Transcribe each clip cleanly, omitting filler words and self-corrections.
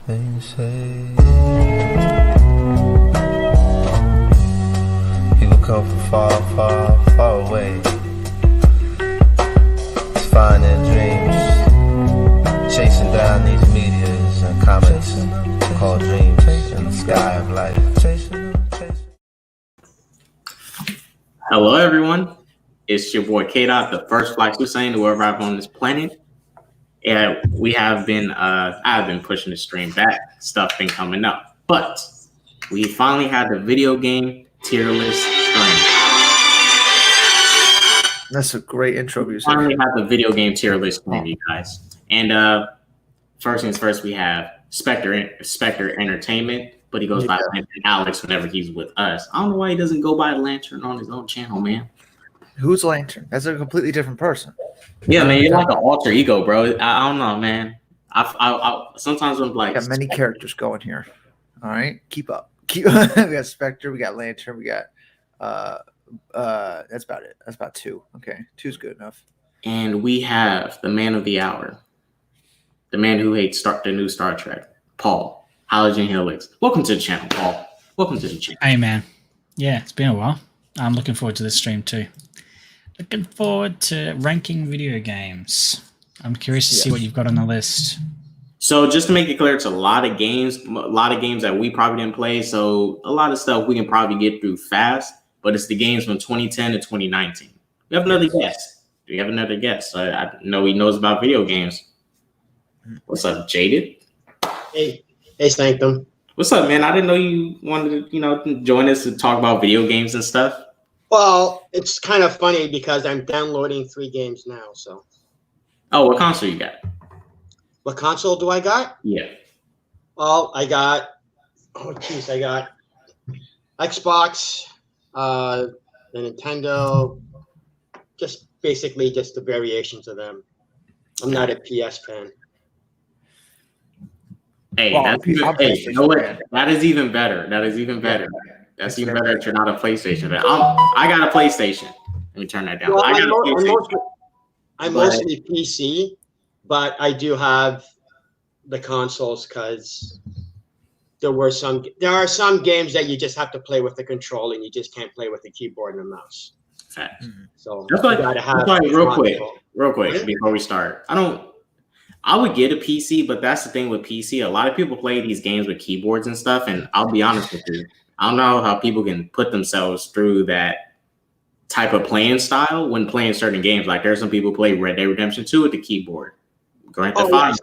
They say people come from far, far, far away to find their dreams, chasing down these meteors and comets called dreams in the sky of life. Hello, everyone. It's your boy K-Dot, the first Black Hussein to ever arrive on this planet. And we have been, I've been pushing the stream back. Stuff been coming up, but we finally had the video game tier list stream. That's a great intro music. Finally had the video game tier list stream, you guys. And first things first, we have Spectre Entertainment, but he goes by Lantern Alex whenever he's with us. I don't know why he doesn't go by Lantern on his own channel, man. Who's Lantern? That's a completely different person. Yeah, man, you're like an alter ego, bro. I don't know, man. I sometimes I'm like, we got many characters going here. All right, keep up. We got Spectre, we got Lantern, we got that's about it. That's about two. Okay, two's good enough. And we have the man of the hour, the man who hates the new Star Trek, Paul Halogen Helix. Welcome to the channel, Paul. Welcome to the channel. Hey, man. Yeah, it's been a while. I'm looking forward to this stream too. Looking forward to ranking video games. I'm curious to see what you've got on the list. So just to make it clear, it's a lot of games that we probably didn't play. So a lot of stuff we can probably get through fast, but it's the games from 2010 to 2019. We have another guest. Do we have another guest? I know he knows about video games. What's up, Jaded? Hey, Sanctum. What's up, man? I didn't know you wanted to, join us to talk about video games and stuff. Well, it's kind of funny because I'm downloading 3 games now. So. Oh, what console you got? What console do I got? Yeah. Well, I got Xbox, the Nintendo, just basically just the variations of them. I'm not a PS fan. Hey, you know what? That is even better. That is even better. That's even better if you're not a PlayStation fan. I got a PlayStation. Let me turn that down. Well, I got a PlayStation. I'm mostly PC, but I do have the consoles because there are some games that you just have to play with the controller and you just can't play with the keyboard and the mouse. Fact. So that's why real quick before we start. I would get a PC, but that's the thing with PC. A lot of people play these games with keyboards and stuff, and I'll be honest with you. I don't know how people can put themselves through that type of playing style when playing certain games. Like there's some people play Red Dead Redemption 2 with the keyboard. Grand Theft Auto.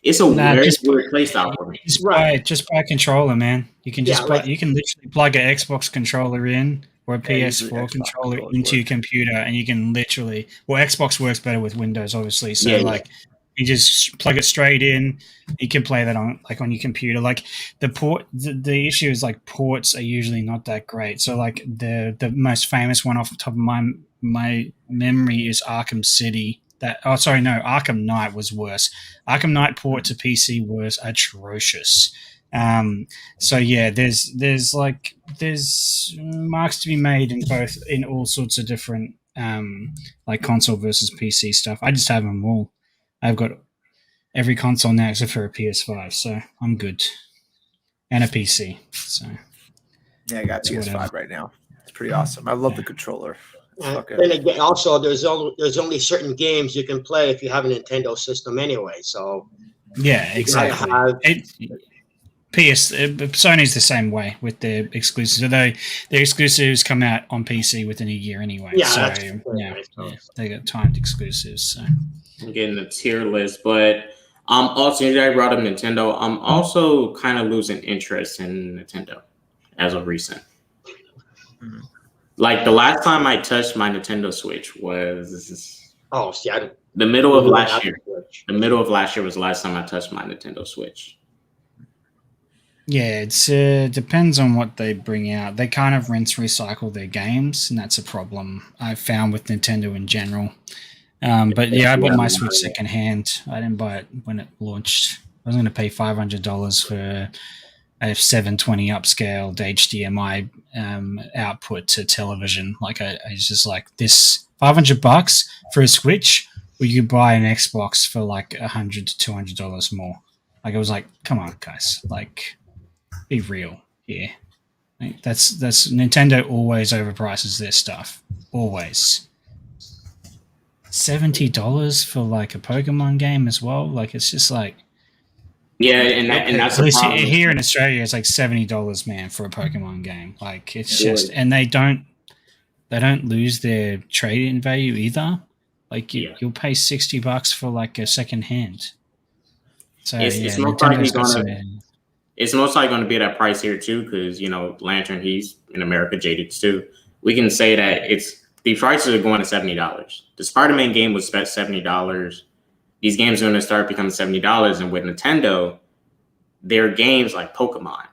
It's a weird play style for me. Just buy a controller, man. You can you can literally plug an Xbox controller in or a PS4 controller into your computer, and you can literally. Well, Xbox works better with Windows, obviously. So you just plug it straight in. You can play that on your computer. Like the issue is like ports are usually not that great. So like the most famous one off the top of my memory is Arkham City. Arkham Knight was worse. Arkham Knight port to PC was atrocious. So yeah, there's marks to be made in all sorts of different like console versus PC stuff. I just have them all. I've got every console now except for a PS5, so I'm good, and a PC. So yeah, I got PS5 right now. It's pretty awesome. I love the controller. Then again, also there's only certain games you can play if you have a Nintendo system anyway. So yeah, exactly. Sony's the same way with their exclusives. Although their exclusives come out on PC within a year anyway. Yeah, they got timed exclusives. So I'm getting the tier list, but also I brought up Nintendo. I'm also kind of losing interest in Nintendo as of recent. Mm-hmm. Like the last time I touched my Nintendo Switch was the middle of last year. The middle of last year was the last time I touched my Nintendo Switch. Yeah, it depends on what they bring out. They kind of recycle their games, and that's a problem I've found with Nintendo in general. But yeah, I bought my Switch secondhand. I didn't buy it when it launched. I was going to pay $500 for a 720 upscaled HDMI output to television. Like I was just like, this $500 for a Switch, or you could buy an Xbox for like $100 to $200 more. Like I was like, come on, guys, like be real here. Like, that's Nintendo always overprices their stuff. Always. $70 for like a Pokemon game as well. Like it's just like and that's at the least problem. here in Australia it's like $70, man, for a Pokemon game. Like it's just, and they don't lose their trade-in value either. Like you'll pay $60 for like a second hand. So it's most likely going to be that price here too, because Lantern, he's in America, jaded too. We can say that the prices are going to $70. The Spider-Man game was spent $70. These games are going to start becoming $70, and with Nintendo, their games like Pokemon,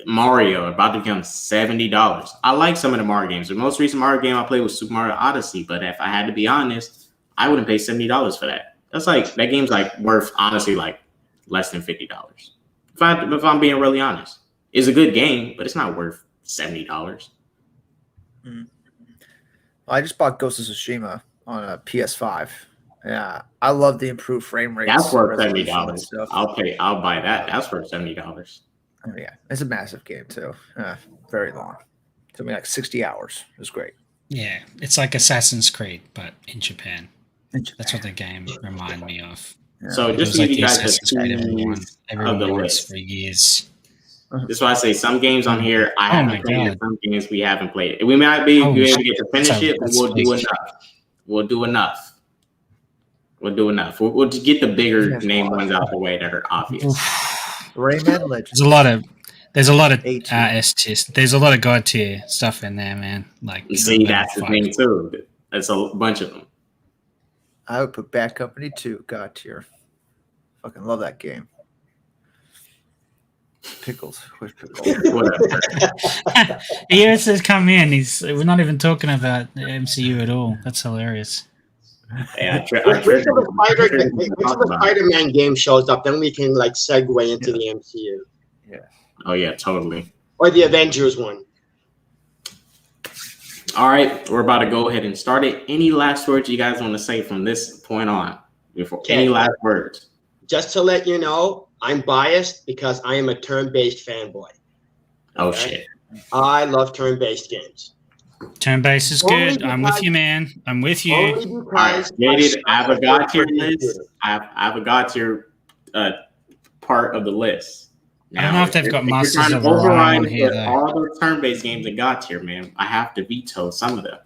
Mario are about to become $70. I like some of the Mario games. The most recent Mario game I played was Super Mario Odyssey, but if I had to be honest, I wouldn't pay $70 for that. That's like, that game's like worth honestly like less than $50. If I'm being really honest, it's a good game, but it's not worth $70. I just bought Ghost of Tsushima on a PS5. Yeah, I love the improved frame rate. That's worth $70. I'll buy that. That's worth $70. Oh, yeah, it's a massive game too. Very long. It took me like 60 hours. It was great. Yeah, it's like Assassin's Creed, but in Japan. That's what the game reminded me of. Yeah. So just to give you guys a tease everyone of the wants list for years. That's why I say some games on here I haven't played, and some games we haven't played. We might be able to get to finish it, but we'll do enough. We'll just get the bigger name ones out the way that are obvious. Rayman Legends. There's a lot of S tier. There's a lot of God tier stuff in there, man. Like see, that's the thing too. There's a bunch of them. I would put Bad Company 2 God tier. Fucking love that game. Pickles. Where's Pickles? He says come in. We're not even talking about the MCU at all. That's hilarious. Yeah, If the Spider-Man game shows up, then we can like segue into the MCU. Yeah. Oh yeah, totally. Or the Avengers one. All right, we're about to go ahead and start it. Any last words you guys want to say from this point on? Any last words? Just to let you know, I'm biased because I am a turn-based fanboy. Oh shit! I love turn-based games. Turn-based is good. I'm with you, man. I'm with you. All right, I have a God tier list. I have a God tier part of the list. Now, I don't know if they've got Masters of Orion on here, though. All the turn-based games in God tier, man. I have to veto some of them.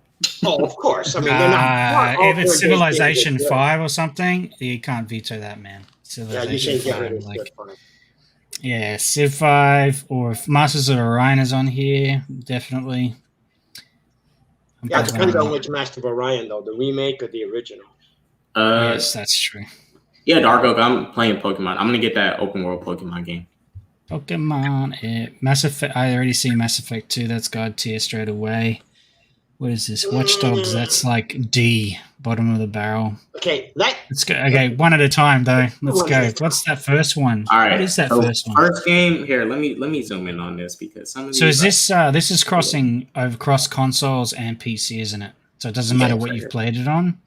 Oh, of course. I mean, they're not if it's Civilization 5 or something, you can't veto that, man. Civilization 5, yeah, Civ 5 or if Masters of Orion is on here, definitely. Yeah, it depends on which Master of Orion, though, the remake or the original. Yes, that's true. Yeah, Dark Oak. I'm playing Pokemon. I'm gonna get that open world Pokemon game. Pokemon, Mass Effect. I already see Mass Effect 2. That's God tier straight away. What is this? Watch Dogs. That's like D, bottom of the barrel. Okay, let's go. Okay, one at a time though. Let's go. What's that first one? All right. What is that first one? First game here. Let me zoom in on this because some of these. So is this is crossing across consoles and PC, isn't it? So it doesn't matter what you've played it on.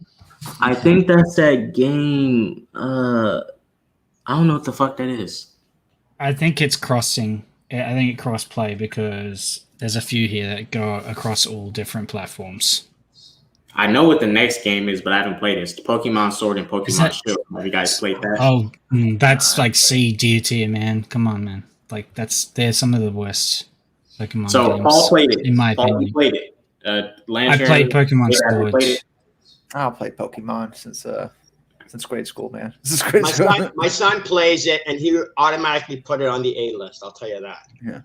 I think that's that game. I don't know what the fuck that is. I think it's crossing. I think it cross play because there's a few here that go across all different platforms. I know what the next game is, but I haven't played it. It's Pokemon Sword and Pokemon Shield. Have you guys played that? Oh, that's like C tier, man. Come on, man. Like they're some of the worst Pokemon games. Paul played it. In my Paul, opinion, you played it. Lantern, I played Pokemon Sword. I'll play Pokemon since grade school, man. This is grade school. My son plays it, and he automatically put it on the A list. I'll tell you that. Yeah.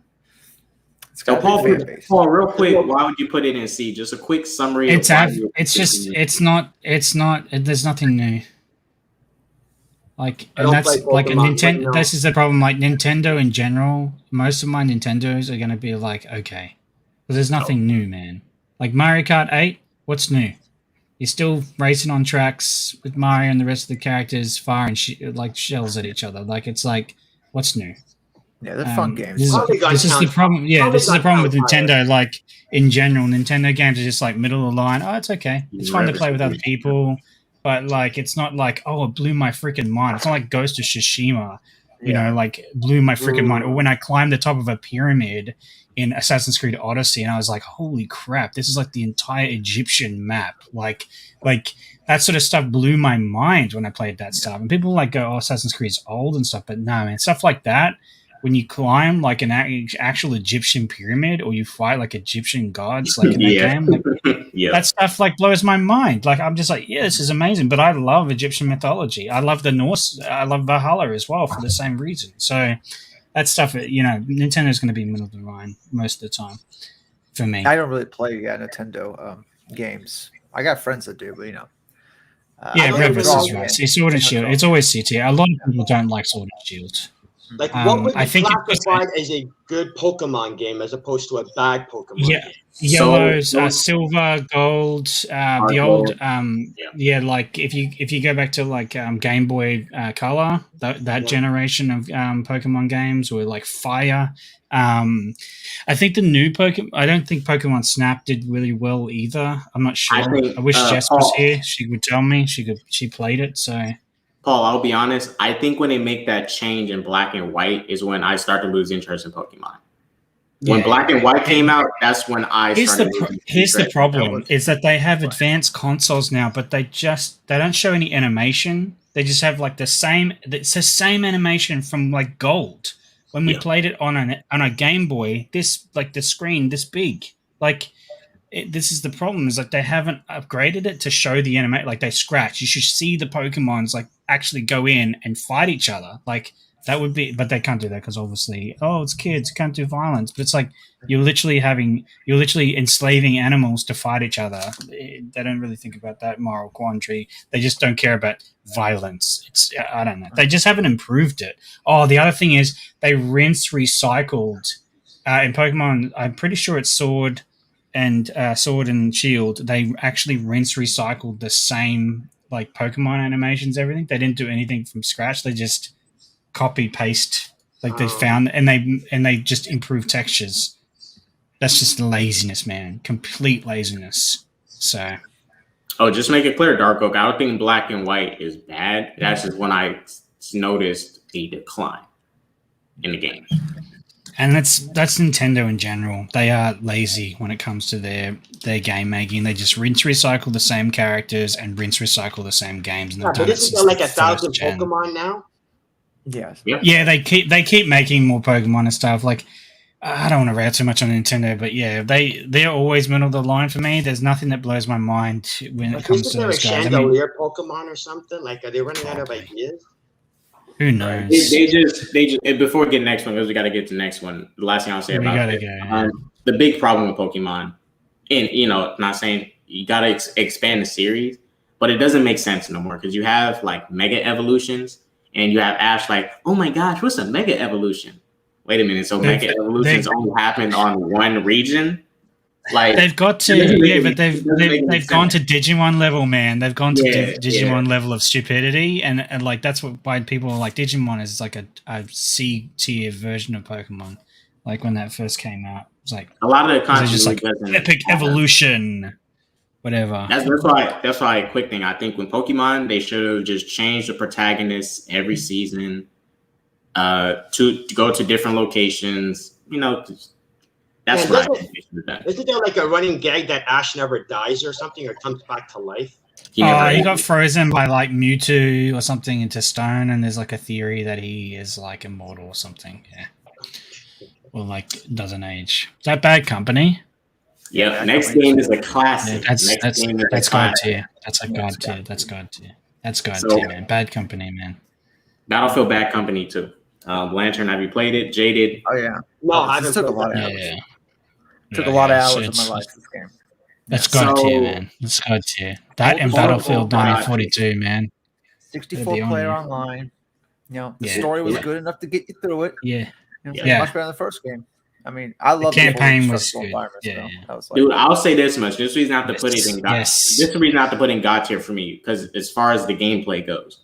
So Paul, real quick, why would you put it in C? Just a quick summary. It's not. There's nothing new. Like, and that's like a Nintendo. This is the problem. Like Nintendo in general, most of my Nintendos are going to be like, okay, but there's nothing new, man. Like Mario Kart 8, what's new? You're still racing on tracks with Mario and the rest of the characters firing like shells at each other. Like it's like, what's new? Yeah, they're fun games. This is the problem. Yeah, this is the problem with Nintendo. Like in general, Nintendo games are just like middle of the line. Oh, it's okay. It's fun to play with other people. but like it's not like, oh, it blew my freaking mind. It's not like Ghost of Tsushima, you know, like blew my freaking mind. Or when I climbed the top of a pyramid in Assassin's Creed Odyssey, and I was like, holy crap, this is like the entire Egyptian map. Like that sort of stuff blew my mind when I played that stuff. And people like go, oh, Assassin's Creed's old and stuff, but no, man, stuff like that. When you climb like an actual Egyptian pyramid, or you fight like Egyptian gods, like in that game, like, that stuff like blows my mind. Like I'm just like, yeah, this is amazing. But I love Egyptian mythology. I love the Norse. I love Valhalla as well for the same reason. So that stuff, you know, Nintendo's going to be middle of the line most of the time for me. I don't really play Nintendo games. I got friends that do, but you know. Revis is right. See, Sword and Shield. It's always CT. A lot of people don't like Sword and Shield. Like, what would be classified as a good Pokemon game as opposed to a bad Pokemon game? Yellows, silver, gold, the old, like if you go back to like Game Boy Color, that generation of Pokemon games were like fire. I think the new Pokemon, I don't think Pokemon Snap did really well either. I'm not sure. I wish Jess was here. She would tell me. She played it, so. Paul, I'll be honest. I think when they make that change in Black and White is when I start to lose interest in Pokemon. When Black and White came out, that's when I started losing interest. Here's the problem, is that they have advanced consoles now, but they don't show any animation. They just have like it's the same animation from like Gold. When we played it on a Game Boy, this like the screen this big. Like this is the problem, is that they haven't upgraded it to show the animation. Like they scratch. You should see the Pokemons like actually go in and fight each other. Like that would be, but they can't do that because obviously, it's kids, can't do violence. But it's like you're literally enslaving animals to fight each other. They don't really think about that moral quandary. They just don't care about violence. I don't know. They just haven't improved it. Oh, the other thing is they recycled in Pokemon. I'm pretty sure it's Sword and Shield. They actually recycled the same like Pokemon animations, everything. They didn't do anything from scratch. They just copy paste, like they found, and they just improve textures. That's just laziness, man. Complete laziness. So, just make it clear, Dark Oak. I don't think Black and White is bad. That's just when I noticed the decline in the game. And that's Nintendo in general. They are lazy when it comes to their game making. They just recycle the same characters and recycle the same games. But isn't there like 1,000 Pokemon now? Yes. Yeah, they keep making more Pokemon and stuff. Like, I don't want to rail too much on Nintendo, but yeah, they're always middle of the line for me. There's nothing that blows my mind when it comes to those guys. Isn't there a Chandelier Pokemon or something? Like, are they running out of ideas? Who knows? They just before we get to the next one, because we got to get to the next one. The last thing I'll say about it, the big problem with Pokemon, and not saying you got to expand the series, but it doesn't make sense no more because you have like Mega Evolutions, and you have Ash like, oh my gosh, what's a Mega Evolution? Wait a minute, so Mega Evolutions only happened on one region? Like they've got to, but they've gone to Digimon level, man. They've gone to Digimon level of stupidity, and like that's why people are like Digimon is like a C tier version of Pokemon. Like when that first came out, it's like a lot of the content just like epic evolution, whatever. That's why a quick thing. I think when Pokemon, they should have just changed the protagonists every season, to go to different locations. That's what I think they should have done. Isn't there like a running gag that Ash never dies or something, or comes back to life? He got frozen by like Mewtwo or something into stone, and there's like a theory that he is like immortal or something. Yeah. Or like doesn't age. Is that Bad Company? Yeah. Next game is a classic. Yeah, that's God tier. That's like God tier. That's God tier. That's God tier, man. Bad Company, man. Battlefield Bad Company too. Lantern, have you played it? Jaded? Oh yeah. No, I haven't. Took a lot of hours. Yeah. Took a lot of hours of my life this game. That's God tier, man. That's God tier. That and Battlefield 2042, man. 64 player online. The story was good enough to get you through it. Yeah. Much better than the first game. I mean, I love the campaign was good. Dude, I'll say this much. This reason not to put it in God. This is the reason not to put in God tier for me, because as far as the gameplay goes,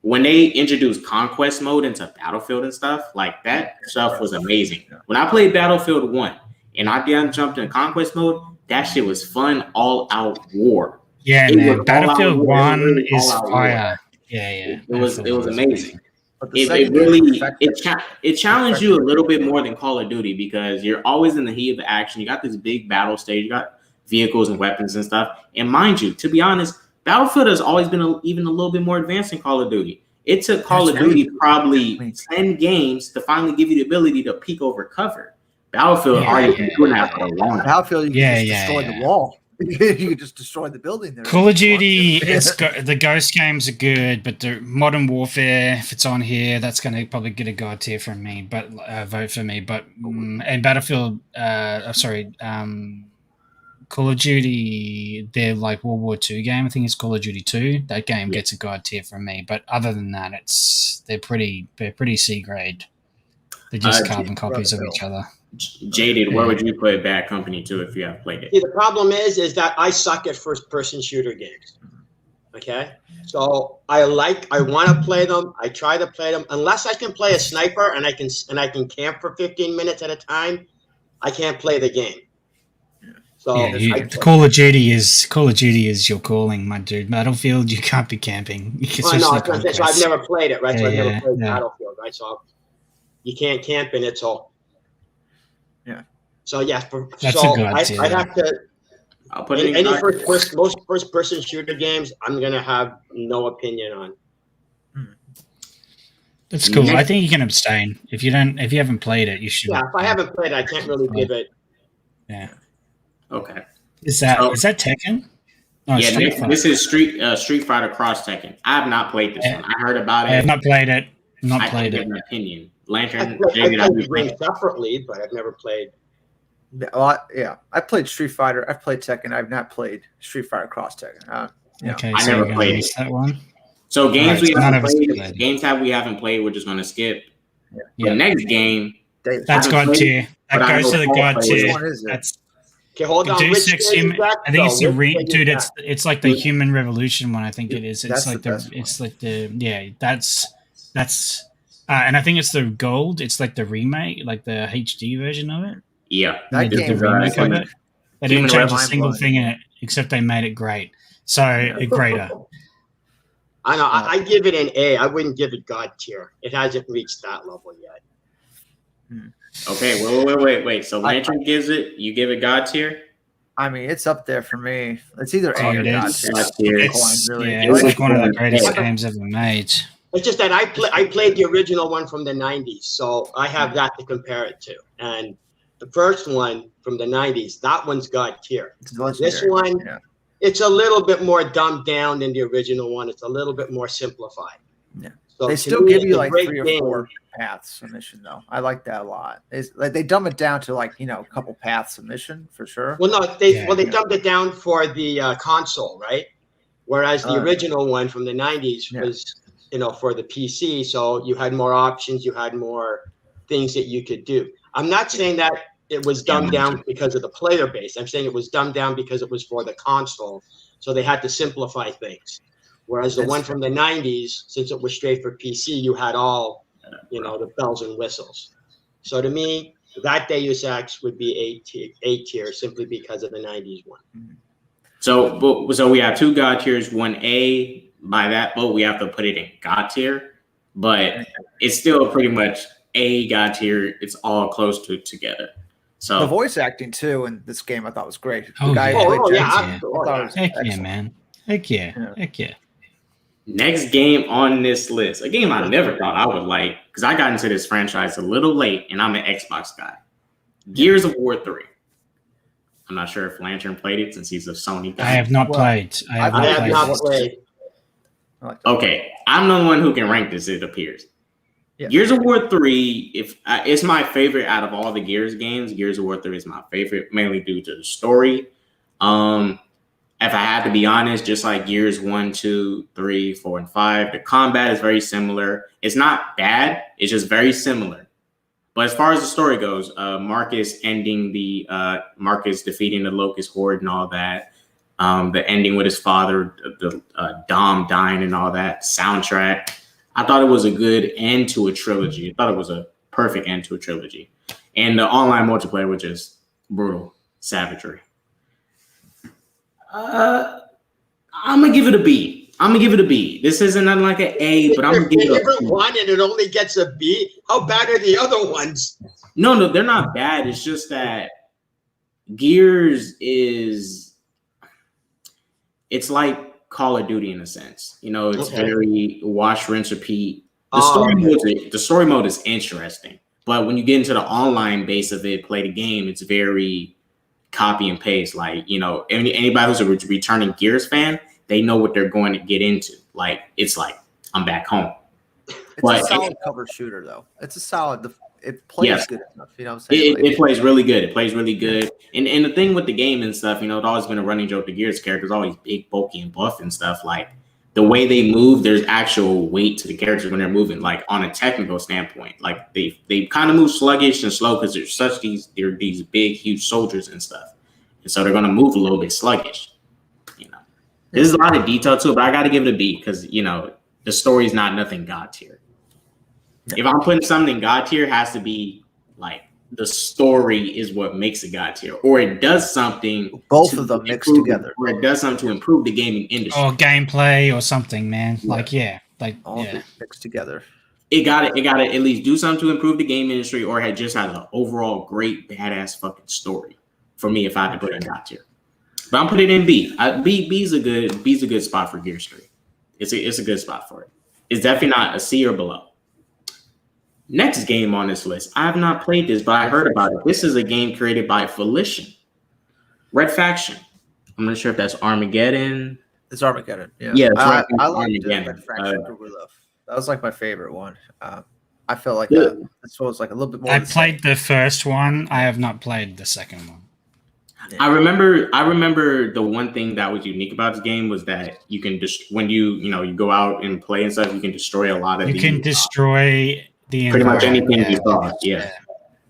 when they introduced Conquest mode into Battlefield and stuff, like that stuff was amazing. When I played Battlefield 1 and I jumped in Conquest mode, that shit was fun, all out war. Yeah, It man. was Battlefield all out war. It was 1 really is all out war. fire. Yeah. It was Battlefield 1 is amazing. But the It second really game perfected- it challenged you a little bit more than Call of Duty because you're always in the heat of the action. You got this big battle stage. You got vehicles and weapons and stuff. And mind you, to be honest, Battlefield has always been even a little bit more advanced than Call of Duty. It took Call of Duty probably 10 games to finally give you the ability to peek over cover. Battlefield already been doing that for a long time. Battlefield, you can just destroy the wall. You could just destroy the building there. Call of Duty, the Ghost games are good, but the Modern Warfare, if it's on here, that's going to probably get a God tier from me, but vote for me. But and Battlefield, Call of Duty, they're like World War II game. I think it's Call of Duty 2. That game gets a God tier from me. But other than that, they're pretty C grade. They're just carbon copies of each other. Jaded, where would you put Bad Company 2 if you have played it? See, the problem is that I suck at first-person shooter games. Okay, so I want to play them. I try to play them unless I can play a sniper and I can camp for 15 minutes at a time. I can't play the game. So Call of Duty is your calling, my dude. Battlefield, you can't be camping. So I've never played it, right? So I've never played Battlefield, right? So you can't camp in it, so. Yeah. So yeah, I'd have to. I'll put it in any most first-person shooter games. I'm gonna have no opinion on. That's cool. I think you can abstain if you haven't played it. You should. Yeah, if I haven't played it, I can't really give it. Yeah. Okay. Is that Tekken? No, yeah, this is Street Fighter Cross Tekken. I have not played this one. I heard about it. I have not played it. I can't give an opinion. Lantern. I played separately, but I've never played. I played Street Fighter. I've played Tekken. I've not played Street Fighter Cross Tekken. Okay, I never played that one. So games we haven't played, we're just going to skip. The next game. That's God tier. That goes to the God tier. Which one is it? Okay, hold on. I think it's the dude. It's like the Human Revolution one. I think it is. It's like that's and I think it's the gold. It's like the remake, like the HD version of it. Yeah, that the remake of it. They didn't change a single thing in it, except they made it great. So greater. I know. I give it an A. I wouldn't give it God tier. It hasn't reached that level yet. Okay, wait. So Lantern gives it. You give it God tier. I mean, it's up there for me. It's either A or God tier. It's like one of the greatest games ever made. It's just that I played the original one from the 90s, so I have that to compare it to. And the first one from the 90s, that one's God tier. This one, it's a little bit more dumbed down than the original one. It's a little bit more simplified. Yeah. So they still give you like 3 or 4 paths of mission, though. I like that a lot. They dumb it down to a couple paths of mission for sure. Well, no, they dumbed it down for the console, right? Whereas the original one from the 90s was, for the PC. So you had more options. You had more things that you could do. I'm not saying that it was dumbed down because of the player base. I'm saying it was dumbed down because it was for the console. So they had to simplify things. Whereas the one from the 90s, since it was straight for PC, you had all, the bells and whistles. So to me, that Deus Ex would be A tier simply because of the 90s one. So we have 2 God tiers, 1 A. By that vote, we have to put it in God tier, but it's still pretty much A God tier. It's all close to together. So the voice acting too in this game I thought was great. Heck yeah, man. Heck yeah. Next game on this list, a game I never thought I would like because I got into this franchise a little late and I'm an Xbox guy. Gears of War 3. I'm not sure if Lantern played it since he's a Sony guy. I have not played. I have not played. Okay, I'm the one who can rank this, it appears. Yeah. Gears of War 3, it's my favorite out of all the Gears games. Gears of War 3 is my favorite, mainly due to the story. If I had to be honest, just like Gears 1, 2, 3, 4, and 5, the combat is very similar. It's not bad, it's just very similar. But as far as the story goes, Marcus defeating the Locust Horde and all that. The ending with his father, the Dom dying and all that, soundtrack. I thought it was a good end to a trilogy. I thought it was a perfect end to a trilogy. And the online multiplayer was just brutal savagery. I'm gonna give it a B. This isn't nothing like an A, but I'm gonna give it a favorite one, and it only gets a B. How bad are the other ones? No, they're not bad. It's just that Gears it's like Call of Duty in a sense. It's very wash, rinse, repeat. The story mode is interesting, but when you get into the online base of it, play the game, it's very copy and paste. Like, anybody who's a returning Gears fan, they know what they're going to get into. Like, it's like, I'm back home. It's a solid cover shooter, though. It's a solid. It plays good enough. You know what I'm saying? It plays really good. And the thing with the game and stuff, it's always been a running joke. The Gears characters always big, bulky, and buff and stuff. Like, the way they move, there's actual weight to the characters when they're moving. Like, on a technical standpoint, like they kind of move sluggish and slow because they're these big, huge soldiers and stuff, and so they're gonna move a little bit sluggish. There's a lot of detail to it, but I got to give it a B because the story's not nothing God tier. If I'm putting something in God tier, it has to be like the story is what makes it God tier, or it does something. Both of them mixed together, or it does something to improve the gaming industry, or gameplay, or something, man. All of it mixed together. It got to at least do something to improve the game industry, or it just has an overall great badass fucking story. For me, if I had to put it in God tier, but I'm putting it in B. B's a good spot for Gears 3. It's a good spot for it. It's definitely not a C or below. Next game on this list, I have not played this, but I heard about it. This is a game created by Volition, Red Faction. I'm not sure if that's Armageddon. It's Armageddon. Yeah, I liked Red Faction. That was like my favorite one. I felt like this one was like a little bit more. I played the first one. I have not played the second one. Yeah. I remember the one thing that was unique about this game was that you can just when you go out and play and stuff, you can destroy a lot of. You can destroy the pretty much anything you saw. Yeah.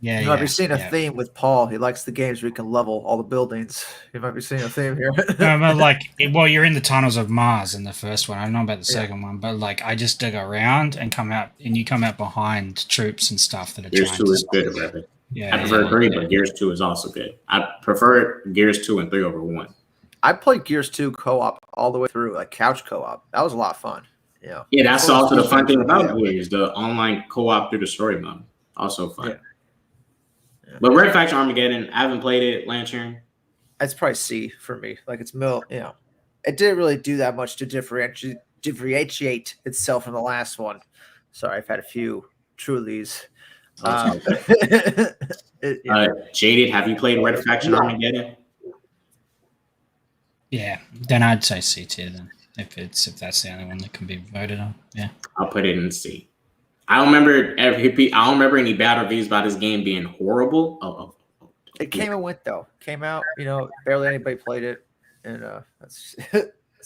You might be seeing a theme with Paul. He likes the games where you can level all the buildings. You might be seeing a theme here. You're in the tunnels of Mars in the first one. I don't know about the second one, but I just dig around and you come out behind troops and stuff that are Gears trying 2 is good, right? Yeah, I prefer 3, but Gears 2 is also good. I prefer Gears 2 and 3 over 1. I played Gears 2 co-op all the way through, like couch co-op. That was a lot of fun. Yeah, that's also the fun thing about Gears, the online co-op through the story mode. Also fun. Yeah. But Red Faction Armageddon, I haven't played it. Lantern. It's probably C for me. Like it didn't really do that much to differentiate itself from the last one. Sorry, I've had a few Trulies. Jaded, have you played Red Faction Armageddon? Yeah, then I'd say C tier then. If that's the only one that can be voted on. Yeah. I'll put it in C. I don't remember any bad reviews about this game being horrible. It came and went though. Came out, barely anybody played it, and that's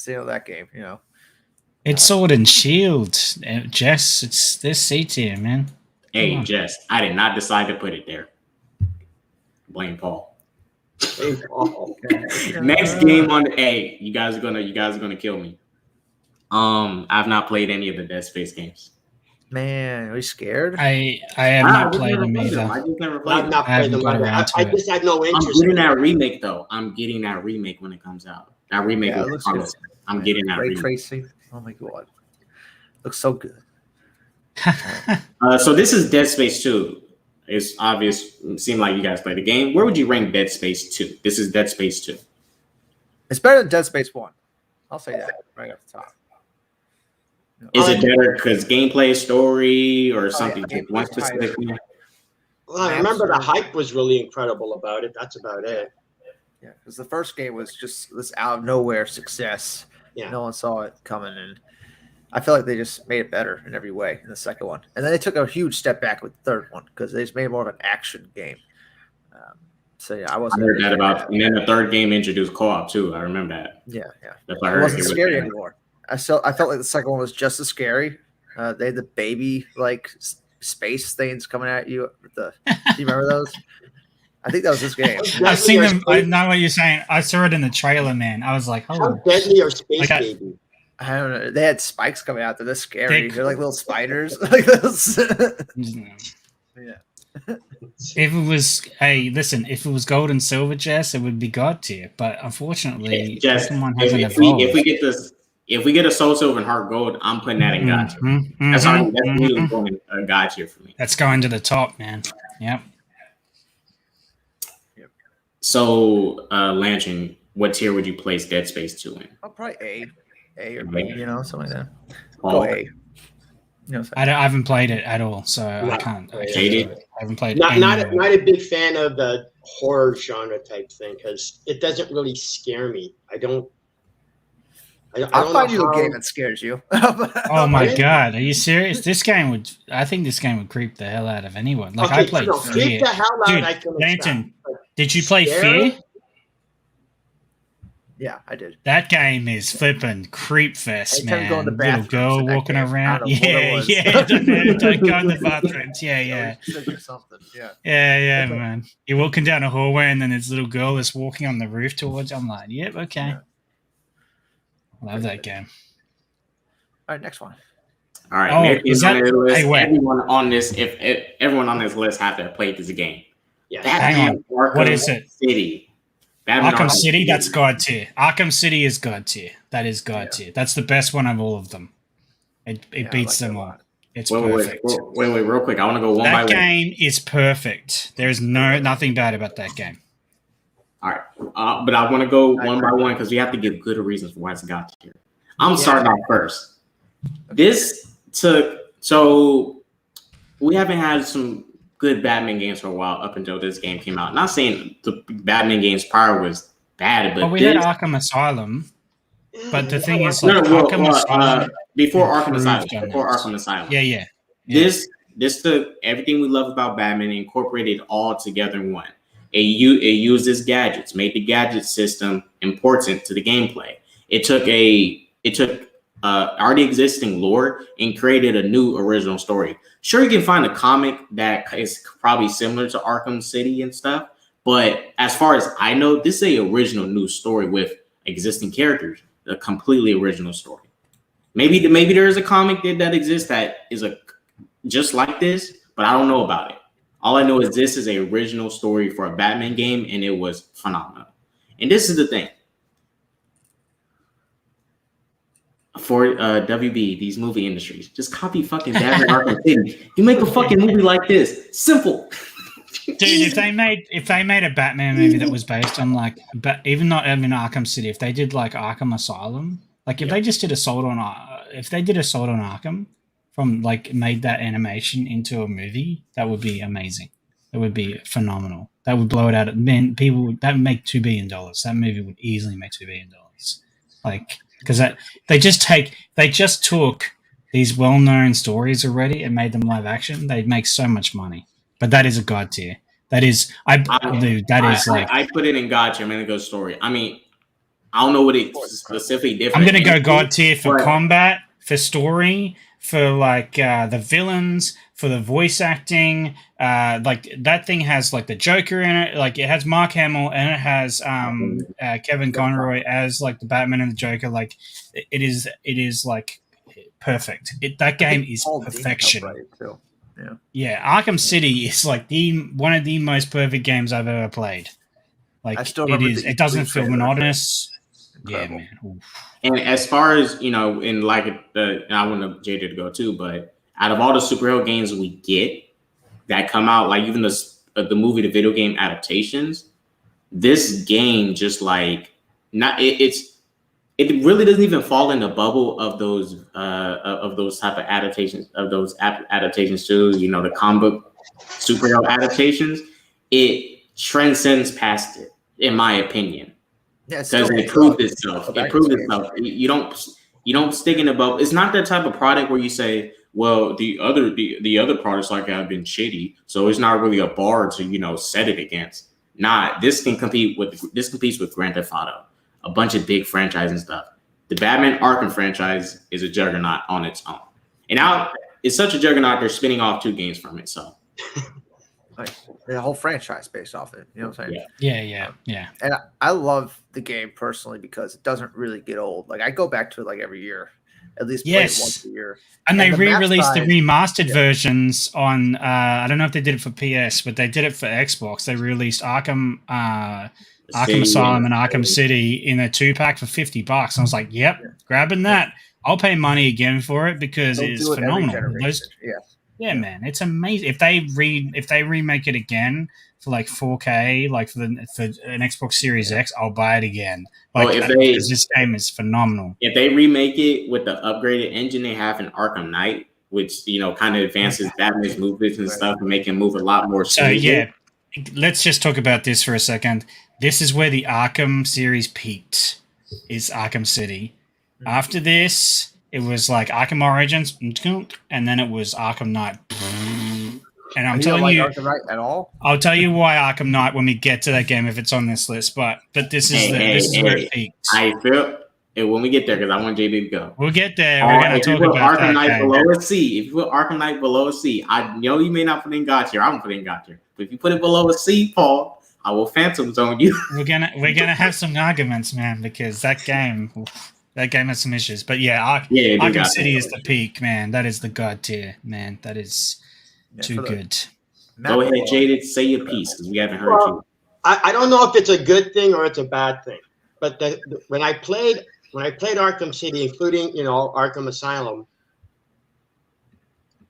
that game. It's Sword and Shield, Jess. It's this C tier, man. Hey, Jess, I did not decide to put it there. Blame Paul. Next game on the A. You guys are gonna kill me. I've not played any of the Dead Space games. Man, are you scared? I have not played them either. I just never played them. I just had no interest. I'm getting that remake though. I'm getting that remake when it comes out. That remake looks good. I'm getting that remake. Tracing. Oh my god, looks so good. So this is Dead Space 2. It's obvious. It seemed like you guys played the game. Where would you rank Dead Space 2? This is Dead Space 2. It's better than Dead Space 1. I'll say that right off the top. Is it better because gameplay, story, or something? One specific thing? Well, I remember the hype was really incredible about it. That's about it. Yeah, because the first game was just this out of nowhere success. Yeah, no one saw it coming, and I feel like they just made it better in every way in the second one. And then they took a huge step back with the third one because they just made it more of an action game. I heard that about. And then the third game introduced co-op too. I remember that. Yeah. It wasn't scary anymore. I felt like the second one was just as scary. They had the baby space things coming at you. Do you remember those? I think that was this game. I've seen them. I know what you're saying. I saw it in the trailer, man. I was like, "Oh, how deadly are space baby?" I don't know. They had spikes coming out. They're scary. They're like little spiders. Like those. Yeah. If it was, hey, listen, if it was gold and silver, Jess, it would be God tier. But unfortunately, Just Pokemon if, hasn't if we evolved. if we get this, if we get a Soul Silver and Heart Gold, I'm putting that in God tier. That's already that's immediately going in God tier for me. That's going to the top, man. Yep. So, Lantern, what tier would you place Dead Space 2 in? I'll probably A or B, something like that. Paul? Go A. I haven't played it at all, so I can't. I haven't played it. Not a big fan of the horror genre type thing because it doesn't really scare me. I'll find you a game that scares you. Oh my god, are you serious? I think this game would creep the hell out of anyone. Like I played Fear. Creep the hell out. Dude, Lantern, did you play Fear? Yeah, I did. That game is flipping creep fest, man. Little girl walking around. Don't go in the bathrooms. Yeah. Yeah, man. You're walking down a hallway and then this little girl is walking on the roof towards you. I'm like, yep, okay. Yeah. Love that game. All right, next one. All right, everyone on this, if everyone on this list have to have played this game. Yeah. Hang on. What is it? City. Arkham City, that's God tier. Arkham City is God tier. That is God tier. That's the best one of all of them. It beats them all. It's perfect. Wait, real quick. I want to go one by one. That game is perfect. There is nothing bad about that game. All right, but I want to go one by one because we have to give good reasons for why it's God tier. I'm starting out first. This so we haven't had some good Batman games for a while up until this game came out. Not saying the Batman games prior was bad, but we had Arkham Asylum. But the thing is, Arkham Asylum before Arkham Asylum. Yeah. This took everything we love about Batman and incorporated it all together in one. It uses gadgets, made the gadget system important to the gameplay. It took already existing lore and created a new original story. Sure, you can find a comic that is probably similar to Arkham City and stuff, but as far as I know, this is a original new story with existing characters, a completely original story. Maybe there is a comic that exists that is just like this, but I don't know about it. All I know is this is an original story for a Batman game, and it was phenomenal. And this is the thing. For WB, these movie industries, just copy fucking Batman Arkham City. You make a fucking movie like this. Simple. Dude, if they made a Batman movie that was based on even not even Arkham City, if they did like Arkham Asylum, like if they just did Assault on Arkham from made that animation into a movie, that would be amazing. That would be phenomenal. That would blow it out. That would make $2 billion. That movie would easily make $2 billion. Because they just took these well-known stories already and made them live action. They'd make so much money. But that is a God tier. I put it in God tier. I'm gonna go story. I mean, I don't know what it's specifically different. I'm gonna go God tier for combat, for story, for the villains, for the voice acting. That thing has the Joker in it. It has Mark Hamill and it has Kevin Conroy as the Batman and the Joker. It is perfect. That game is perfection. Yeah, Arkham City is one of the most perfect games I've ever played. I still remember it doesn't feel monotonous. Incredible. Yeah, man. Oof. And as far as I want JJ to go too, but out of all the superhero games we get that come out, even the movie to video game adaptations, this game just it really doesn't even fall in the bubble of those type of adaptations too. The comic book superhero adaptations. It transcends past it, in my opinion. Because it proved itself. You don't stick in the bubble. It's not that type of product where you say, well, the other products have been shitty, so it's not really a bar to set it against. Nah, this competes with Grand Theft Auto, a bunch of big franchises and stuff. The Batman Arkham franchise is a juggernaut on its own, and now it's such a juggernaut they're spinning off 2 games from it. So. The whole franchise based off it. You know what I'm saying? Yeah. And I love the game personally because it doesn't really get old. I go back to it every year. at least play it once a year. And they re-released the remastered yeah. versions on. I don't know if they did it for PS, but they did it for Xbox. They released Arkham Asylum and Arkham City in a 2-pack for $50. And I was like, "Yep, grabbing that. I'll pay money again for it because it's phenomenal." Yeah, man, it's amazing. If they remake it again for like 4K, like for an Xbox Series X, I'll buy it again. Like, because this game is phenomenal. If they remake it with the upgraded engine they have in Arkham Knight, which kind of advances Batman's movements and stuff and make him move a lot more smoothly. So yeah, let's just talk about this for a second. This is where the Arkham series peaked. Is Arkham City. After this, it was like Arkham Origins, and then it was Arkham Knight. And I'm telling you, Arkham Knight at all? I'll tell you why Arkham Knight when we get to that game if it's on this list. But this is where it peaked. I feel it when we get there because I want JB to go. We'll get there. We're gonna talk about Arkham Knight below a C. If you put Arkham Knight below a C, I know you may not put in God tier. I'm putting God tier. But if you put it below a C, Paul, I will Phantom Zone you. We're gonna have some arguments, man, because that game has some issues. But Arkham City is the peak, man. That is the God tier, man. That is too good. Go ahead, Jaded. Say your piece because we haven't heard you. I don't know if it's a good thing or it's a bad thing, but when I played Arkham City, including Arkham Asylum,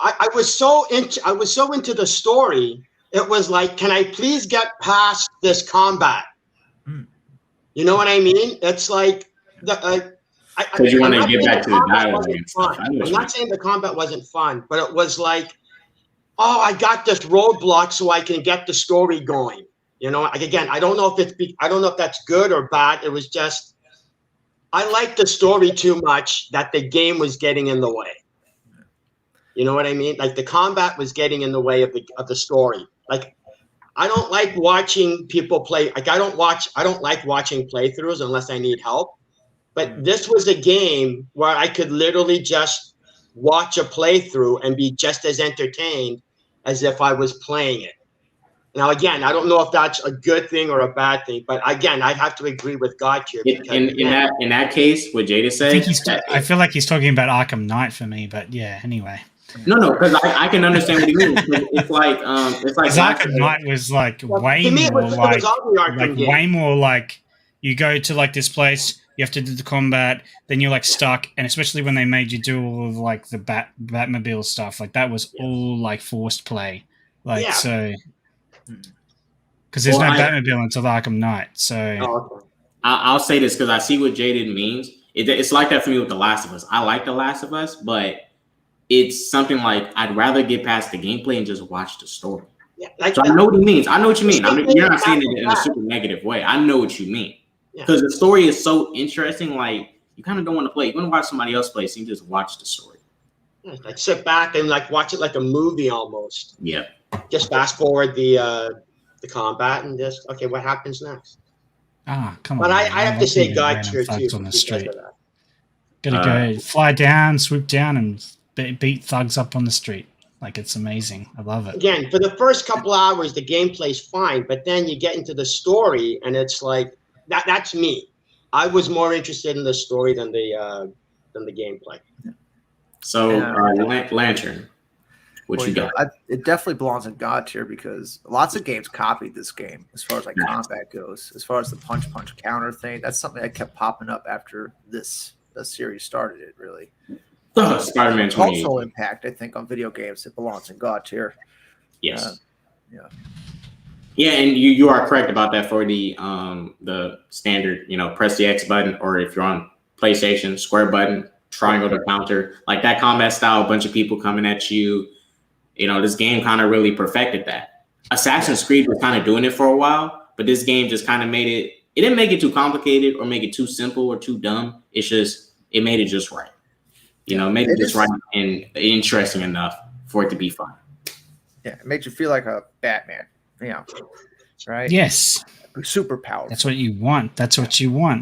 I was so into the story. It was like, can I please get past this combat? You know what I mean? It's like because you want to get back to the dialogue and stuff. I'm not saying the combat wasn't fun, but it was like, oh, I got this roadblock so I can get the story going. Again, I don't know if that's good or bad. It was just I liked the story too much that the game was getting in the way. You know what I mean? Like the combat was getting in the way of the story. Like I don't like watching people play. Like I don't like watching playthroughs unless I need help. But this was a game where I could literally just watch a playthrough and be just as entertained as if I was playing it. Now, again, I don't know if that's a good thing or a bad thing, but again, I'd have to agree with God here. In that case, what Jada said, I feel like he's talking about Arkham Knight for me, but yeah. Anyway, no, because I can understand what he means. It's like Arkham Knight was like way more like you go to like this place, you have to do the combat, then you're like stuck, and especially when they made you do all of like the Batmobile stuff, like that was all like forced play, so. Because there's no Batmobile until Arkham Knight, so I'll say this because I see what Jaded means. It's like that for me with The Last of Us. I like The Last of Us, but it's something like I'd rather get past the gameplay and just watch the story. So I know what he means. I know what you mean. You're not saying it in a super negative way. I know what you mean because the story is so interesting. Like you kind of don't want to play. You want to watch somebody else play, so you just watch the story. Like sit back and like watch it like a movie almost. Yeah. Just fast forward the combat and just what happens next? Come on! But I have to say, God tier too. On the street. Gotta go fly down, swoop down, and beat thugs up on the street. Like it's amazing. I love it. Again, for the first couple hours, the gameplay's fine, but then you get into the story, and it's like that's me. I was more interested in the story than the gameplay. So, Lantern. What you got? It definitely belongs in God tier because lots of games copied this game as far as like combat goes. As far as the punch counter thing, that's something that kept popping up after the series started. It really Spider-Man 28. Cultural impact, I think, on video games. It belongs in God tier. Yes. Yeah, and you are correct about that for the standard. Press the X button, or if you're on PlayStation, square button, triangle to counter. Like that combat style, a bunch of people coming at you. This game kind of really perfected that. Assassin's Creed was kind of doing it for a while, but this game just kind of made it. It didn't make it too complicated or make it too simple or too dumb. It made it just right. Made it just right and interesting enough for it to be fun. Yeah, it made you feel like a Batman. Right? Yes. Super powerful. That's what you want.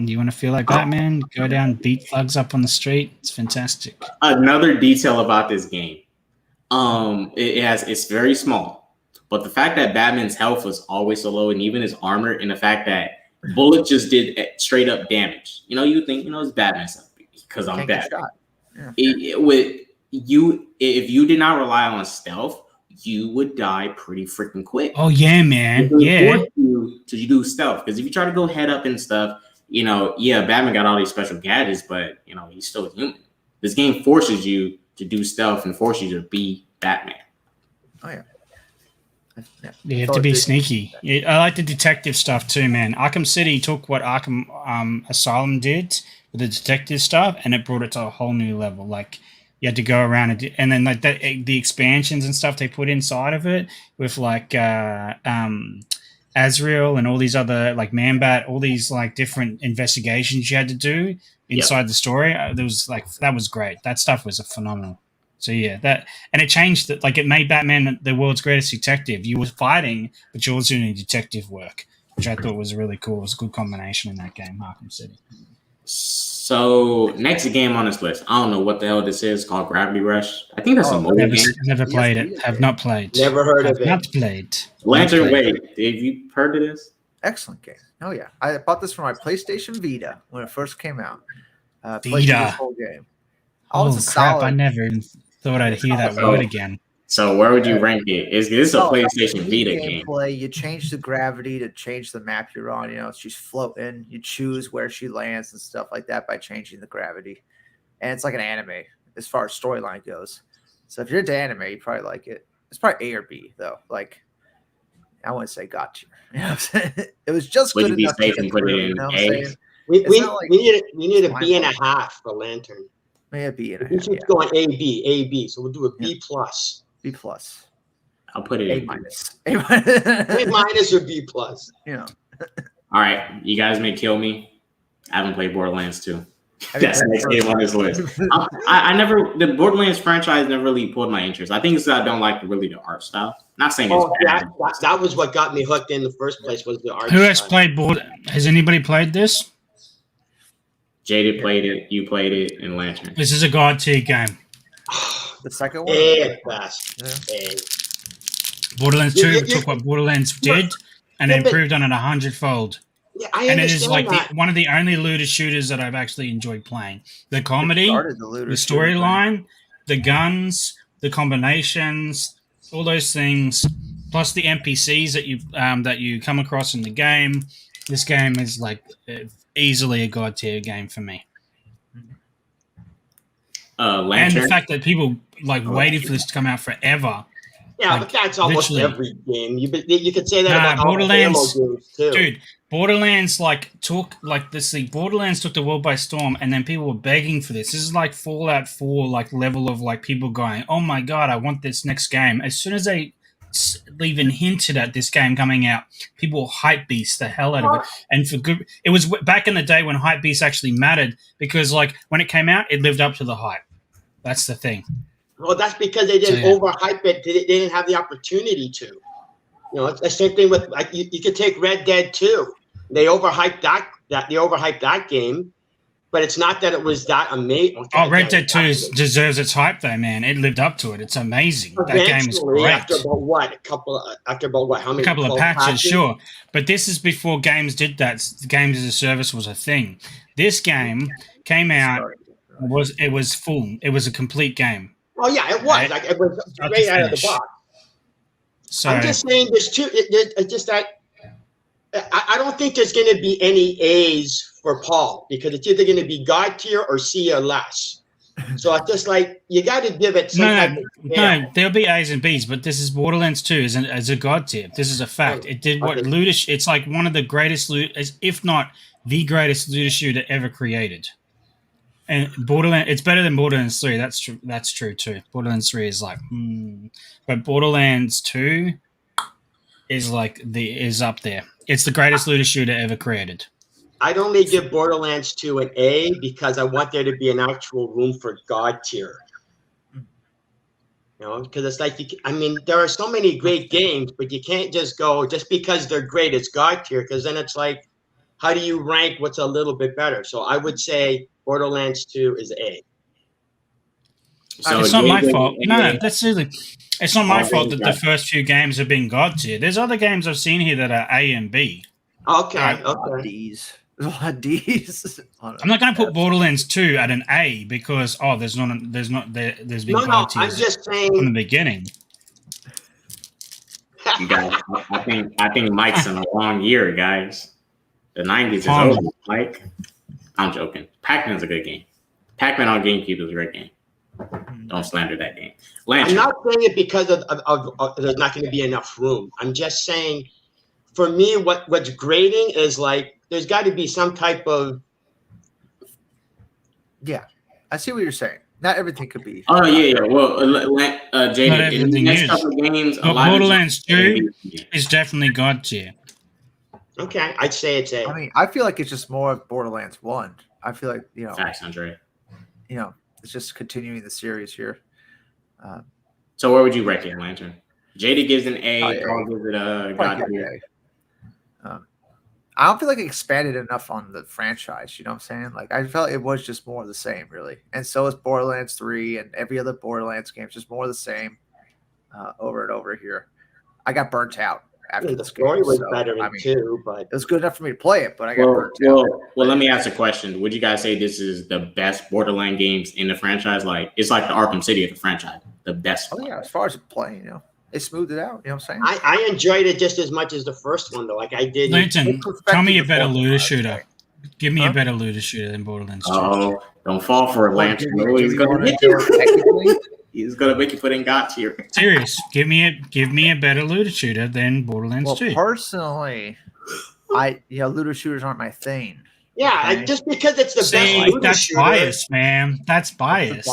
You want to feel like Batman? Go down, beat thugs up on the street. It's fantastic. Another detail about this game. It's very small, but the fact that Batman's health was always so low, and even his armor, and the fact that bullets just did straight up damage. You think it's Batman's because I'm Batman. With you, if you did not rely on stealth, you would die pretty freaking quick. Oh yeah, man. Yeah. You to do stealth, because if you try to go head up and stuff, Batman got all these special gadgets, but he's still human. This game forces you to do stealth and forces you to be Batman. Oh yeah. You have to be sneaky. I like the detective stuff too, man. Arkham City took what Arkham Asylum did with the detective stuff, and it brought it to a whole new level. Like you had to go around and then like the expansions and stuff they put inside of it with like Azrael and all these other like Man-Bat, all these like different investigations you had to do inside the story. That was great. That stuff was phenomenal. So yeah, and it changed it. Like it made Batman the world's greatest detective. You were fighting, but you were also doing detective work, which I thought was really cool. It was a good combination in that game, Arkham City. So next game on this list, I don't know what the hell this is, called Gravity Rush. I think that's a mobile game. Never played it. Have not played. Never heard of it. Not played. Lantern, wait, have you heard of this? Excellent game. Oh yeah, I bought this for my PlayStation Vita when it first came out. Vita. This whole game. Oh crap! I never even thought I'd hear that word again. So where would you rank it? Is this a PlayStation Vita game? You change the gravity to change the map you're on. She's floating. You choose where she lands and stuff like that by changing the gravity. And it's like an anime as far as storyline goes. So if you're into anime, you probably like it. It's probably A or B though. Like I wouldn't say God tier. It was just good enough to get through. We need a B.5 for Lantern. Maybe a B.5. We should go on A/B. So we'll do a B+. B+. I'll put it A-. A- or B+. All right, you guys may kill me. I haven't played Borderlands 2. That's the next game on this list. The Borderlands franchise never really pulled my interest. I think it's that I don't like the art style. Not saying it's bad. That was what got me hooked in the first place, was the art Who has style. played Has anybody played this? Jaded played it, you played it, and Lantern. This is a God tier game. The second one? A best. Borderlands 2 took what Borderlands did and improved on it 100-fold. Yeah, and it is like one of the only looter shooters that I've actually enjoyed playing. The comedy, the storyline, the guns, the combinations, all those things, plus the NPCs that you come across in the game. This game is like easily a God tier game for me. And the fact that people waited for this to come out forever. Yeah, but that's almost every game. You could say that about Borderlands games too. Dude, Borderlands took the world by storm, and then people were begging for this. This is like Fallout 4 level of people going, "Oh my god, I want this next game." As soon as they even hinted at this game coming out, people hype beast the hell out of it. And for good, it was back in the day when hype beast actually mattered, because when it came out, it lived up to the hype. That's the thing. Well, that's because they didn't overhype it. They didn't have the opportunity to. It's the same thing with you could take Red Dead 2. They overhyped that game, but it's not that it was that amazing. Red Dead 2 deserves its hype though, man. It lived up to it. It's amazing. That game is great. After about how many? A couple of patches, sure. But this is before games did that. Games as a service was a thing. This game came out. It was full. It was a complete game. Oh yeah, it was. Right? It was straight out of the box. So I'm just saying, it's just that I don't think there's going to be any A's for Paul, because it's either going to be God tier or C or less. So it's just you got to give it some No, there'll be A's and B's, but this is Borderlands 2 as a God tier. This is a fact. It did what looter. It's like one of the greatest if not the greatest looter shooter ever created. And Borderlands, it's better than Borderlands 3. That's true. That's true too. Borderlands 3 is but Borderlands 2 is up there. It's the greatest looter shooter ever created. I'd only give Borderlands 2 an A because I want there to be an actual room for God tier. Because it's there are so many great games, but you can't just go just because they're great, it's God tier. Because then it's how do you rank what's a little bit better? So I would say Borderlands 2 is A. So it's not my fault. No, that's silly. It's not my fault that the first few games have been God tier. There's other games I've seen here that are A and B. Okay. D's. There's a lot of D's. I'm not going to put Borderlands 2 at an A because there's been No, I'm just saying from the beginning. You guys, I think Mike's in a long year, guys. The 90s is over, Mike. I'm joking. Pac-Man's a good game. Pac-Man on GameCube is a great game. Don't slander that game. Lantern. I'm not saying it because of there's not going to be enough room. I'm just saying, for me, what's grading is like there's got to be some type of. Yeah, I see what you're saying. Not everything could be. Oh yeah. Well, Jaden, in the next couple of games, Borderlands 2 is definitely God tier. Okay, I'd say it's A. I mean, I feel like it's just more of Borderlands 1. I feel like, Facts, Andre. It's just continuing the series here. So where would you rank it, Lantern? JD gives an A. Paul gives it a God tier. I don't feel like it expanded enough on the franchise. You know what I'm saying? Like, I felt it was just more of the same, really. And so is Borderlands 3 and every other Borderlands game. Just more of the same over and over here. I got burnt out after the story was better in 2, but it was good enough for me to play it, but I got burnt out. Well, let me ask a question. Would you guys say this is the best Borderlands games in the franchise? Like, it's like the Arkham City of the franchise. The best. Oh, yeah. As far as playing, they smoothed it out. You know what I'm saying? I enjoyed it just as much as the first one, though. Like I did. Lantern, tell me a better looter shooter. Give me a better looter shooter than Borderlands 2. Oh, don't fall for it, Lantern. He's gonna hit you. He's gonna make you put in God tier. Serious. Give me a better looter shooter than Borderlands 2. Personally, looter shooters aren't my thing. Yeah, just because it's the best looter that's shooter. Bias, man. That's bias.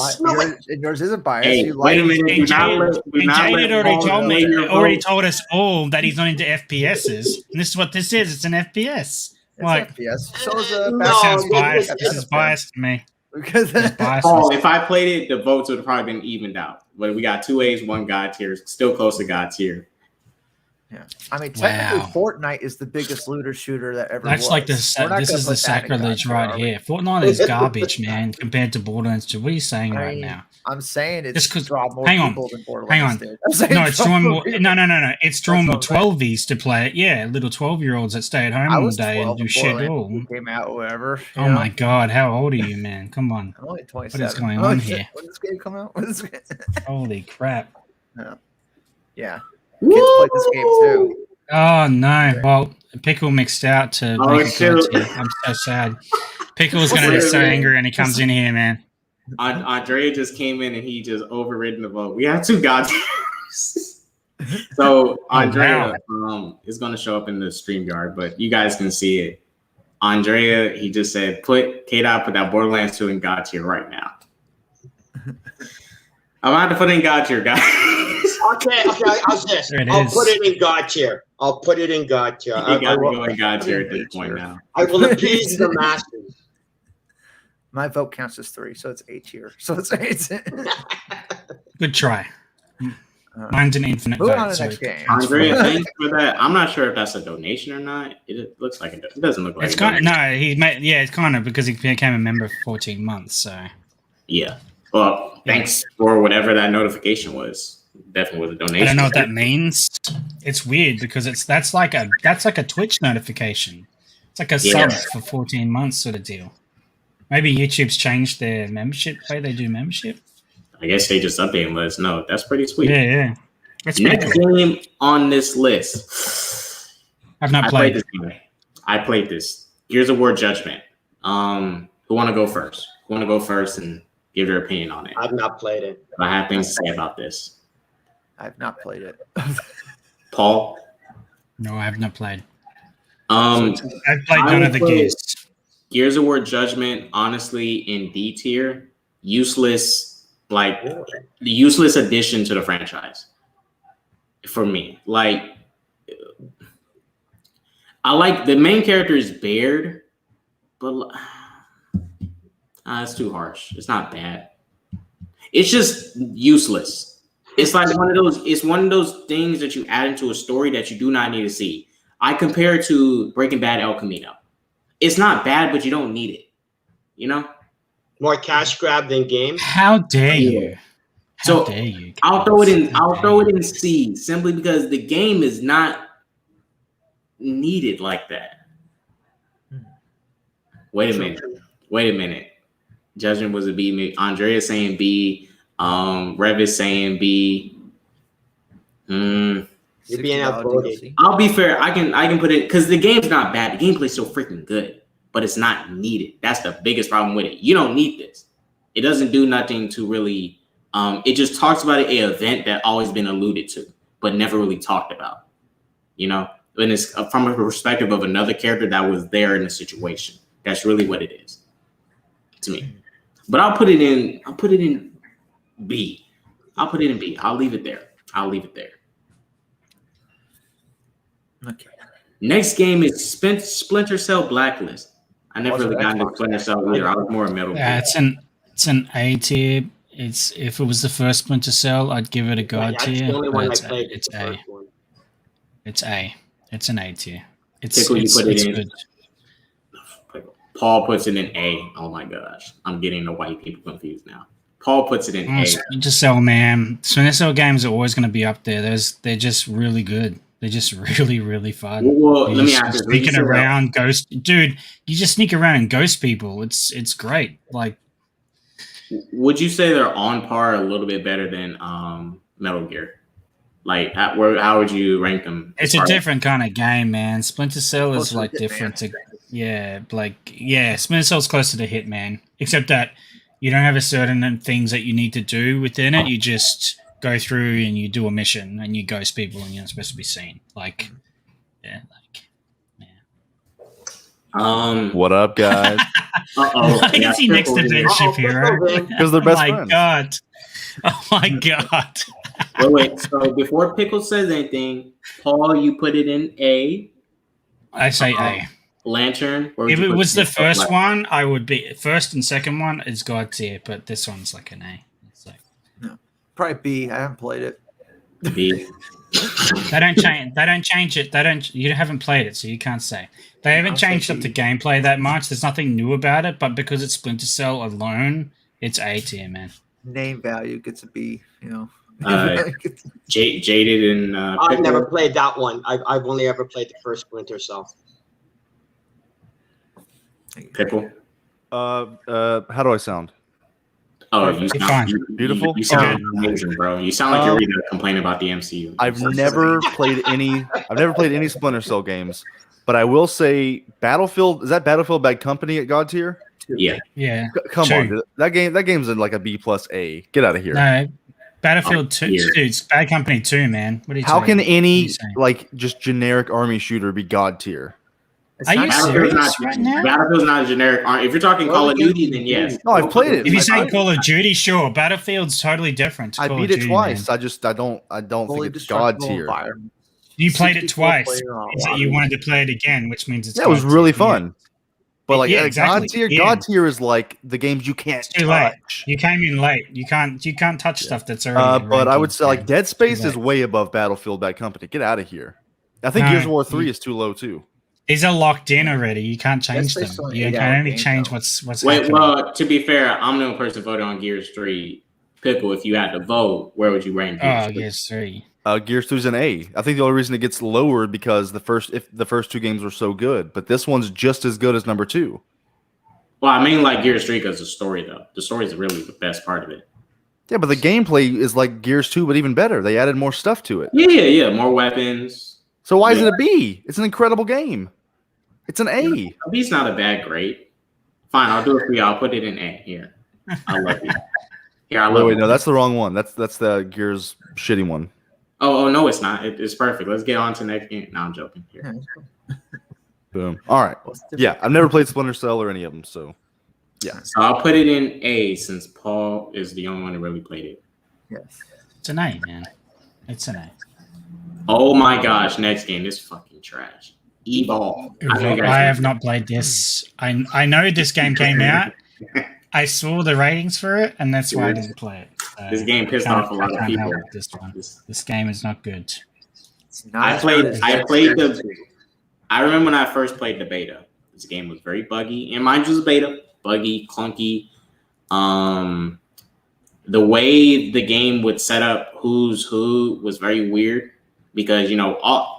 Yours isn't bias. Hey, wait a minute. Jaded already told us all that he's not into FPSs. And this is what this is. It's an FPS. It's FPS. So is that sounds biased. This is biased to me. Because if I played it, the votes would have probably been evened out. But we got 2 A's, 1 God tier. Still close to God tier. Yeah, I mean, technically, Fortnite is the biggest looter shooter that ever. That's like this is the sacrilege right here. Fortnite is garbage, man, compared to Borderlands 2. What are you saying right now? I'm saying it's draw more people than Borderlands. Hang on. No, it's drawing more. No. It's drawing more 12s to play it. Yeah, little 12-year-olds that stay at home all day and do shit all. Came out, whatever. Oh my God, how old are you, man? Come on. I'm only 27. What is going on here? When did this game come out? Holy crap! Yeah. Kids play this game too. Oh no! Well, Pickle mixed out to make it good. I'm so sad. Pickle's gonna be so angry when he comes in here, man. Andrea just came in and he just overridden the vote. We have 2 God tiers. So Andrea is gonna show up in the StreamYard, but you guys can see it. Andrea, he just said, put that Borderlands 2 in God tier right now. I'm about to put in God tier, guys. Okay. How's this? I'll put it in God tier. You got to go in God tier at this point now. I will appease the masses. My vote counts as 3, so it's A tier. So it's Good try. Mine's an infinite vote. On to the next game. Andrea, thanks for that. I'm not sure if that's a donation or not. It looks like it doesn't look like it's kind of, no. It's kind of because he became a member for 14 months. So yeah. Well, thanks for whatever that notification was. Definitely was a donation. I don't know what that means. It's weird because that's like a Twitch notification. It's like a sub for 14 months sort of deal. Maybe YouTube's changed their membership way they do membership. I guess they just update and let us know. That's pretty sweet. Yeah. That's next game on this list. I've not played this game. I played this. Gears of War Judgment. Who want to go first? Who want to go first and give their opinion on it? I've not played it. I have things to say about this. I've not played it. Paul? No, I have not played. I've played none of the Gears. Gears of War Judgment, honestly, in D tier, useless, like the useless addition to the franchise. For me. Like, I like the main character is Baird, but it's too harsh. It's not bad. It's just useless. It's like one of those things that you add into a story that you do not need to see. I compare it to Breaking Bad El Camino. It's not bad, but you don't need it. You know? More cash grab than game. How dare you? How dare you? I'll throw it in C simply because the game is not needed like that. Wait a minute. Judgment was a B. Andrea saying B. Rev is saying B. You're being outvoted. I'll be fair. I can put it because the game's not bad. The gameplay's so freaking good, but it's not needed. That's the biggest problem with it. You don't need this. It doesn't do nothing to really. It just talks about an event that always been alluded to, but never really talked about. You know, and it's from a perspective of another character that was there in the situation. That's really what it is to me. But I'll put it in. I'll put it in B. I'll put it in B. I'll leave it there. Okay. Next game is Splinter Cell Blacklist. I never really got into Splinter Cell either. I was more a Metal Gear. Yeah, it's an A tier. It's if it was the first Splinter Cell, I'd give it a God tier. The only one It's I played. It's the A. first one. It's A. It's an A tier. Pickle, you put it in. Good. Paul puts it in A. Oh my gosh. I'm getting the white people confused now. Paul puts it in A. Splinter Cell, man. Splinter Cell games are always going to be up there. They're just really good. They're just really, really fun. Well, let me ask you. Sneaking around, ghost, dude. You just sneak around and ghost people. It's great. Like, would you say they're on par, a little bit better than Metal Gear? Like, how would you rank them? It's a different kind of game, man. Splinter Cell is like different to, Splinter Cell's closer to Hitman, except that you don't have a certain things that you need to do within it. You just go through and you do a mission and you ghost people and you're not supposed to be seen. What up, guys? Why is he next to Ben Shapiro? Because they're best friends. God. Oh my God. Wait. So before Pickle says anything, Paul, you put it in A. I say A. Lantern. If it was the first one, I would be first and second one is God tier, but this one's like an A. It's like probably B. I haven't played it. B. They don't change it. You haven't played it, so you can't say. They haven't changed up the gameplay that much. There's nothing new about it, but because it's Splinter Cell alone, it's A tier, man. Name value gets a B, you know. Jaded and I've never played that one. I've only ever played the first Splinter Cell. Pickle. How do I sound? Oh, you sound beautiful. You sound amazing, bro. You sound like you're ready to complain about the MCU. I've never played any Splinter Cell games, but I will say Battlefield. Is that Battlefield Bad Company at God tier? Yeah. Come on, dude. That game's in like a B plus A. Get out of here. No, Battlefield 2, dude, it's Bad Company 2, man. What are you How saying? can any like just generic army shooter be God tier? Are you serious right now? Battlefield's not a generic army. If you're talking Call of Duty, then yes. No, I've played it. If you're saying Call of Duty, sure. Battlefield's totally different. I beat it twice. Man. I don't think it's God tier. You played it twice. You wanted to play it again, which means it's it was really fun. But like exactly. God tier is like the games you can't touch. Late. You came in late. You can't touch stuff that's already. But I would say like Dead Space is way above Battlefield Bad Company. Get out of here. I think Gears of War 3 is too low too. These are locked in already. You can't change them. You can only change what's happening. Well, to be fair, I'm the only person voted on Gears 3. Pickle, if you had to vote, where would you rank Gears 3? Gears 3 is an A. I think the only reason it gets lowered because the first two games were so good, but this one's just as good as number 2. Well, I mean, like Gears 3 because the story, though. The story is really the best part of it. Yeah, but the gameplay is like Gears 2, but even better. They added more stuff to it. Yeah. More weapons. So why is it a B? It's an incredible game. It's an A. B's not a bad grade. Fine, I'll do it for you. I'll put it in A. Here. I love you. Here, I love you. Wait, no, that's the wrong one. That's the Gears shitty one. Oh, no, it's not. It's perfect. Let's get on to the next game. No, I'm joking. Here. Boom. All right. Yeah, I've never played Splinter Cell or any of them, so yeah. So I'll put it in A since Paul is the only one who really played it. Yes. It's an A, man. It's an A. Oh my gosh, next game. This fucking trash. Evolve. I have not played this. I know this game came out. I saw the ratings for it, and that's why I didn't play it. So this game pissed off a lot of people. This game is not good. I remember when I first played the beta. This game was very buggy, and mine was beta. Buggy, clunky. The way the game would set up who's who was very weird because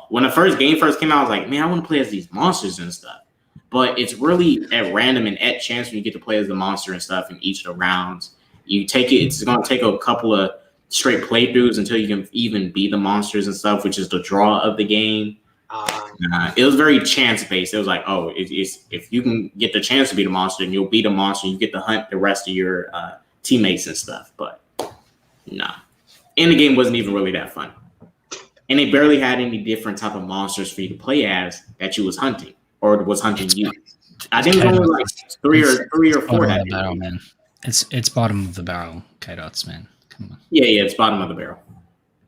when the game first came out, I was like, man, I want to play as these monsters and stuff. but it's really at random and at chance when you get to play as the monster and stuff in each of the rounds. You take it. It's going to take a couple of straight playthroughs until you can even be the monsters and stuff, which is the draw of the game. It was very chance based. It was like, oh, if you can get the chance to be the monster, then you'll be the monster. You get to hunt the rest of your teammates and stuff. But nah, and the game wasn't even really that fun. And they barely had any different type of monsters for you to play as that you was hunting or was hunting you. I think it was only like three or four that barrel, man. It's bottom of the barrel, K-Dots, man. Come on. Yeah, it's bottom of the barrel.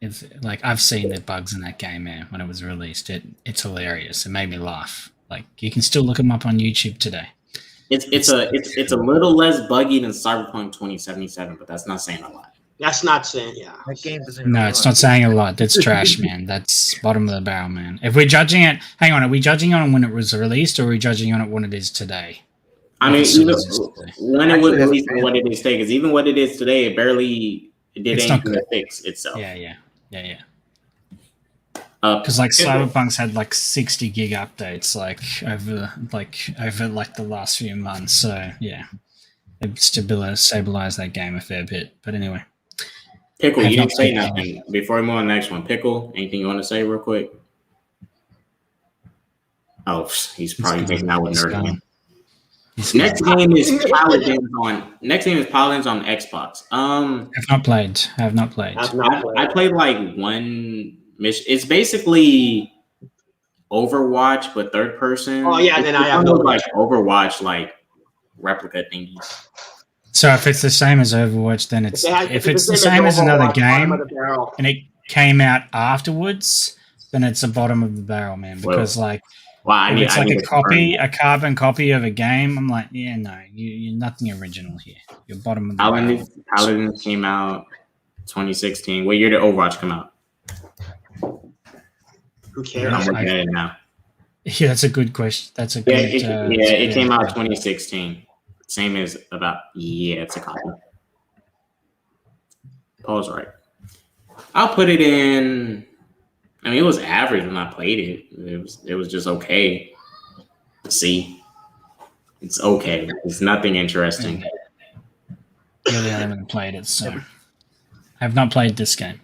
It's like I've seen the bugs in that game, man. When it was released, it's hilarious. It made me laugh. Like you can still look them up on YouTube today. It's a little less buggy than Cyberpunk 2077, but that's not saying a lot. That's not saying, yeah. That game doesn't. No, it's not saying a lot. That's trash, man. That's bottom of the barrel, man. If we're judging it, hang on, are we judging on when it was released, or are we judging on it when it is today? I mean, when it was released and what it is today, because even what it is today, it did anything to fix itself. Yeah. Because like Cyberpunk's had like 60 gig updates over the last few months. So yeah, they've stabilized that game a fair bit. But anyway, Pickle, you didn't say nothing before we move on to the next one. Pickle, anything you want to say real quick? Oh, he's probably making out with Nerd. Next game is Paladins on Xbox. I've not played. I played like one mission. It's basically Overwatch, but third person. Oh yeah, then I have like Overwatch, like replica thingies. So if it's the same as Overwatch, then it's the same as another game, and it came out afterwards, then it's the bottom of the barrel, man. Because it's like a carbon copy of a game. I'm like, yeah, no, you're nothing original here. You're bottom of the barrel. Paladins came out 2016. What year did Overwatch come out? Who cares? I'm looking at it now. Yeah, that's a good question. That's a good. It came out 2016. Same as it's a copy. Paul's right. I'll put it in. I mean, it was average when I played it. It was just okay. See, it's okay. It's nothing interesting. Really, I haven't played it, so I have not played this game.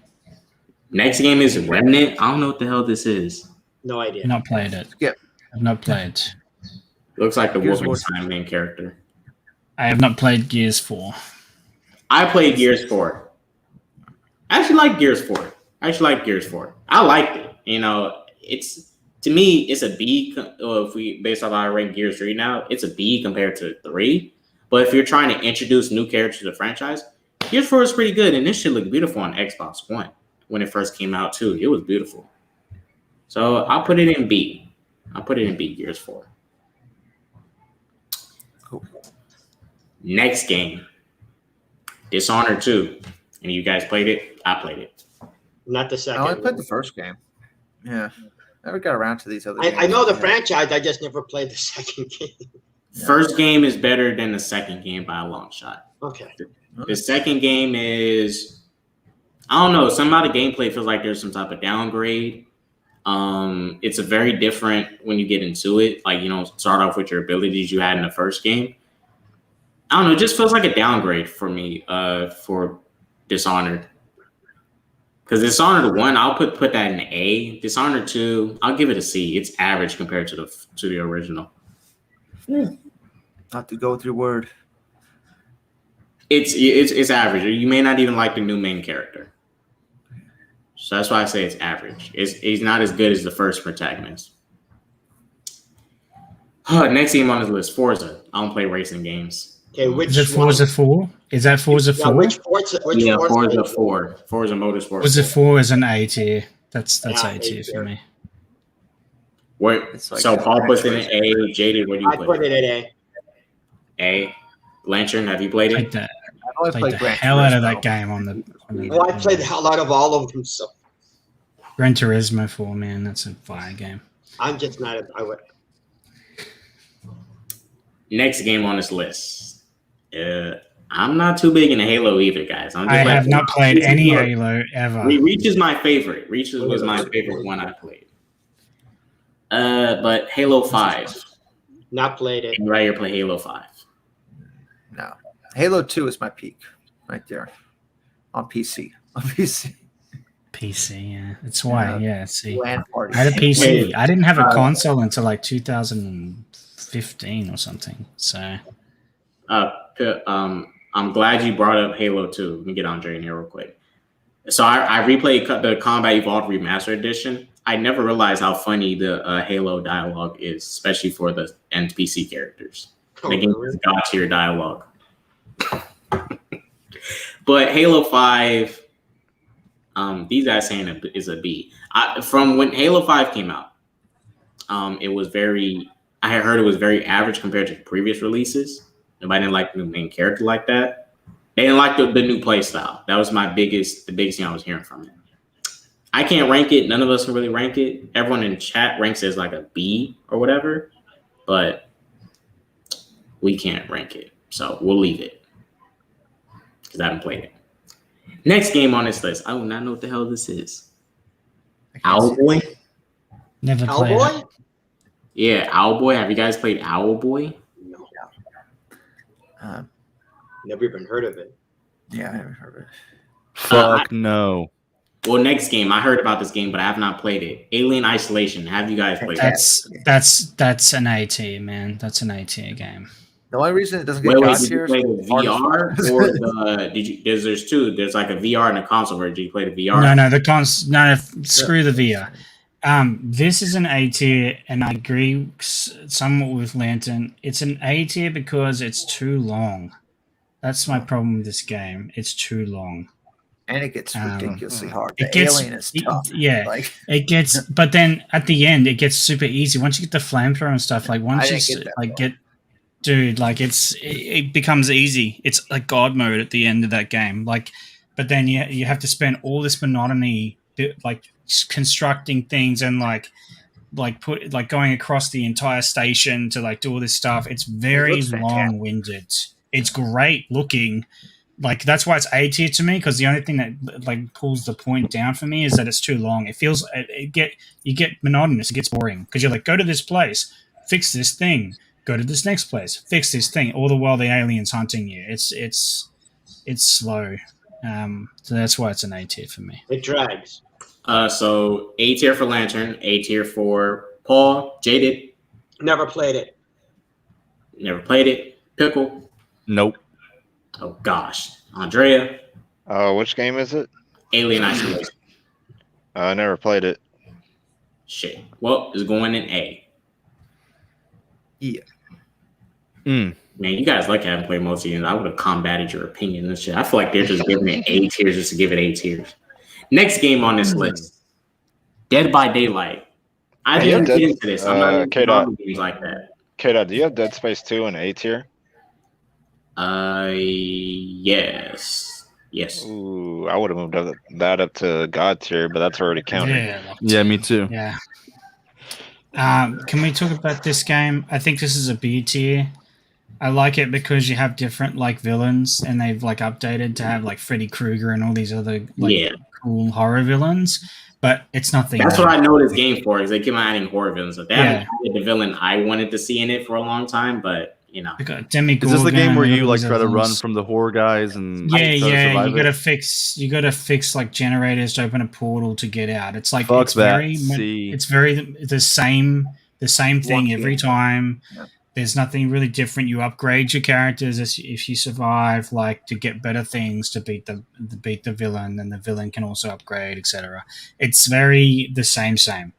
Next game is Remnant. I don't know what the hell this is. No idea. I've not played it. Skip. I've not played. Looks like the Wolfenstein main character. I have not played Gears 4. I played Gears 4. I actually like Gears 4. I liked it. You know, to me, it's a B. If we based off how I rank Gears 3 now, it's a B compared to 3. But if you're trying to introduce new characters to the franchise, Gears 4 is pretty good, and this shit looked beautiful on Xbox One when it first came out too. It was beautiful. So I'll put it in B. Gears 4. Cool. Next game, Dishonored 2. And you guys played it? I played it. Not the second. No, I played the first game. Yeah. Never got around to these other games. I know the franchise. I just never played the second game. Yeah. First game is better than the second game by a long shot. Okay. The second game is, I don't know, some of the gameplay feels like there's some type of downgrade. It's a very different when you get into it. Like, start off with your abilities you had in the first game. I don't know, it just feels like a downgrade for me for Dishonored. Because Dishonored 1, I'll put that in A. Dishonored 2, I'll give it a C. It's average compared to the original. Not to go with your word. It's average. You may not even like the new main character. So that's why I say it's average. He's not as good as the first protagonist. Next game on this list, Forza. I don't play racing games. Okay, which is it Forza 4? Is that Forza 4? Which Forza? Forza 4. Forza Motorsport. Forza 4 is an A tier. That's A tier for me. So Paul puts it in A. Jaded, where do you put it? I put it in A. A. Blanchard, have you played it? I played the hell out of that game on the I played the hell out of all of them. So Gran Turismo 4, man, that's a fire game. I'm just not. Next game on this list. I'm not too big into Halo either, guys. I have not played any Halo ever. Reach is my favorite. Reach was my favorite one I played. But Halo 5. Not played it. I'd rather play Halo 5. No, Halo 2 is my peak right there on PC. On PC. PC, yeah. That's why, yeah. See, LAN party. I had a PC. Wait, I didn't have a console until like 2015 or something. So, I'm glad you brought up Halo 2. Let me get Andre in here real quick. So I replayed the Combat Evolved Remastered Edition. I never realized how funny the Halo dialogue is, especially for the NPC characters. The game is god tier dialogue. But Halo 5, these guys saying is a B. From when Halo 5 came out, it was very. I had heard it was very average compared to previous releases. Nobody didn't like the main character like that. They didn't like the new play style. That was the biggest thing I was hearing from it. I can't rank it. None of us can really rank it. Everyone in chat ranks it as like a B or whatever, but we can't rank it. So we'll leave it because I haven't played it. Next game on this list. I do not know what the hell this is. Owlboy? never played it. Owlboy? Yeah, Owlboy. Have you guys played Owlboy? No. Um, Never even heard of it. yeah, I haven't heard of it. Fuck no. Well, next game. I heard about this game, but I have not played it. Alien Isolation. Have you guys played it? That's an A tier, man. That's an A tier game. The only reason it doesn't get Wait, God did you tier play is the VR or the? There's two. There's like a VR and a console version. Did you play the VR? No, screw the VR. This is an A tier, and I agree somewhat with Lantern. It's an A tier because it's too long. That's my problem with this game. It's too long. and it gets ridiculously hard. It The gets, alien is tough. Yeah, like it gets. But then at the end, it gets super easy once you get the flamethrower and stuff. Like I once didn't you get that like far. get, dude, like it becomes easy. It's like God mode at the end of that game. Like, but then you have to spend all this monotony, like constructing things and like going across the entire station to like do all this stuff. It's very looks fantastic. long-winded. It's great looking. Like that's why it's A tier to me, because the only thing that like pulls the point down for me is that it's too long. It feels you get monotonous. It gets boring because you're like, go to this place, fix this thing, go to this next place, fix this thing. All the while the alien's hunting you. It's slow. So that's why it's an A tier for me. It drags. So A tier for Lantern, A tier for Paul. Jaded, Never played it. never played it. Pickle. Nope. Oh gosh. Andrea, Which game is it? Alien Isolation. I never played it. Shit. Well, it's going in A. Yeah. Mm. Man, you guys lucky I haven't played most of these. I would have combated your opinion and shit. I feel like they're just giving it A tiers just to give it A tiers. Next game on this list, Dead by Daylight. I Hey, didn't Dead- get into this. I'm not into K-Dot. games like that. K-Dot, do you have Dead Space 2 in A tier? Yes. Ooh, I would have moved that up to God tier, but that's already counted. Yeah, me too. Yeah. Can we talk about this game? I think this is a B tier. I like it because you have different like villains, and they've like updated to have like Freddy Krueger and all these other like cool horror villains. But it's nothing. That's what I know this game for, is they keep on adding horror villains. So they haven't added the villain I wanted to see in it for a long time, but you know. We got Demigorgon. Is this the game where and you all like these try to other run ones. from the horror guys and Yeah, try to yeah. survive You gotta fix like generators to open a portal to get out. It's like Fuck it's that. very See. it's very the same thing every time. Yeah. There's nothing really different. You upgrade your characters if you survive, like to get better things to beat the villain, and the villain can also upgrade, etc. It's very the same,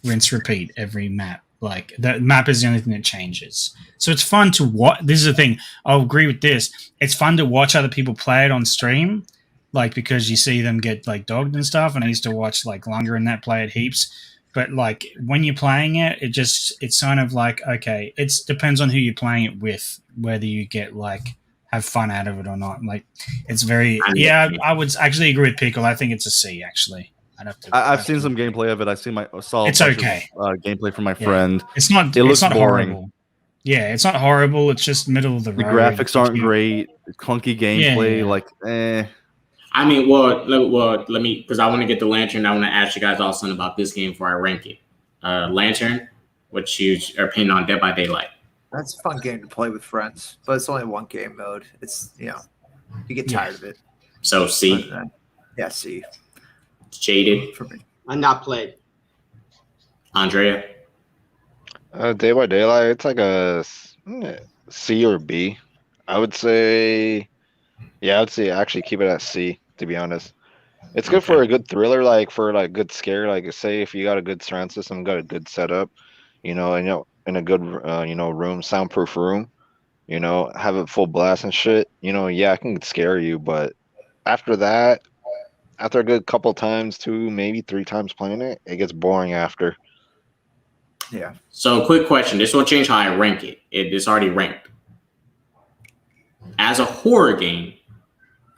rinse repeat every map. Like the map is the only thing that changes. So it's fun to watch. This is the thing. I'll agree with this. It's fun to watch other people play it on stream, like because you see them get like dogged and stuff. And I used to watch like Lunga and that play it heaps. But like when you're playing it, it's kind of like, okay, it depends on who you're playing it with, whether you get like have fun out of it or not. Like it's very, I would actually agree with Pickle. I think it's a C actually. I've seen some gameplay of it. I saw It's okay. Gameplay from my friend. It's not. It looks it's not boring. horrible. Yeah, it's not horrible. It's just middle of the The road. graphics aren't great. Clunky gameplay. Yeah. Like, I mean, let me, because I want to get the Lantern. I want to ask you guys all something about this game before I rank it. Lantern, what's your opinion on Dead by Daylight? That's a fun game to play with friends, but it's only one game mode. It's you get tired of it. So C. Yeah, C. Jaded for me. I'm not played. Andrea. Day by Daylight, it's like a C or B. I would say, yeah, I would say actually keep it at C, to be honest. It's good for a good thriller, like for like good scare. Like say if you got a good surround system, got a good setup, and in a good room, soundproof room, have it full blast and shit. Yeah, it can scare you, but after that, after a good couple times, 2 maybe 3 times playing it, it gets boring after. Yeah. So quick question. This will change how I rank it. It's already ranked. As a horror game,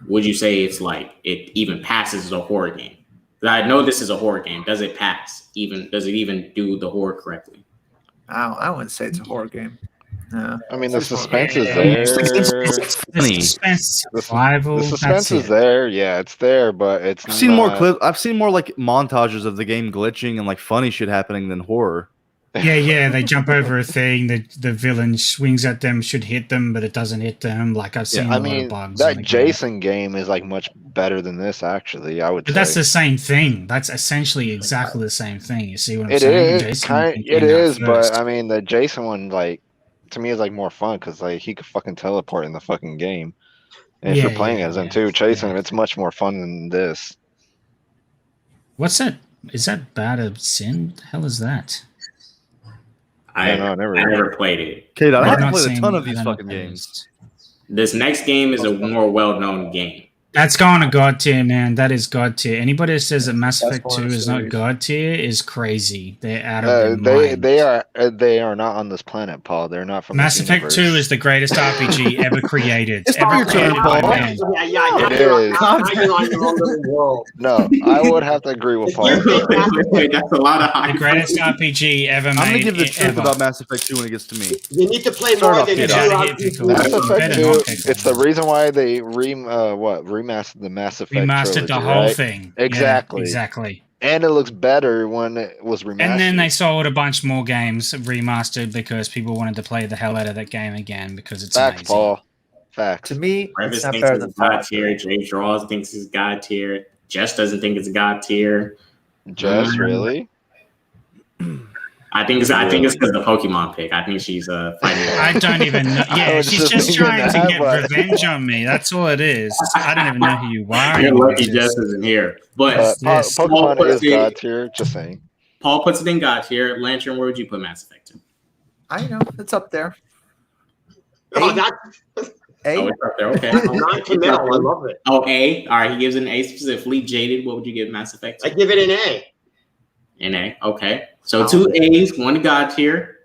would you say it's like it even passes as a horror game? I know this is a horror game. Does it pass? Does it even do the horror correctly? I wouldn't say it's a horror game. No. I mean, the suspense is there. It's funny. The suspense is there. Yeah, it's there, but it's. I've seen more clips. I've seen more like montages of the game glitching and like funny shit happening than horror. Yeah, they jump over a thing. The villain swings at them, should hit them, but it doesn't hit them. Like I've seen a lot of bugs. That Jason game is like much better than this, actually. I would. But that's the same thing. That's essentially exactly the same thing. You see what I'm it saying? It is, but I mean, the Jason one, like, to me, is like more fun because like he could fucking teleport in the fucking game. And if you're playing as him too, chasing him, it's much more fun than this. What's that? Is that Bad of Sin? What the hell is that? I never played it. Okay, I haven't played a ton of these fucking games. This next game is a more well-known game. That's going to God tier, man. That is God tier. Anybody that says that Mass Effect 2 is not God tier is crazy. They're out of their mind. They are not on this planet, Paul. They're not from Mass Effect 2 is the greatest RPG ever created. It's not your turn, Paul. Yeah, it is. Now you're on your own little world. No, I would have to agree with Paul. That's a lot of the greatest RPG ever made. I'm gonna give the truth about Mass Effect 2 when it gets to me. You need to play more than you do. Mass Effect 2. It's the reason why they remastered the Mass Effect remastered trilogy, the whole right? thing. Exactly. Yeah, exactly. And it looks better when it was remastered. And then they sold a bunch more games remastered because people wanted to play the hell out of that game again because it's Facts, amazing. Paul. Facts. To me, Travis it's not thinks better it's than God tier. Jay Draws thinks it's God tier. Jess doesn't think it's God tier. Jess, really? I think it's because the Pokemon pick. I think she's fighting. I don't even know. Yeah, she's just trying to get revenge on me. That's all it is. I don't even know who you are. You're lucky Jess isn't here. But Pokemon is God tier. Just saying. Paul puts it in God tier. Lantern, where would you put Mass Effect 2? I know it's up there. Oh, that's Oh, it's up there. Okay. non-committal. I love it. Oh, A. All right. He gives it an A specifically. Jaded, what would you give Mass Effect 2? I give it an A. An A. Okay. So 2 A's, 1 God tier.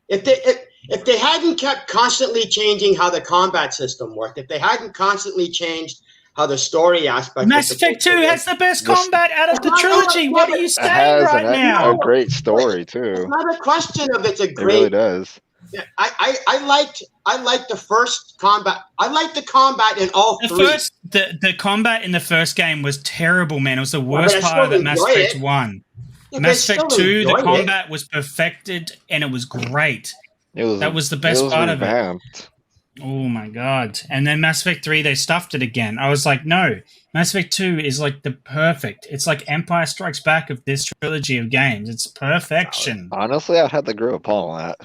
If they hadn't kept constantly changing how the combat system worked, if they hadn't constantly changed how the story aspect, Mass Effect 2 has the best combat out of the trilogy. What are you saying right now? A great story too. It's not a question of it's a great. It really does. I liked the first combat. I liked the combat in all three. The combat in the first game was terrible, man. It was the worst part of it. Mass Effect 1. Mass Effect 2, the combat was perfected and it was great. That was the best part of it. Oh my god. And then Mass Effect 3, they stuffed it again. I was like, no. Mass Effect 2 is like the perfect. It's like Empire Strikes Back of this trilogy of games. It's perfection. Honestly, I'd have to agree with Paul on that.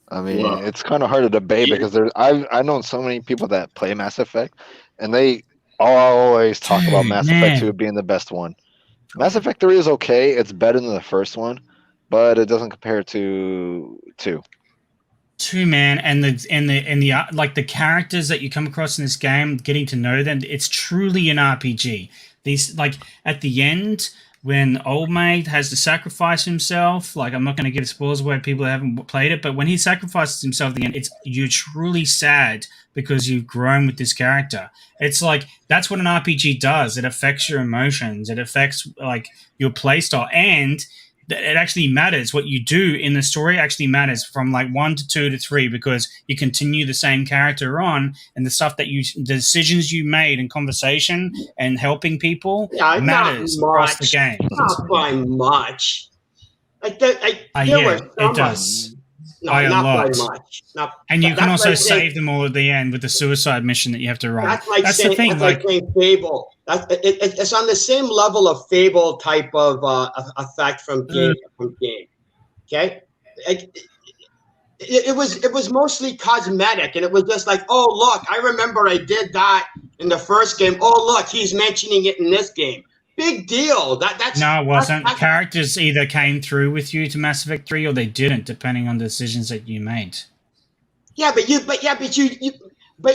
I mean, it's kind of hard to debate because I've known so many people that play Mass Effect, and they always talk about Mass Effect 2 being the best one. Mass Effect 3 is okay. It's better than the first one, but it doesn't compare to 2. 2, man, and the like the characters that you come across in this game, getting to know them, it's truly an RPG. These, like, at the end, when Old Mate has to sacrifice himself, like, I'm not going to give spoilers away people that haven't played it, but when he sacrifices himself at the end, you're truly sad because you've grown with this character. It's like, that's what an RPG does. It affects your emotions. It affects, like, your playstyle, and it actually matters. What you do in the story actually matters from like 1 to 2 to 3 because you continue the same character on, and the stuff that the decisions you made in conversation and helping people matters across the game. Not by much. Like that. It does. No, by a not lot. by much. Not, And you can that's also like saying- save them all at the end with the suicide mission that you have to run. That's like That's saying, the thing. that's like saying Fable. It's on the same level of Fable type of effect from game. Okay, it was mostly cosmetic, and it was just like, oh look, I remember I did that in the first game. Oh look, he's mentioning it in this game. Big deal. That's no, it wasn't. That's, Characters either came through with you to Mass Effect 3 or they didn't, depending on the decisions that you made. Yeah, but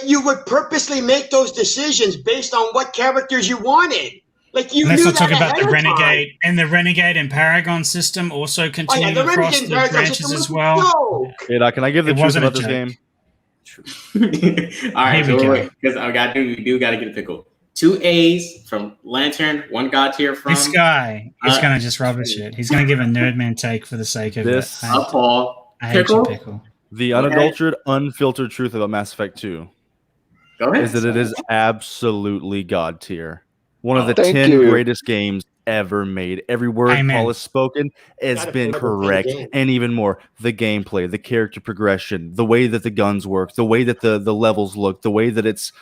you would purposely make those decisions based on what characters you wanted. Like you Let's knew not talk that about ahead the of Renegade time. and the Renegade and Paragon system also continued the across Renegade the Paragon branches system as was a well. joke. Hey, can I give the It truth wasn't a about this joke. game? All right, Here we so go. wait, because we do got to get a pickle. 2 A's from Lantern, 1 God tier from This guy is going to just rubbish it. He's going to give a Nerdman take for the sake of This- it. Paul. I hate you, Pickle. Pickle. The unadulterated, unfiltered truth about Mass Effect 2 Go ahead. is that it is absolutely God tier. One of the Thank 10 you. greatest games ever made. Every word Amen. Paul has spoken has Gotta been put up a good correct, game. and even more. The gameplay, the character progression, the way that the guns work, the way that the levels look, the way that it's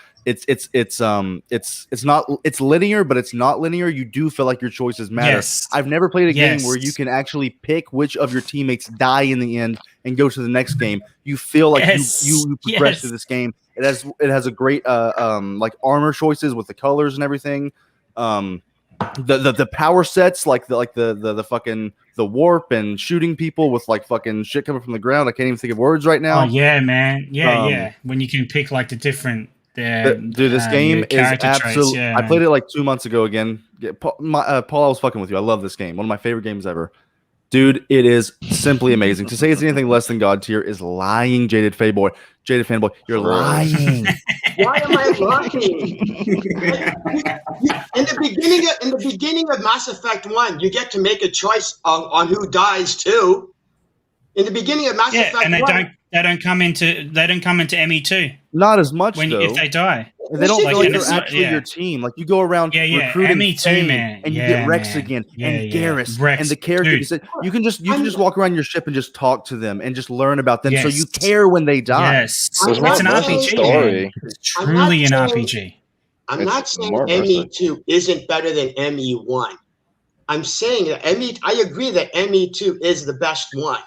linear, but it's not linear. You do feel like your choices matter. Yes. I've never played a game Yes. where you can actually pick which of your teammates die in the end and go to the next game. You feel like Yes. you progress Yes. through this game. It has a great like armor choices with the colors and everything. The power sets like the fucking the warp and shooting people with like fucking shit coming from the ground. I can't even think of words right now. Oh, yeah, man. Yeah, Um, yeah. When you can pick like the different... Dude, this game is character traits, absolutely. yeah, I man. played it like 2 months ago again. Paul, I was fucking with you. I love this game. One of my favorite games ever. Dude, it is simply amazing. To say it's anything less than God tier is lying, jaded fanboy. You're lying. Why am I lying? In the beginning of Mass Effect 1, you get to make a choice on who dies too. In the beginning of Mass Effect and they 1, don't come into ME2 Not as much though. if they die. They don't feel like it's they're not- actually yeah. your team. Like you go around recruiting ME2, Thane, man. and you Yeah, get Rex man. again Yeah, and yeah. Garrus Rex, and the characters. dude. You can just walk around your ship and just talk to them and just learn about them. So Yes. you care when they die. Yes, It's it's an not RPG. story. Man. It's I'm not truly an saying- RPG. I'm It's not saying more immersive. ME2 isn't better than ME1. I'm saying that I agree that ME2 is the best one.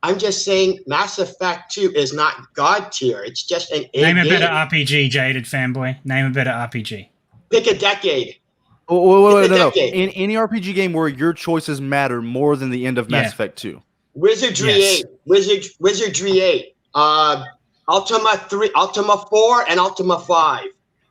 I'm just saying Mass Effect 2 is not God tier. It's just an A Name a game. better RPG, jaded fanboy. Name a better RPG. Pick a decade. Oh, It's a no. decade. In any RPG game where your choices matter more than the end of Mass Yeah. Effect 2. Wizardry Yes. 8. Wizardry 8. Ultima 3, Ultima 4, and Ultima 5.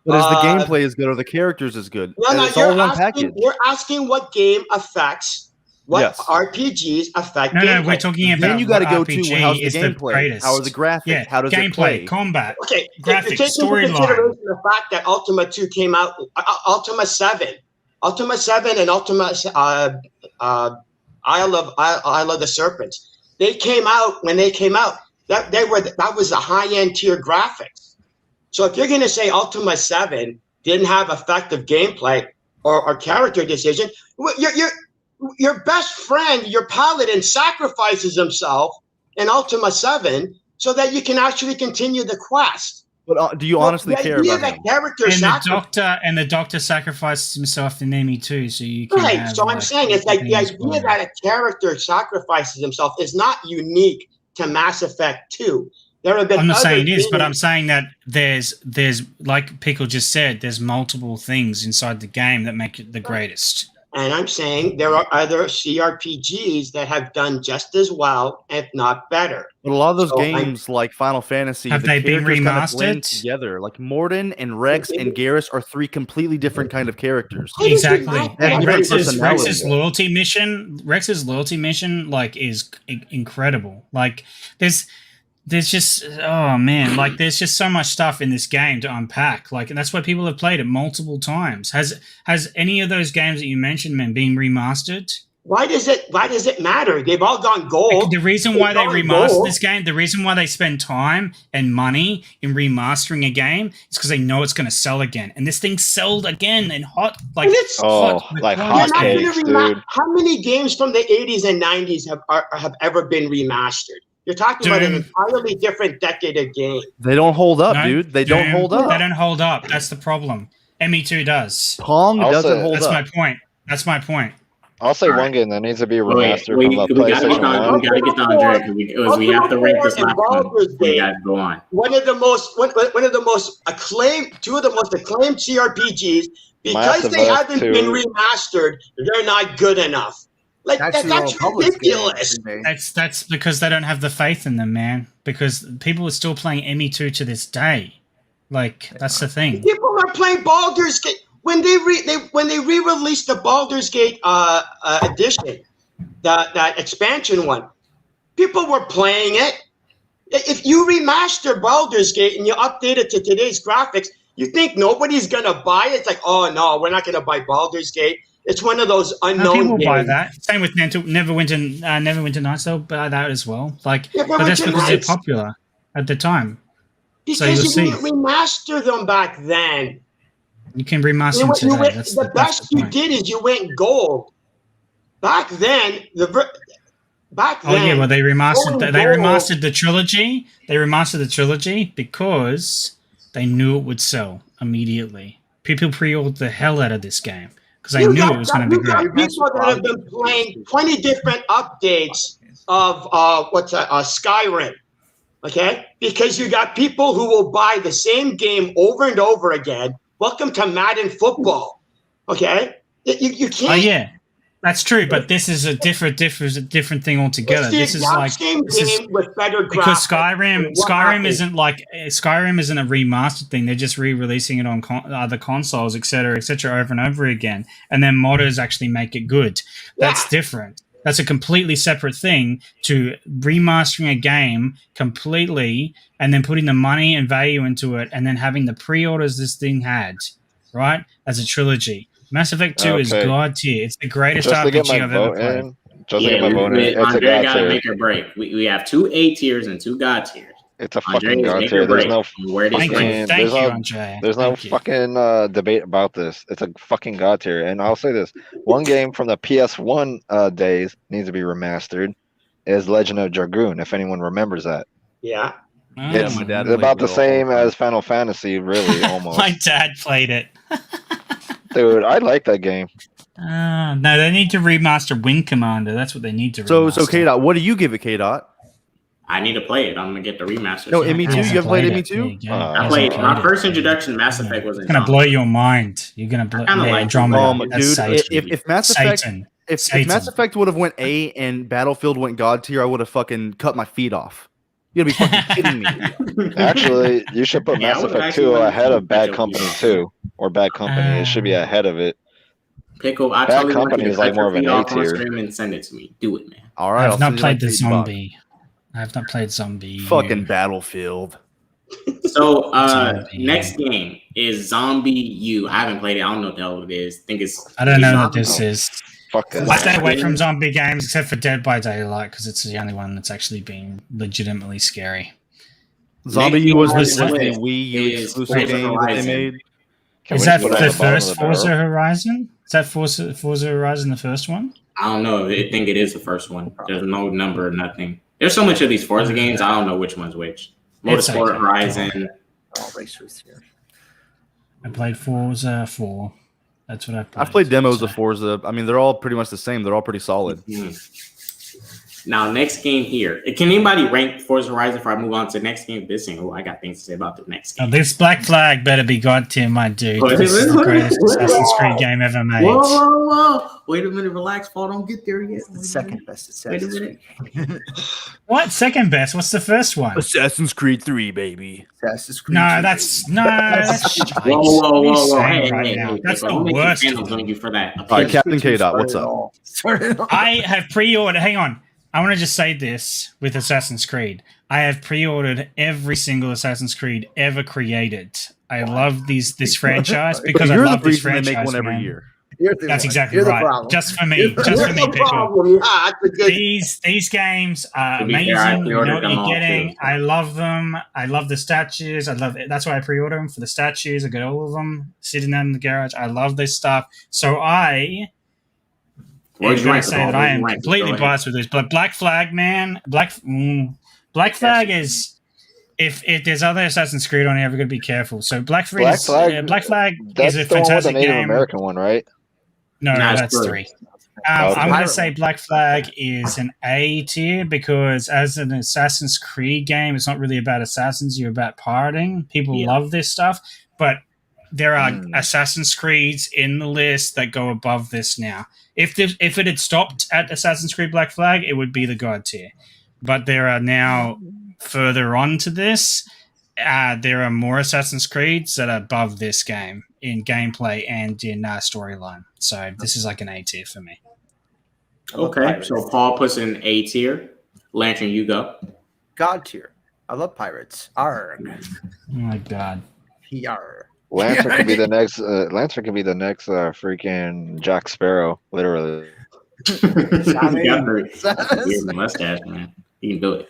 But is the gameplay as good or the characters as good? No, And no, it's all one package. you're asking what game affects what Yes. RPGs affect No, gameplay. we're talking about Then you got to go RPG to how's the is the gameplay? greatest. How are the graphics? Yeah, How does it gameplay, play? combat. Okay, graphics, take into storyline. consideration the fact that Ultima 2 came out, Ultima 7 and Ultima Isle of the Serpents. They came out when they came out. That was the high-end tier graphics. So if you're going to say Ultima 7 didn't have effective gameplay or character decision, your best friend, your paladin, sacrifices himself in Ultima 7 so that you can actually continue the quest. But do you honestly care about him? And the doctor sacrifices himself in ME2, so you can Right. have, So I'm saying it's like the idea spoiler. that a character sacrifices himself is not unique to Mass Effect 2. There have been I'm not other saying it is, but I'm games- saying that there's like Pickle just said, there's multiple things inside the game that make it the greatest. And I'm saying there are other CRPGs that have done just as well, if not better. But a lot of those So games, like Final Fantasy, Have the they been characters kind of blend remastered? together. Like Morden and Rex and Garrus are 3 completely different kind of characters. How does it Exactly. not- They have And different Rex's personalities. Rex's loyalty mission, like, is incredible. Like, there's just, oh man, like there's just so much stuff in this game to unpack. Like, and that's why people have played it multiple times. Has any of those games that you mentioned, man, been remastered? Why does it matter? They've all gone gold. The reason why they They've gone remastered gold. this game, the reason why they spend time and money in remastering a game is because they know it's going to sell again. And this thing sold again and hot, like And it's- Oh, hot. like They're not gonna hotcakes, dude. How many games from the 80s and 90s have ever been remastered? You're talking about an Doom. entirely different decade of game. They don't hold up, No, dude. They Doom, don't hold up. They don't hold up. That's the problem. ME2 does. Pong Also, doesn't hold That's up. my point. That's my point. I'll say All one right. game that needs to be Wait, remastered we from the gotta get PlayStation on. 1. We gotta get on, Drake, because we have to rank this last one. We gotta go on. One of the most acclaimed, two of the most acclaimed CRPGs, because Mass they Effect haven't 2. been remastered, they're not good enough. Like Actually, the that's Republic's ridiculous. getting remade. That's because they don't have the faith in them, man. Because people are still playing ME2 to this day. Like that's the thing. People are playing Baldur's Gate when they re-released the Baldur's Gate edition, that expansion one. People were playing it. If you remaster Baldur's Gate and you update it to today's graphics, you think nobody's gonna buy it? It's like, oh no, we're not gonna buy Baldur's Gate. It's one of those unknown People games. buy that. Same with Neverwinter Nights. They'll buy that as well. Like, Yeah, but that's Neverwinter because they're Nights. popular at the time. Because So you'll you see. didn't remaster them back then. You can remaster them today. That's The best that's you point. did is you went gold. Back then, Oh yeah, well they remastered. going They gold- remastered the trilogy. They remastered the trilogy because they knew it would sell immediately. People pre-ordered the hell out of this game because they knew it was going to be great. People that have been playing 20 different updates of Skyrim, okay? Because you got people who will buy the same game over and over again. Welcome to Madden football, okay? You can't. Oh yeah, that's true. But this is a different thing altogether. It's the this is exact like same this is game with better graphics. because What Skyrim happened? isn't a remastered thing. They're just re-releasing it on other consoles, etc., over and over again, and then modders actually make it good. That's different. That's a completely separate thing to remastering a game completely and then putting the money and value into it and then having the pre-orders this thing had, right? As a trilogy. Mass Effect 2 is Okay. god tier. It's the greatest Just to get RPG my I've ever vote played. in. Just to get my vote in. It's a Andre god gotta tier. make a break. We have 2 A tiers and 2 God tiers. It's a Andre, fucking god make tier. your There's break. no Where this Thank you, rank? thank there's you, no- Andre. There's no Thank you. fucking debate about this. It's a fucking god tier. And I'll say this: one game from the PS1 days needs to be remastered. Is Legend of Dragoon? If anyone remembers that, Yeah. Oh. Yeah, my dad it's about played the it all same the time. as Final Fantasy, really, almost. My dad played it. Dude, I like that game. No, they need to remaster Wing Commander. That's what they need to So remaster. K Dot, what do you give it, K Dot? I need to play it. I'm gonna get the remaster. No, soon. ME2? He hasn't You haven't played it. ME2? There you go. I He I hasn't played my it. first introduction to Mass Effect was in It's gonna blow your mind. You're gonna blow. I kinda Yeah, like Andromeda. it. That's Dude, Satan. if Mass Effect Satan. if Satan. Mass Effect would have went A and Battlefield went God tier, I would have fucking cut my feet off. You gotta be fucking kidding me. Actually, you should put Yeah, I Mass would Effect actually 2 like ahead to of Bad catch up Company with you. 2 or Bad Company. It should be ahead of it. Pickle, I Bad totally want Company you is to like cut more your of an feet A off on tier. stream and send it to me. Do it, man. All right, I I'll have not send you played like the $8. zombie. I have not played zombie. Fucking Battlefield. So Zombie. next game is Zombie U. I haven't played it. I don't know what the hell it is. I think it's. I don't know what Zombie. this is. Fuck that. I stay away from zombie games except for Dead by Daylight because it's the only one that's actually been legitimately scary. Zombie Next U was game was on the the list Wii U is exclusive Forza game that they Horizon. made. Can Is we that put it at the the bottom first of the barrel? Forza Horizon? Is that Forza Horizon the first one? I don't know. I think it is the first one. There's no number, nothing. There's so much of these Forza games. I don't know which one's which. It's Motorsport okay. Horizon. All racers here. I played Forza 4. That's what I played. I've played demos So- of Forza. I mean, they're all pretty much the same. They're all pretty solid. Now, next game here. Can anybody rank Forza Horizon before I move on to the next game? This thing. Oh, I got things to say about the next Now, game. this Black Flag better be god tier, my dude. Wait, This is the wait, greatest wait, Assassin's whoa. Creed game ever made. Whoa, whoa, whoa. Wait a minute. Relax, Paul. Don't get there yet. It's the second best Wait a Assassin's minute. Creed. What? Second best? What's the first one? Assassin's Creed 3, baby. Assassin's Creed. No, 2. that's shite. Whoa, whoa, What are you whoa, whoa. saying Hey, right hey, now? hey. That's Don't the make worst. fans on you for that. All right, Captain K. Dot, what's Started it up? all. Started it all. I have pre-ordered. Hang on. I want to just say this with Assassin's Creed. I have pre-ordered every single Assassin's Creed ever created. I love this franchise because I You're love the this reason they franchise. make one every man. year. You're the That's one. exactly You're the right. problem. Just for me. You're Just for me, Here's the Pickle. problem. Yeah, that's a good. These games are To be amazing. fair, I You know pre-ordered what them you're all, getting. too. I love them. I love the statues. That's why I pre-order them for the statues. I got all of them sitting out in the garage. I love this stuff. So I Where'd am you going rank to it say all? that I Where'd am you rank it? completely Go ahead. biased with this. But Black Flag, man, Black Flag is if there's other Assassin's Creed on here, we're gonna be careful. So Black Flag Black is Flag. Black Flag That's is a the one with the fantastic Native game. American one, right? No, Nah, it's that's good. 3. Okay. I'm going to Pirate say one. Black Flag is an A tier because as an Assassin's Creed game, it's not really about assassins, you're about pirating. People love this stuff, but there are Assassin's Creeds in the list that go above this now. If it had stopped at Assassin's Creed Black Flag, it would be the God tier. But there are now further on to this, there are more Assassin's Creeds that are above this game in gameplay and in storyline. So this is like an A tier for me. Okay, so Paul puts in A tier. Lantern, you go. God tier. I love pirates. Arg. Oh my god. PR. Lancer could be the next. Lancer could be the next freaking Jack Sparrow, literally. You got the weird mustache, man. You can do it.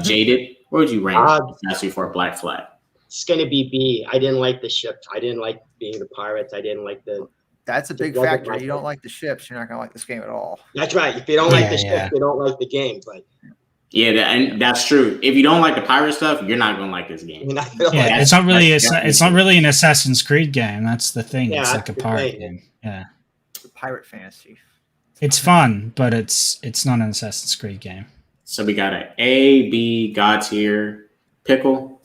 Jaded, where would you rank Assassin's for Black Flag? It's gonna be B. I didn't like the ship. I didn't like being the pirates. I didn't like the. That's a big factor. You don't like the ships, you're not gonna like this game at all. That's right. If you don't like the ship, you don't like the game. But yeah, and that's true. If you don't like the pirate stuff, you're not gonna like this game. It's not really it's not really an Assassin's Creed game. That's the thing. Yeah, it's like a that's the pirate thing. game. Yeah, Pirate fantasy. it's fun, but it's not an Assassin's Creed game. So we got an A, B, God tier, Pickle.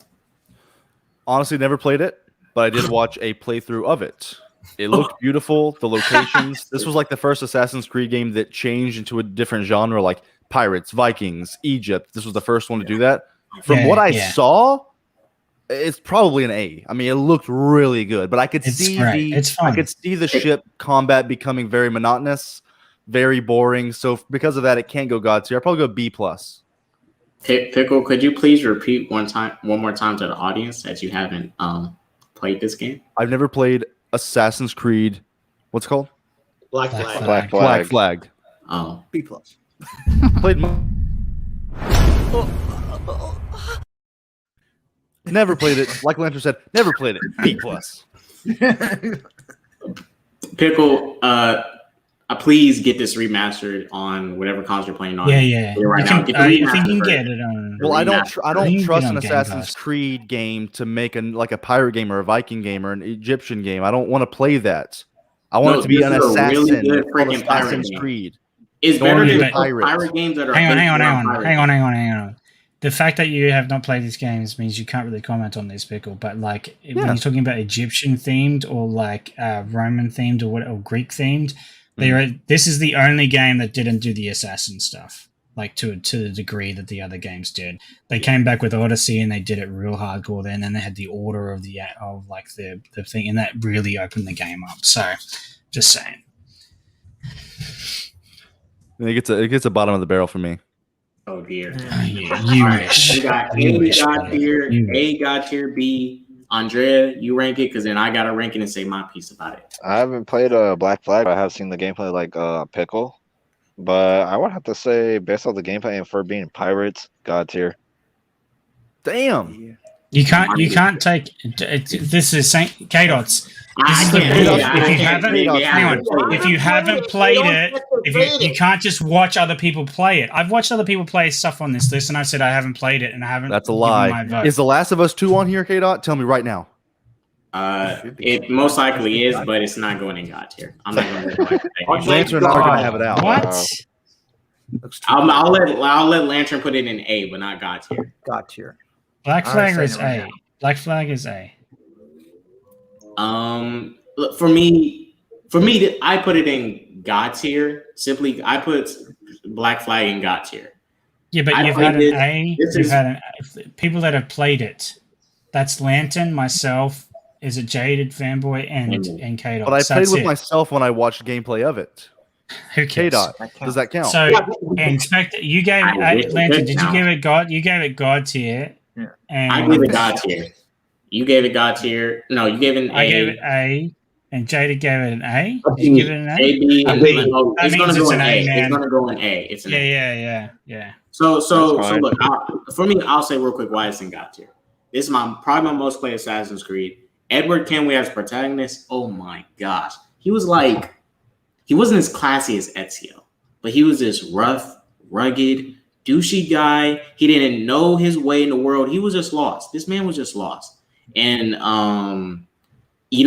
Honestly, never played it, but I did watch a playthrough of it. It looked beautiful. The locations. This was like the first Assassin's Creed game that changed into a different genre, like pirates, Vikings, Egypt. This was the first one to do that. From what I saw, it's probably an A. I mean, it looked really good, but I could see the ship combat becoming very monotonous, very boring. So because of that, it can't go God tier. I'll probably go B plus. Pickle, could you please repeat one more time to the audience that you haven't played this game? I've never played Assassin's Creed. What's it called? Black Flag. Black Flag. Black Flag. Oh, B plus. Played. Never played it. Like Lantern said, never played it. B plus. Pickle, please get this remastered on whatever console you're playing on. Yeah. Right I think you can get it on. Well, I don't trust an Game Assassin's Pass. Creed game to make a pirate game or a Viking game or an Egyptian game. I don't want to play that. I want it to be an assassin. Really called Assassin's Creed. It's better than pirate. pirate games that are. Hang on. The fact that you have not played these games means you can't really comment on this, Pickle. But like when you're talking about Egyptian themed or like Roman themed or Greek themed, this is the only game that didn't do the assassin stuff, like to the degree that the other games did. They came back with Odyssey and they did it real hardcore then, and then they had the order of the thing, and that really opened the game up. So, just saying. It gets a bottom of the barrel for me. Oh dear. You wish. We got A God tier, A God tier, B. Andrea, you rank it because then I gotta rank it and say my piece about it. I haven't played Black Flag. I have seen the gameplay like Pickle, but I would have to say based on the gameplay and for being pirates, God tier. Damn. You can't take this is Saint K-Dots. If you haven't played it, you can't just watch other people play it. I've watched other people play stuff on this list, and I said I haven't played it, and I haven't. That's a lie. Is The Last of Us 2 on here, K-Dot? Tell me right now. It most likely is, but it's not going in God tier. I'm not going to. Lantern and I are going to have it out. What? I'll let Lantern put it in A, but not God tier. God tier. Black Flag is A. Black Flag is A. Look, for me, I put it in God tier. Simply, I put Black Flag in God tier. Yeah, but you've had an A. You've had people that have played it. That's Lantern, myself. Is it Jaded Fanboy and K-Dot? But I played with myself when I watched gameplay of it. Who cares? K-Dot. Does that count? So, Inspector, you gave it Lantern. Did you give it God? You gave it God tier. Yeah. And I gave it God tier. You gave it God tier. No, you gave it an A. I gave it A, and Jada gave it an A. Did you give it an A? A, B, That it's going to go in A. man. It's going to go in A. It's an A. Yeah. So look, for me, I'll say real quick why it's in God tier. This is probably my most played Assassin's Creed. Edward Kenway as protagonist. Oh my gosh, he wasn't as classy as Ezio, but he was this rough, rugged, douchey guy. He didn't know his way in the world. He was just lost. This man was just lost. And he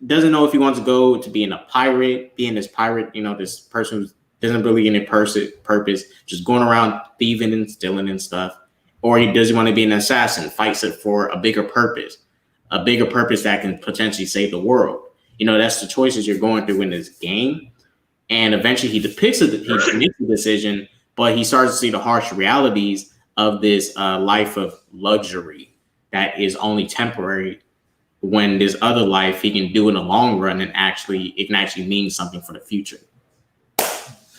doesn't know if he wants to go to being a pirate, being this pirate, this person who doesn't really get any purpose, just going around thieving and stealing and stuff. Or does he want to be an assassin, fights it for a bigger purpose that can potentially save the world. That's the choices you're going through in this game. And eventually he makes a decision, but he starts to see the harsh realities of this life of luxury that is only temporary, when this other life he can do in the long run and it can actually mean something for the future.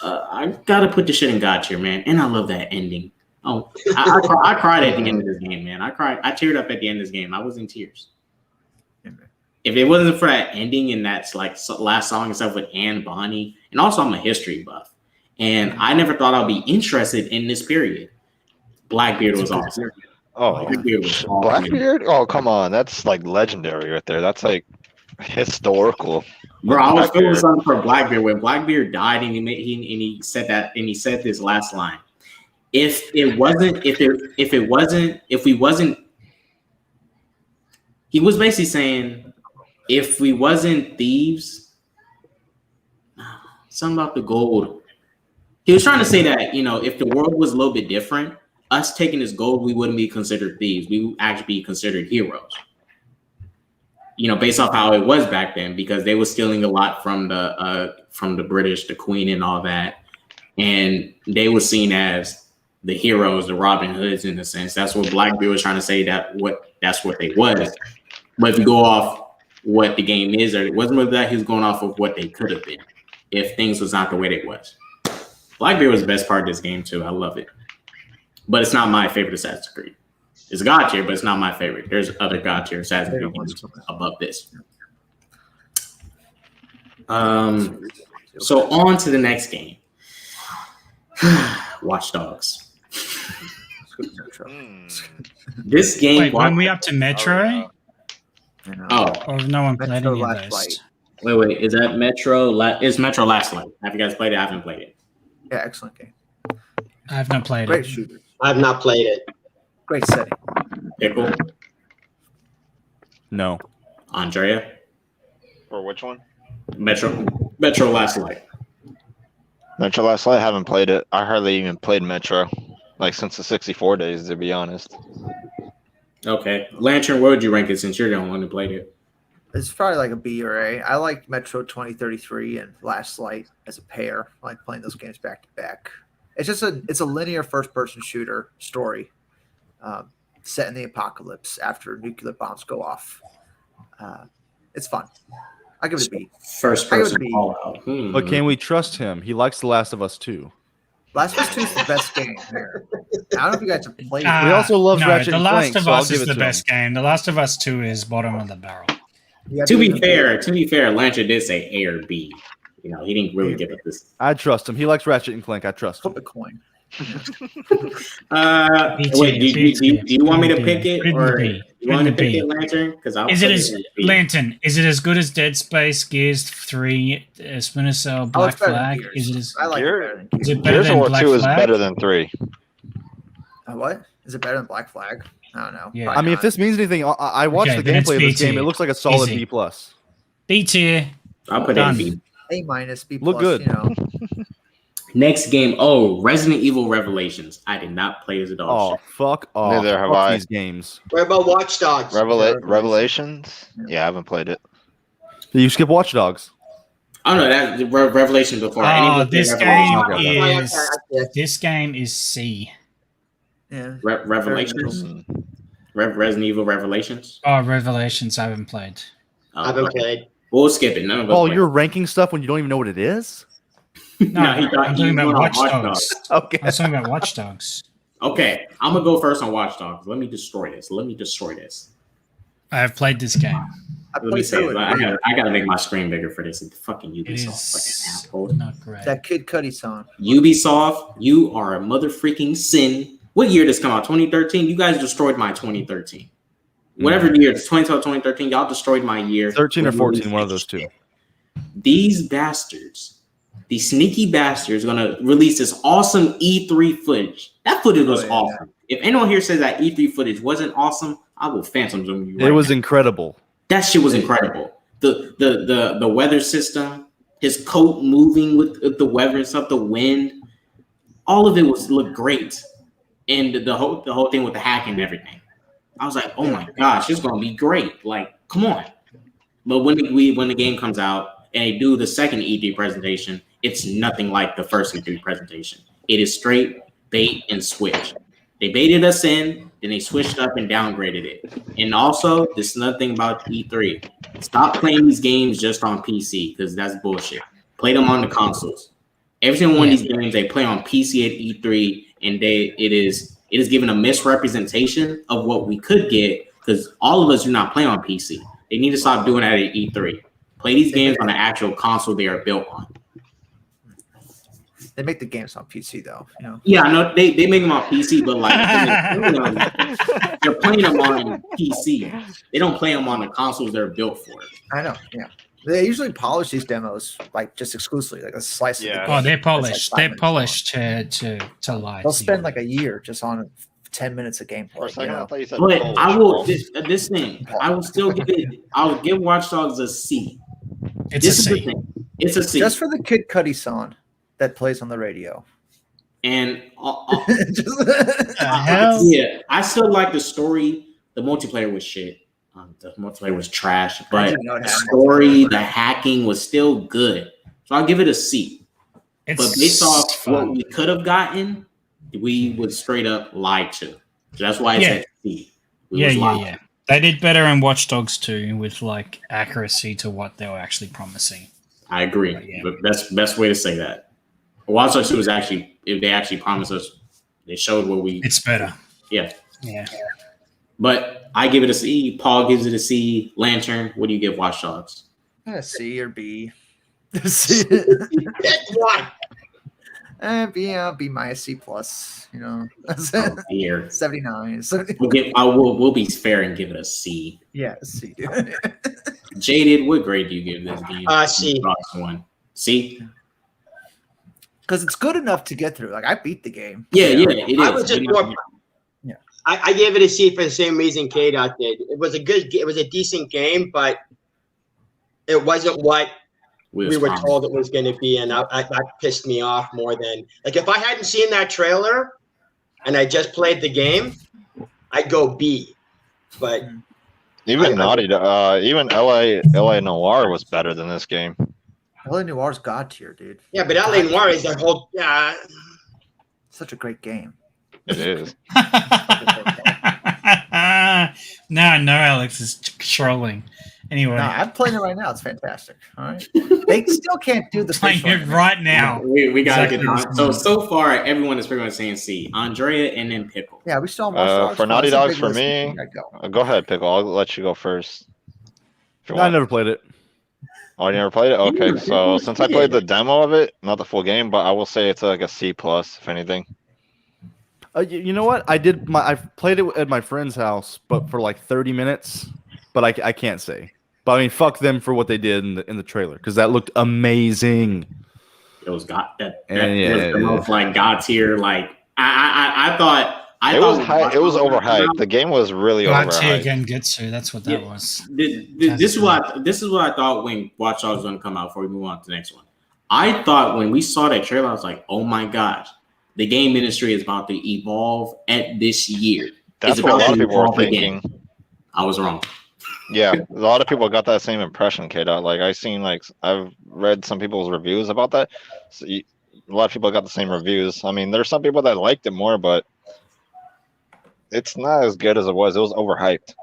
I gotta put the shit in God tier, man. And I love that ending. Oh, I cried at the end of this game, man. I teared up at the end of this game. I was in tears. If it wasn't for that ending and that's like last song and stuff with Anne Bonny, and also I'm a history buff, and I never thought I'd be interested in this period. Blackbeard was awesome. Oh, Blackbeard? Oh, come on. That's like legendary right there. That's like historical. Bro, I was feeling something for Blackbeard when Blackbeard died, and he said this last line. He was basically saying, if we wasn't thieves, something about the gold. He was trying to say that, if the world was a little bit different, us taking this gold, we wouldn't be considered thieves. We would actually be considered heroes. Based off how it was back then, because they were stealing a lot from the British, the Queen and all that. And they were seen as the heroes, the Robin Hoods in a sense. That's what Blackbeard was trying to say, that's what they was. But if you go off what the game is, or it wasn't really that, he was going off of what they could have been if things was not the way they was. Blackbeard was the best part of this game too. I love it. But it's not my favorite Assassin's Creed. It's a God tier, but it's not my favorite. There's other God tier Assassin's Creed games above this. So on to the next game. Watch Dogs. This game. Wait, when we up to Metro? Or no one played any of those? Wait. Is that Metro? Is Metro Last Light? Have you guys played it? I haven't played it. Yeah, excellent game. I have not played Great it. shooter. I've not played it. Great setting. Pickle? No. Andrea? For which one? Metro Last Light. Metro Last Light, I haven't played it. I hardly even played Metro, like since the 64 days, to be honest. Okay. Lantern, where would you rank it since you're the only one who played it? It's probably like a B or A. I like Metro 2033 and Last Light as a pair. I like playing those games back to back. It's a linear first-person shooter story set in the apocalypse after nuclear bombs go off. It's fun. I give it a B. First person Fallout. But can we trust him? He likes The Last of Us 2. Last of Us 2 is the best game here. I don't know if you guys have played it. He also loves Ratchet The and Last Clank, of so I'll Us give is it the to best him. game. The Last of Us 2 is bottom of the barrel. To be fair, Lantern did say A or B. He didn't really give it this. I trust him. He likes Ratchet and Clank. I trust him. Flip a coin. Wait, do you want me to pick it, or do you want me to pick it, Lantern? Because Lantern? Is it as good as Dead Space, Gears 3, Splinter Cell, Black Flag? Is it as I like it better than is it better Gears of than War Black 2 is Flag? better than 3. What? Is it better than Black Flag? I don't know. Yeah. I mean, if this means anything, I watched the then it's gameplay of B this game. tier. It looks like a solid Easy. B+. B tier. I'll put it in B. A minus, B+. Look good. Next game, Resident Evil Revelations. I did not play as a dog. Oh, fuck off. Neither have Fuck I. these games. What about Watch Dogs? Revelations? Yeah, I haven't played it. You skip Watch Dogs. Oh no, that's Revelation before. This game is C. Yeah. Revelations. Resident Evil Revelations. Oh, Revelations I haven't played. I haven't played. We'll skip it. None of us. Oh, played. you're ranking stuff when you don't even know what it is? No, he thought I'm he talking about went on Watch Watch Dogs. Okay. I was talking about Watch Dogs. Okay, I'm gonna go first on Watch Dogs. Let me destroy this. I have played this game. Let me say it. I gotta make my screen bigger for this. It's fucking It Ubisoft, is fucking asshole. not great. That Kid Cudi song. Ubisoft, you are a mother freaking sin. What year did this come out? 2013. You guys destroyed my 2013. Whatever year, it's 2012, 2013. Y'all destroyed my year. 13 or 14, one of those two. These bastards these sneaky bastards are gonna release this awesome E3 footage. That footage was awesome. If anyone here says that E3 footage wasn't awesome, I will phantom zoom you. It was incredible. That shit was incredible. The weather system, his coat moving with the weather and stuff, the wind, all of it looked great. And the whole thing with the hacking and everything. I was like, oh my gosh, it's gonna be great. Like, come on. But when the game comes out and they do the second E3 presentation, it's nothing like the first E3 presentation. It is straight bait and switch. They baited us in, then they switched up and downgraded it. And also, this is another thing about E3. Stop playing these games just on PC because that's bullshit. Play them on the consoles. Every single one of these games they play on PC at E3, and it is given a misrepresentation of what we could get because all of us do not play on PC. They need to stop doing that at E3. Play these games on the actual console they are built on. They make the games on PC though, you know. Yeah, I know they make them on PC, but like they're playing them on PC. They don't play them on the consoles they're built for. I know, yeah. They usually polish these demos like just exclusively, like a slice of the game. Oh, they're polished. Like they're polished to lie. They'll spend like a year just on 10 minutes of gameplay. You know? But I will this thing. I will still give it. I'll give Watch Dogs a C. It's a C. It's a C. Just for the Kid Cudi song that plays on the radio. And hell? Yeah, I still like the story. The multiplayer was shit. The multiplayer was trash, but the story, the hacking was still good. So I'll give it a C. But based off what we could have gotten, we would straight up lie to. So that's why it's at C. Yeah. They did better in Watch Dogs 2 with like accuracy to what they were actually promising. I agree. But best way to say that. Watch Dogs 2 was actually, if they actually promised us, they showed what we. It's better. Yeah. Yeah. But I give it a C. Paul gives it a C. Lantern, what do you give Watch Dogs? A C or B. C. What? B minus C plus. You know, Oh, dear. 79. We'll be fair and give it a C. Yeah, C. Dude. Jaded, what grade do you give this? C. One. C. Because it's good enough to get through. Like I beat the game. Yeah, it is. I was just more. Yeah. I gave it a C for the same reason K-Dot did. It was a decent game, but it wasn't what we were told it was going to be, and that pissed me off more than like if I hadn't seen that trailer and I just played the game, I'd go B. But even even LA Noire was better than this game. LA Noir's god tier, dude. Yeah, but LA Noire is their whole. Such a great game. It is. No, Alex is trolling. Anyway, no, I'm playing it right now. It's fantastic. All right, they still can't do the playing it right now. We gotta get on. So far, everyone is pretty much saying C. Andrea and then Pickle. Yeah, we still have for Naughty Dogs for me. Go ahead, Pickle. I'll let you go first. I never played it. Oh, you never played it? Okay, so since I played the demo of it, not the full game, but I will say it's like a C plus, if anything. You know what? I played it at my friend's house, but for like 30 minutes. But I can't say. But I mean, fuck them for what they did in the trailer because that looked amazing. It was was the most like god tier. Like I thought. It was overhyped. The game was really overhyped. Gengetsu, that's what that was. This is what I thought when Watch Dogs was going to come out before we move on to the next one. I thought when we saw that trailer, I was like, oh my gosh, the game industry is about to evolve at this year. That's what a lot of people were thinking. I was wrong. Yeah, a lot of people got that same impression, K-Dot. Like I've read some people's reviews about that. So a lot of people got the same reviews. I mean, there's some people that liked it more, but it's not as good as it was. It was overhyped.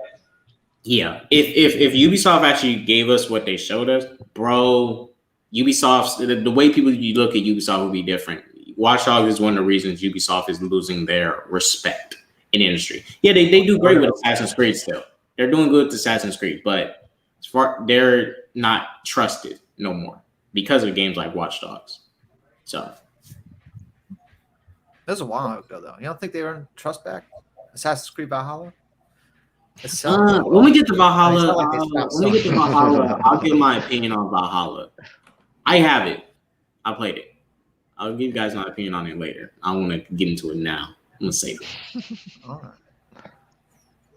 Yeah. If Ubisoft actually gave us what they showed us, bro, Ubisoft, the way people you look at Ubisoft would be different. Watch Dogs is one of the reasons Ubisoft is losing their respect in the industry. Yeah, they do great with Assassin's Creed still. They're doing good with Assassin's Creed, but they're not trusted no more because of games like Watch Dogs. So that was a while ago, though. You don't think they earned trust back? Assassin's Creed Valhalla? When we get to Valhalla, I'll give my opinion on Valhalla. I have it. I played it. I'll give you guys my opinion on it later. I don't want to get into it now. I'm gonna save it. All right.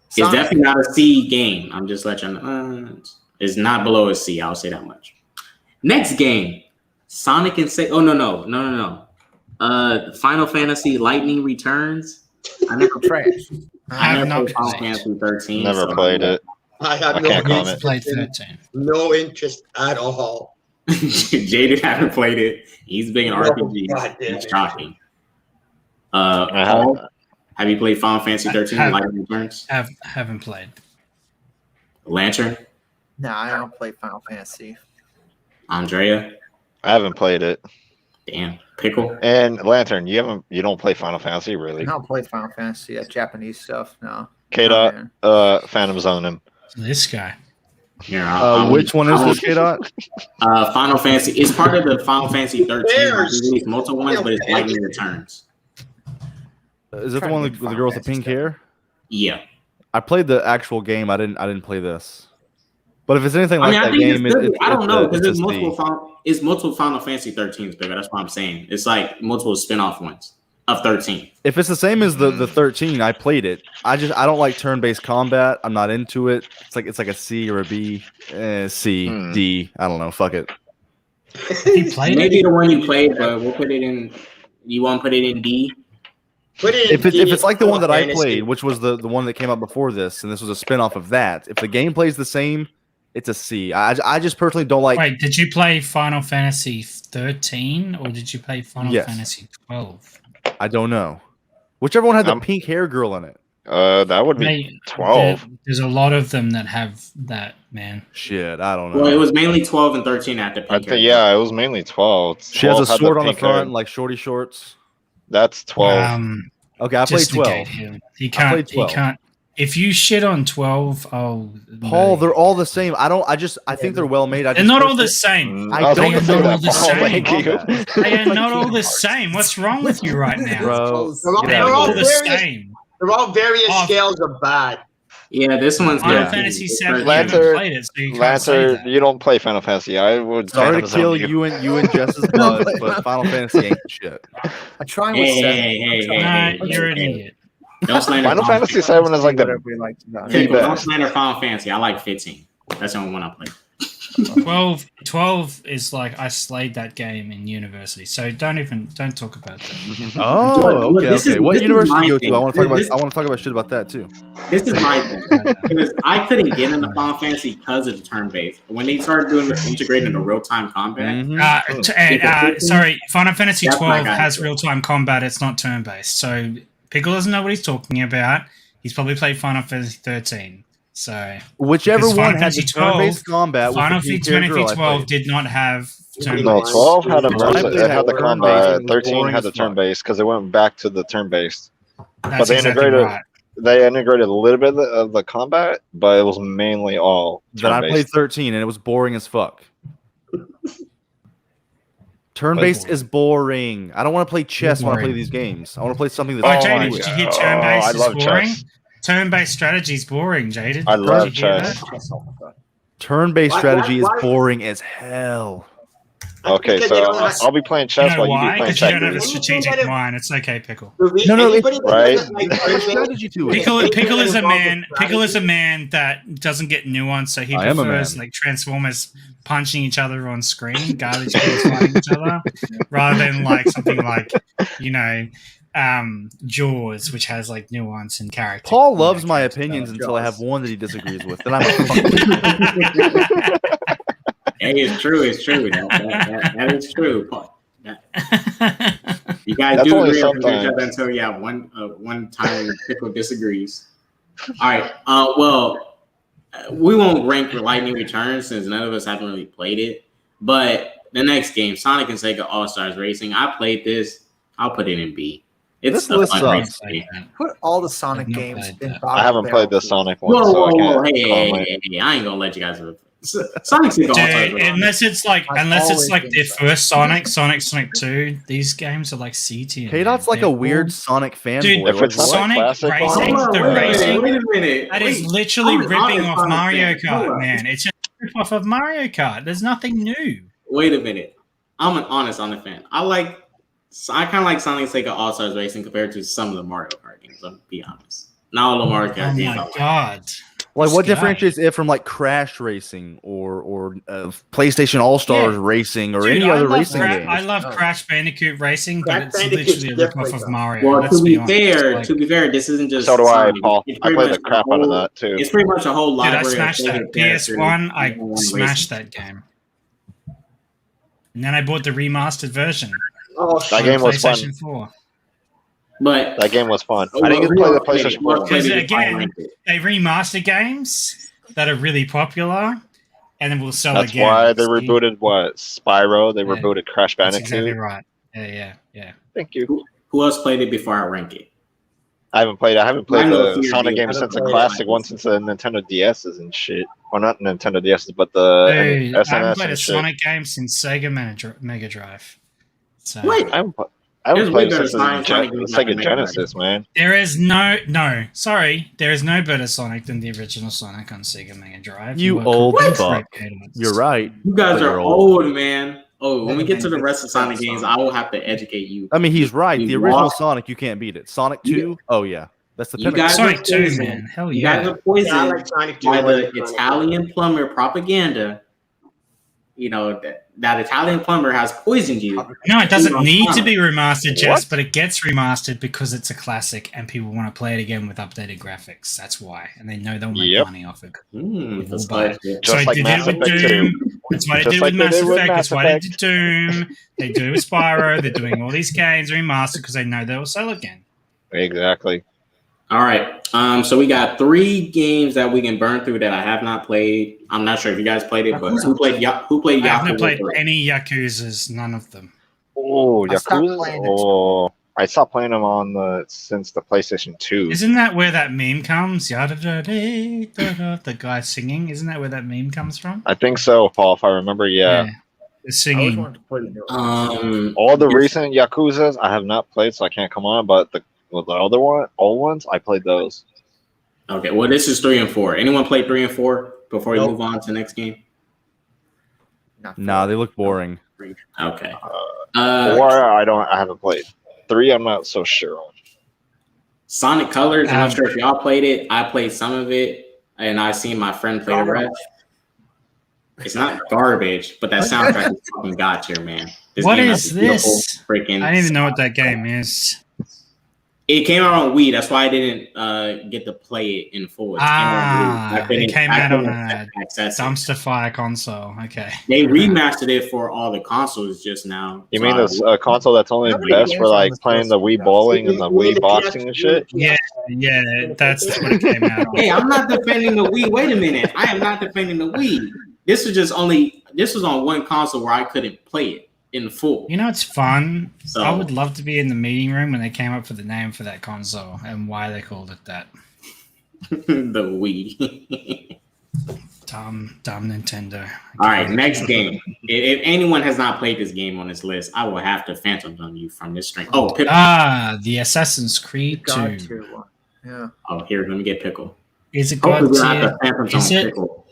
It's Sonic. definitely not a C game. I'm just letting you know. It's not below a C. I'll say that much. Next game, Sonic and Sega. Oh no. Final Fantasy Lightning Returns. I never Trash. I have never not played Final played. Fantasy 13. Never played it. I have I can't no comment. Played interest, 13. no interest at all. Jaden haven't played it. He's big in No, RPG. God damn It's it. shocking. I Paul, have you played Final Fantasy 13 have- Lightning Returns? Haven't played. Lantern, No, I don't play Final Fantasy. Andrea, I haven't played it. damn, Pickle. And Lantern, you don't play Final Fantasy, I really? don't play Final Fantasy. Japanese stuff. No. K Not dot there. Phantom Zone him. This guy. Here, Which one is this, K-Dot? Final Fantasy. It's part of the Final Fantasy 13. Bears. There's released multiple ones, but it's Lightning Returns. Is it the one with the girl with the pink hair? Yeah. I played the actual game. I didn't play this. But if it's anything like I that think game, it's good. I don't know because it's there's a C. multiple Final Fantasy 13s, bigger. That's what I'm saying. It's like multiple spin-off ones of 13. If it's the same as the 13, I played it. I don't like turn-based combat. I'm not into it. It's like a C or a B. C, D. I don't know. Fuck it. You played Maybe it? the one you played, but we'll put it in. You want to put it in D? Put it in If it's like the one that I Fantasy. played, which was the one that came out before this, and this was a spin-off of that. If the gameplay's the same, it's a C. I just personally don't like. Wait, did you play Final Fantasy 13 or did you play Final Yes. Fantasy 12? I don't know. Whichever one had the I'm- pink hair girl in it. That would be Mate, 12. There's a lot of them that have that, man. Shit, I don't know. Well, it was mainly 12 and 13 at the I peak. think it was mainly 12. She has a 12 had sword on the pink hair. front, like shorty shorts. That's 12. Okay, I played Just 12. negate him. He I played can't. 12. He can't. If you shit on 12, Paul, no. they're all the same. I think they're well made. They're not all the same. I was don't gonna think say they're that, all the Paul, same. thank you. They are not all the same. What's wrong with you right now? Bro, They get are out all of the here. same. They're all various Oh. scales of bad. Yeah, this one's Final good. Fantasy 7, you Lantern- haven't played it, so you can't say Lancer, that. you don't play Final Fantasy. I would. Sorry to Phantom kill Zone you and Jess's buzz, but Final Fantasy ain't shit. I try with Hey, 7. hey, Nah, you're an idiot. Don't slander Final Fantasy 7 is like the Whatever you like about it. the Pickle, don't best. slander Final Fantasy. I like 15. That's the only one I played. 12 is like I slayed that game in university, so don't talk about that. Oh, Look, okay, this is- okay. What this is university my do you go thing. to? I want to This- talk about shit about that too. This is my thing. Because I couldn't get into Final Fantasy because of the turn-based. When they started doing integrating the real-time combat, Mhm. Sorry, Final Fantasy That's my 12 guy. has real-time combat. It's not turn-based. So Pickle doesn't know what he's talking about. He's probably played Final Fantasy 13. So Whichever Because one Final had the Fantasy turn-based combat with Final the pink Fantasy hair girl I 12 played. did not have No, turn-based. 12 had a When I versus, played it had the that combat. turn-based, it was 13 boring had as the fuck. turn-based because it went back to the turn-based. That's they exactly integrated- right. They integrated a little bit of the combat, but it was mainly all Then I played turn-based. 13 and it was boring as fuck. Turn-based boring. is boring. I don't want to play chess when I play boring. these games. I want to play something Oh, that's Jaden, fun. did you hear Oh, turn-based I is love boring? chess. Turn-based strategy is boring, Jaden. I love Did you hear chess. that? Turn-based Why- strategy why- is boring as hell. Okay, Because so they don't have- I'll be playing You chess know while you why? be playing Because you don't have a checkers. strategic mind. It's okay, Pickle. No, Anybody that Right? doesn't like There's turn-based- strategy to it. Pickle is a involved in man. Pickle is a strategy. man that doesn't get nuance, so he I am a prefers man. like Transformers punching each other on screen, garbage cans fighting each other, rather than like something like Jaws, which has like nuance and character. Paul loves my Yeah, opinions Jaws. until I have one that he disagrees with. Then I'm a fucking hey, it's true. It's true. That is true. You guys That's do only agree with each sometimes. other until you have one time Pickle disagrees. All right. Well, we won't rank for Lightning Returns since none of us haven't really played it. But the next game, Sonic and Sega All Stars Racing, I played this. I'll put it in B. It's This a list fun sucks. racing game. Put all the Sonic I've not games played in that. bottom I haven't barrel. played the Sonic one, Whoa, so I whoa, can't whoa! Hey, comment. I ain't gonna let you guys. Sonic Sega All Stars Dude, Racing. unless it's like I've their always been first Sonic 2, these games are like C tier. K-Dot's like a weird Sonic fanboy. Dude, If it's Like, what? Sonic classic one- Racing, Hold on, the wait a minute, racing, wait a minute. that is Wait. literally I'm an ripping honest off Sonic Mario fan. Hold Kart, on. man. It's a rip off of Mario Kart. There's nothing new. Wait a minute. I'm an honest Sonic fan. I kind of like Sonic Sega All Stars Racing compared to some of the Mario Kart games. I'll be honest. Not all the Mario Kart Oh games. my god. Like, what This guy. differentiates it from like Crash Racing or PlayStation All Stars Yeah. Racing or Dude, any I other love racing game? I love Crash Bandicoot Racing, but Crash it's Bandicoot's literally a ripoff different, of though. Mario. Well, Let's to be be fair, honest. Like, this isn't just. So do I, Sonic. Paul. It's I pretty played the much crap out of that too. It's pretty much a whole dude, I library. smashed of that. Sega characters PS1, I in one smashed racing. that game. And then I bought the remastered version. Oh, That on game was fun. PlayStation 4. But That game was fun. Oh, I didn't get to who play the else played it? PlayStation Who else 4 played one. Because it before I again, ranked it? they remaster games that are really popular, and then we'll sell That's again. why they See? rebooted what? Spyro. They Yeah. rebooted Crash That's Bandicoot. exactly right. Yeah. Thank you. Who else played it before I rank it? I haven't played I know the Fear Sonic Beat. game I since the haven't played classic it. one, since the Nintendo DSs and shit. Well, not Nintendo DSs, but the Dude, I haven't SNS played a and shit. Sonic game since Sega Mega Drive. So What? I haven't There's way played better since the Sonic games than Sega Mega Genesis, man. there is there is no better Sonic than the original Sonic on Sega Mega Drive. You are old complete fuck. idiots. You're right. You guys But you're are old, man. Oh, when we get to the Man, rest of Sonic games, I will have to educate you. I mean, he's right. You The original lost. Sonic, you can't beat it. Sonic 2, oh yeah, that's the You pinnacle. guys Sonic are 2, poisoned. man. Hell You guys yeah. are poisoned Yeah, I like Sonic 2. by more the than Sonic Italian plumber propaganda. You know that Italian plumber has poisoned you. No, it doesn't on need to Sonic. be remastered, Jess, What? but it gets remastered because it's a classic and people want to play it again with updated graphics. That's why. And they know they'll make Yep. money off it. That's We'll buy nice. it. Just So like they did Mass it with Effect 2. Doom. That's why they Just did it like with they Mass did with Effect. Mass That's why they Effect. did Doom. They do it with Spyro. They're doing all these games remastered because they know they'll sell again. Exactly. All right. So we got 3 games that we can burn through that I have not played. I'm not sure if you guys played it, but who played I haven't Yakuza played 3? any Yakuzas, none of them. Oh, I stopped Yakuza. playing it. Oh, I stopped playing them since the PlayStation 2. Isn't that where that meme comes? The guy singing. Isn't that where that meme comes from? I think so, Paul. If I remember, yeah. The I always singing. wanted to play the new one. All the recent Yakuzas I have not played, so I can't come on. But the other old ones, I played those. Okay, well, this is 3 and 4. Anyone play 3 and 4 before we Nope. move on to the next game? Not Nah, they look boring. Okay. 4, I haven't played. 3, I'm not so sure on. Sonic Colors, I'm not sure if y'all played it. I played some of it, and I seen my friend play the rest. It's not garbage, but that soundtrack is fucking god tier, man. What game is has a beautiful this? Freaking I don't even know what that game is. It came out on Wii. That's why I didn't get to play it in full. It came out on a dumpster fire console. Okay. They remastered it for all the consoles just now. You mean this console that's only How many best games for on like this playing the Wii PS4? bowling and the You mean Wii the boxing and shit? Yeah, that's what it came out on. Hey, I'm not defending the Wii. Wait a minute. I am not defending the Wii. This was on one console where I couldn't play it in full. You know, it's fun. So- I would love to be in the meeting room when they came up with the name for that console and why they called it that. The Wii. Dumb Nintendo. All right, next game. If anyone has not played this game on this list, I will have to phantom on you from this string. Oh, Pickle. The Assassin's Creed God 2. tier one. Yeah. Oh, here, let me get Pickle. Is it God Hopefully, we'll have tier? to phantom Is on it? Pickle.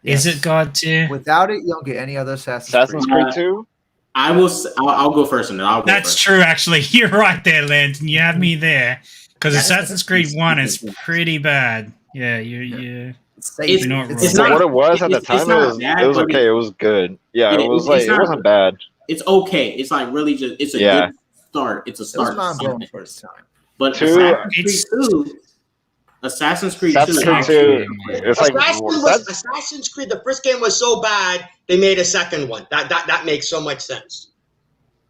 Is Yes. it God tier? Without it, you don't get any other Assassin's Assassin's Creed. Creed 2? I'll go first on that. That's true, actually. You're right there, Lantern. You have me there. Because That's- Assassin's Creed 1 is pretty bad. Yeah, you It's safe. It's- not It's wrong. For not- what it was at the it's time, not it was bad, but okay. It was good. Yeah, it- it was it's like it not- wasn't bad. It's okay. It's like really just it's a Yeah. good start. It's a It was start. mind blowing first time. But Two- Assassin's Creed 2. Assassin's Creed 2. It's like Assassin's Creed. The first game was so bad they made a second one. That makes so much sense.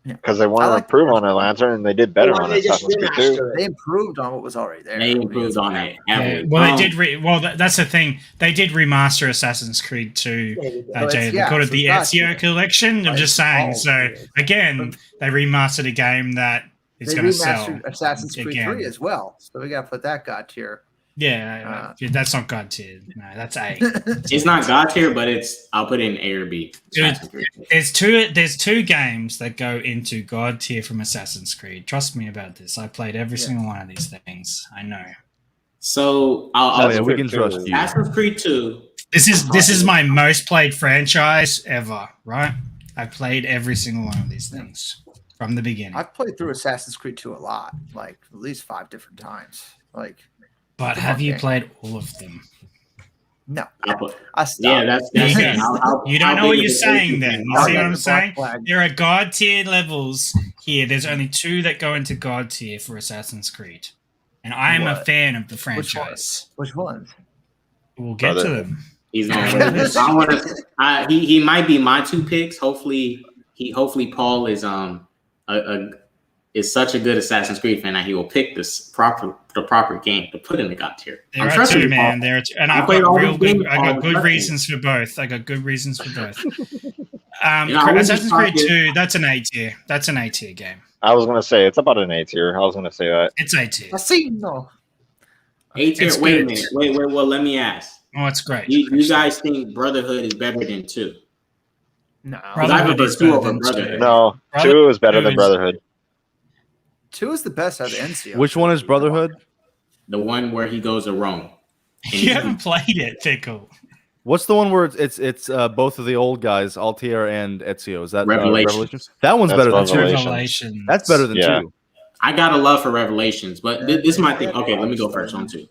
because they wanted I to like improve on the Lantern, and they did better Why on they just Assassin's Creed 2. remastered They it? improved on what was already there. They improved on it. heavily. Well, they did. That's the thing. They did remaster Assassin's Creed 2. Yeah, they did. Jay, they yeah, called it so the it's not- Ezio Collection. I'm Right. just saying. Oh, So yeah. again, they remastered a game that is They going to sell. remastered Assassin's Creed again. 3 as well. So we got to put that god tier. Yeah, that's not God tier. No, that's A. It's not God tier, but I'll put it in A or B. Dude, Assassin's Creed. There's two games that go into God tier from Assassin's Creed. Trust me about this. I played every single one of these things. I know. So Oh yeah, we can trust you. Assassin's Creed 2. This is my most played franchise ever, right? I've played every single one of these things from the beginning. I've played through Assassin's Creed 2 a lot, like at least 5 different times. Like, but have you played all of them? No, I stopped. Yeah, that's you don't know what you're saying. Then you see what I'm saying? There are God tier levels here. There's only 2 that go into God tier for Assassin's Creed, and I am a fan of the franchise. Which ones? We'll get to them. He's on. He might be my 2 picks. Hopefully Paul is such a good Assassin's Creed fan that he will pick the proper game to put in the God tier. There are 2, man. There are 2, and I've got good reasons for both. I got good reasons for both. Assassin's Creed 2, that's an A tier. That's an A tier game. I was gonna say it's about an A tier. I was gonna say that it's A tier. Casino. A tier. Wait a minute. Wait. Well, let me ask. Oh, it's great. You guys think Brotherhood is better than 2? No. Brotherhood is better than Brotherhood. No, 2 is better than Brotherhood. 2 is the best out of NCO. Which one is Brotherhood? The one where he goes to Rome. You haven't played it, Pickle. What's the one where it's both of the old guys, Altair and Ezio? Is that Revelations? That one's better than Revelations. That's better than 2. I got a love for Revelations, but this might think. Okay, let me go first on 2.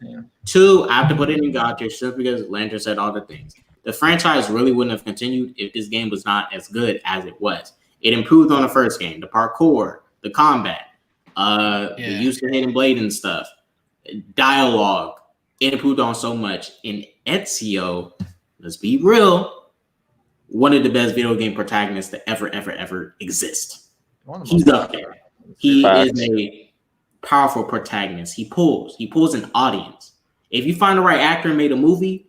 2, I have to put it in God tier just because Lantern said all the things. The franchise really wouldn't have continued if this game was not as good as it was. It improved on the first game, the parkour, the combat, the use of hidden blade and stuff, dialogue. It improved on so much. In Ezio, let's be real, one of the best video game protagonists to ever exist. He's up there. He is a powerful protagonist. He pulls an audience. If you find the right actor and made a movie,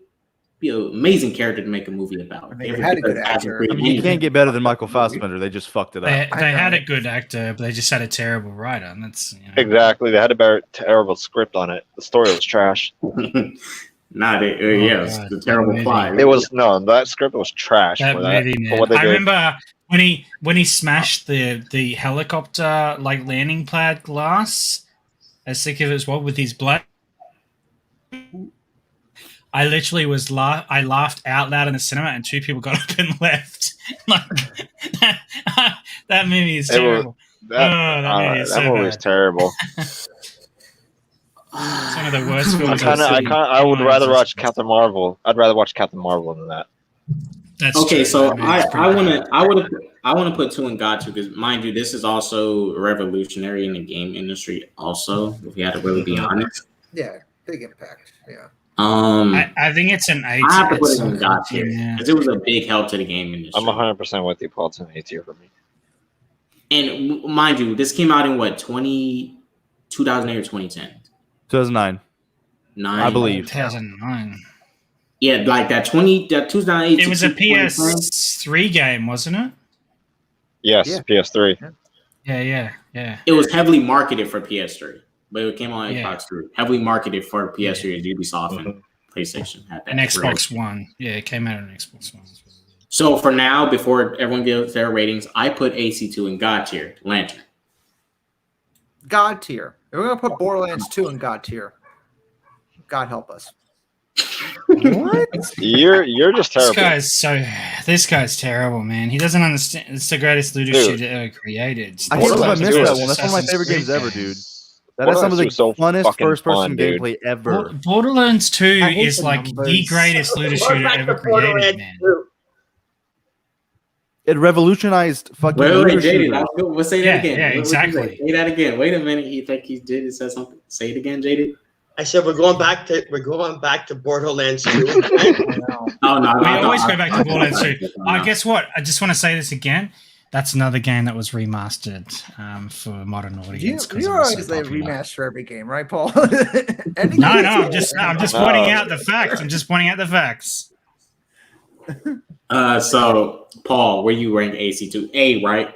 be an amazing character to make a movie about. They had a good actor. You can't get better than Michael Fassbender. They just fucked it up. They had a good actor, but they just had a terrible writer. And that's exactly. They had a terrible script on it. The story was trash. It's the terrible plot. It was that script was trash. That movie, man. I remember when he smashed the helicopter landing pad glass. I was sick of it as well with his blood. I literally I laughed out loud in the cinema, and 2 people got up and left. That movie is terrible. That movie is terrible. It's one of the worst films. I would rather watch Captain Marvel. I'd rather watch Captain Marvel than that. That's okay. True. So I want to put 2 in God tier because, mind you, this is also revolutionary in the game industry. Also, if we had to really be honest. Yeah, big impact. Yeah. I think it's an A tier. I have to put it in God tier because it was a big help to the game industry. I'm 100% with you, Paul. It's an A tier for me. And mind you, this came out in what 2008 or 2010? 2009. I believe 2009. Yeah, like that 2008. It was a PS3 game, wasn't it? Yes, Yeah. PS3. Yeah. It was heavily marketed for PS3. But it came on Xbox 3. Heavily marketed for PS3 and Ubisoft and PlayStation had that. And Xbox One. Yeah, it came out on Xbox One. So for now, before everyone gives their ratings, I put AC2 in God tier. Lantern. God tier. We're going to put Borderlands 2 in God tier. God help us. What? You're just terrible. This guy's terrible, man. He doesn't understand. It's the greatest looter shooter ever created. I can't believe I missed that one. That's one of my favorite games ever, dude. That is some of the funnest first-person gameplay ever. Borderlands 2 is like the greatest looter shooter ever created, man. It revolutionized fucking looter shooter. We'll say that again. Yeah, exactly. Say that again. Wait a minute. You think he did? He said something. Say it again, JD. I said we're going back to Borderlands 2. Oh no, we always go back to Borderlands 2. Guess what? I just want to say this again. That's another game that was remastered for modern audience. You always say remaster every game, right, Paul? No, I'm just pointing out the facts. I'm just pointing out the facts. So Paul, where you rank AC2? A, right?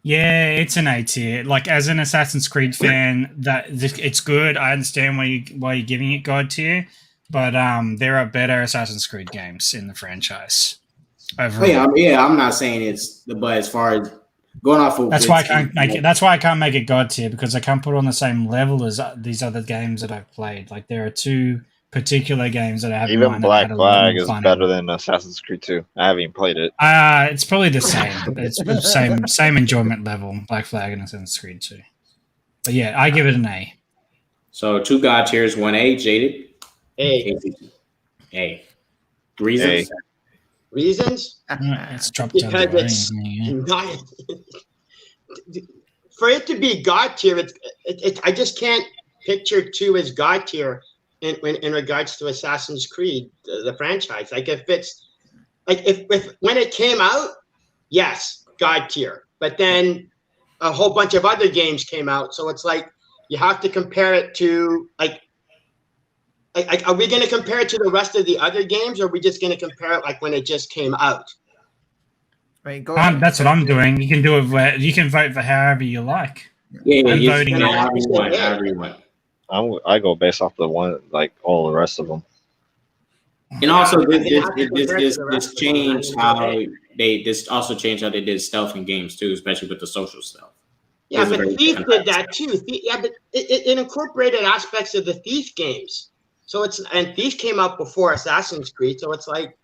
Yeah, it's an A tier. Like as an Assassin's Creed fan, it's good. I understand why you're giving it God tier, but there are better Assassin's Creed games in the franchise. Overall. Yeah, I'm not saying it's, but as far as going off of that's why I can't make it God tier because I can't put it on the same level as these other games that I've played. Like there are 2 particular games that I have in Even mind that I had Black a lot Flag more is fun better in. than Assassin's Creed 2. I haven't even played it. It's probably the same. It's the same enjoyment level, Black Flag and Assassin's Creed 2. But yeah, I give it an A. So 2 God tiers, 1A, Jaded. A. A. Reasons? Reasons? It's dropped down to Because A. it's not. For it to be God tier, I just can't picture 2 as God tier in regards to Assassin's Creed, the franchise. Like if it's like if when it came out, yes, God tier. But then a whole bunch of other games came out, so it's like you have to compare it to like are we going to compare it to the rest of the other games, or are we just going to compare it like when it just came out? I mean, go ahead. That's what I'm doing. You can do it. You can vote for however you like. Yeah, I'm voting yeah, it. however you want. I go based off the one, like all the rest of them. And also, Yeah, this changed how this also changed how they did stealth in games too, especially with the social stealth. Yeah, It's a but very Thief different did that too. Yeah, but it incorporated aspects of the Thief games. So and Thief came out before Assassin's Creed, so it's like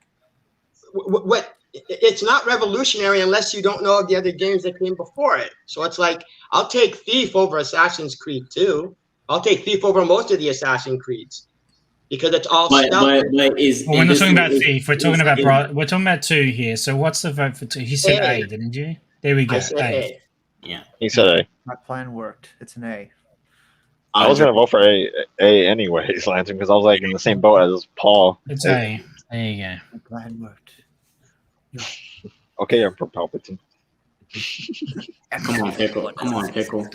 what it's not revolutionary unless you don't know of the other games that came before it. So it's like I'll take Thief over Assassin's Creed 2. I'll take Thief over most of the Assassin's Creeds because it's all But stealth. Well, we're not talking about Thief. We're talking about 2 here. So what's the vote for 2? He said A, didn't you? There we go. I said A. Yeah, He said A. My plan worked. It's an A. I was gonna vote for A anyways, Lansing, because I was like in the same boat as Paul. It's A. There you go. My plan worked. Okay, I'm for Palpatine. Come on, Pickle. Come on, Pickle.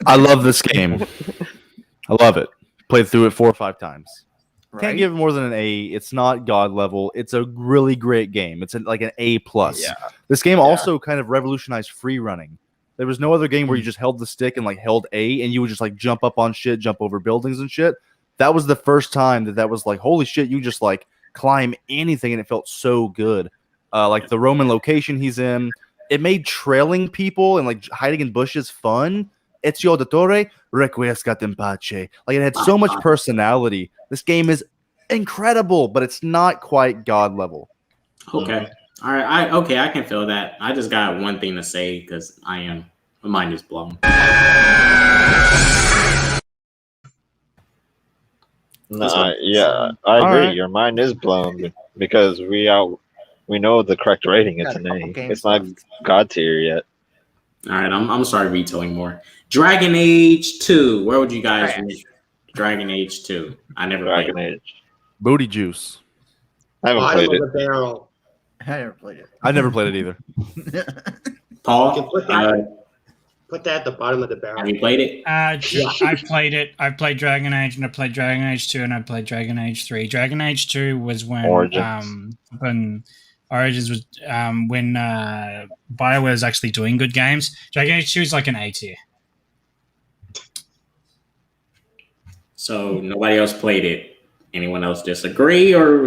I love this game. I love it. Played through it 4 or 5 times. Right? Can't give it more than an A. It's not God level. It's a really great game. It's like an A plus. Yeah. This game also kind of revolutionized free running. There was no other game where you just held the stick and like held A and you would just like jump up on shit, jump over buildings and shit. That was the first time that was like, holy shit, you just like climb anything and it felt so good. Like the Roman location he's in, it made trailing people and like hiding in bushes fun. Ezio Dottore, Requiescat in pace. Like it had so much personality. This game is incredible, but it's not quite God level. Okay. All right. I can feel that. I just got one thing to say because my mind is blown. Yeah, I agree. Right. Your mind is blown because we know the correct rating. It's an A. It's not God tier yet. All right, I'm sorry, vetoing more. Dragon Age 2. Where would you guys rate Dragon Age 2? I never played Age. Booty juice. I haven't played it. Barrel. I never played it. I never played it either. Paul, put that at the bottom of the barrel. Have you played it? I played it. I played Dragon Age, and I played Dragon Age 2, and I played Dragon Age 3. Dragon Age 2 was when Origins was when BioWare was actually doing good games. Dragon Age 2 is like an A tier. So nobody else played it. Anyone else disagree or?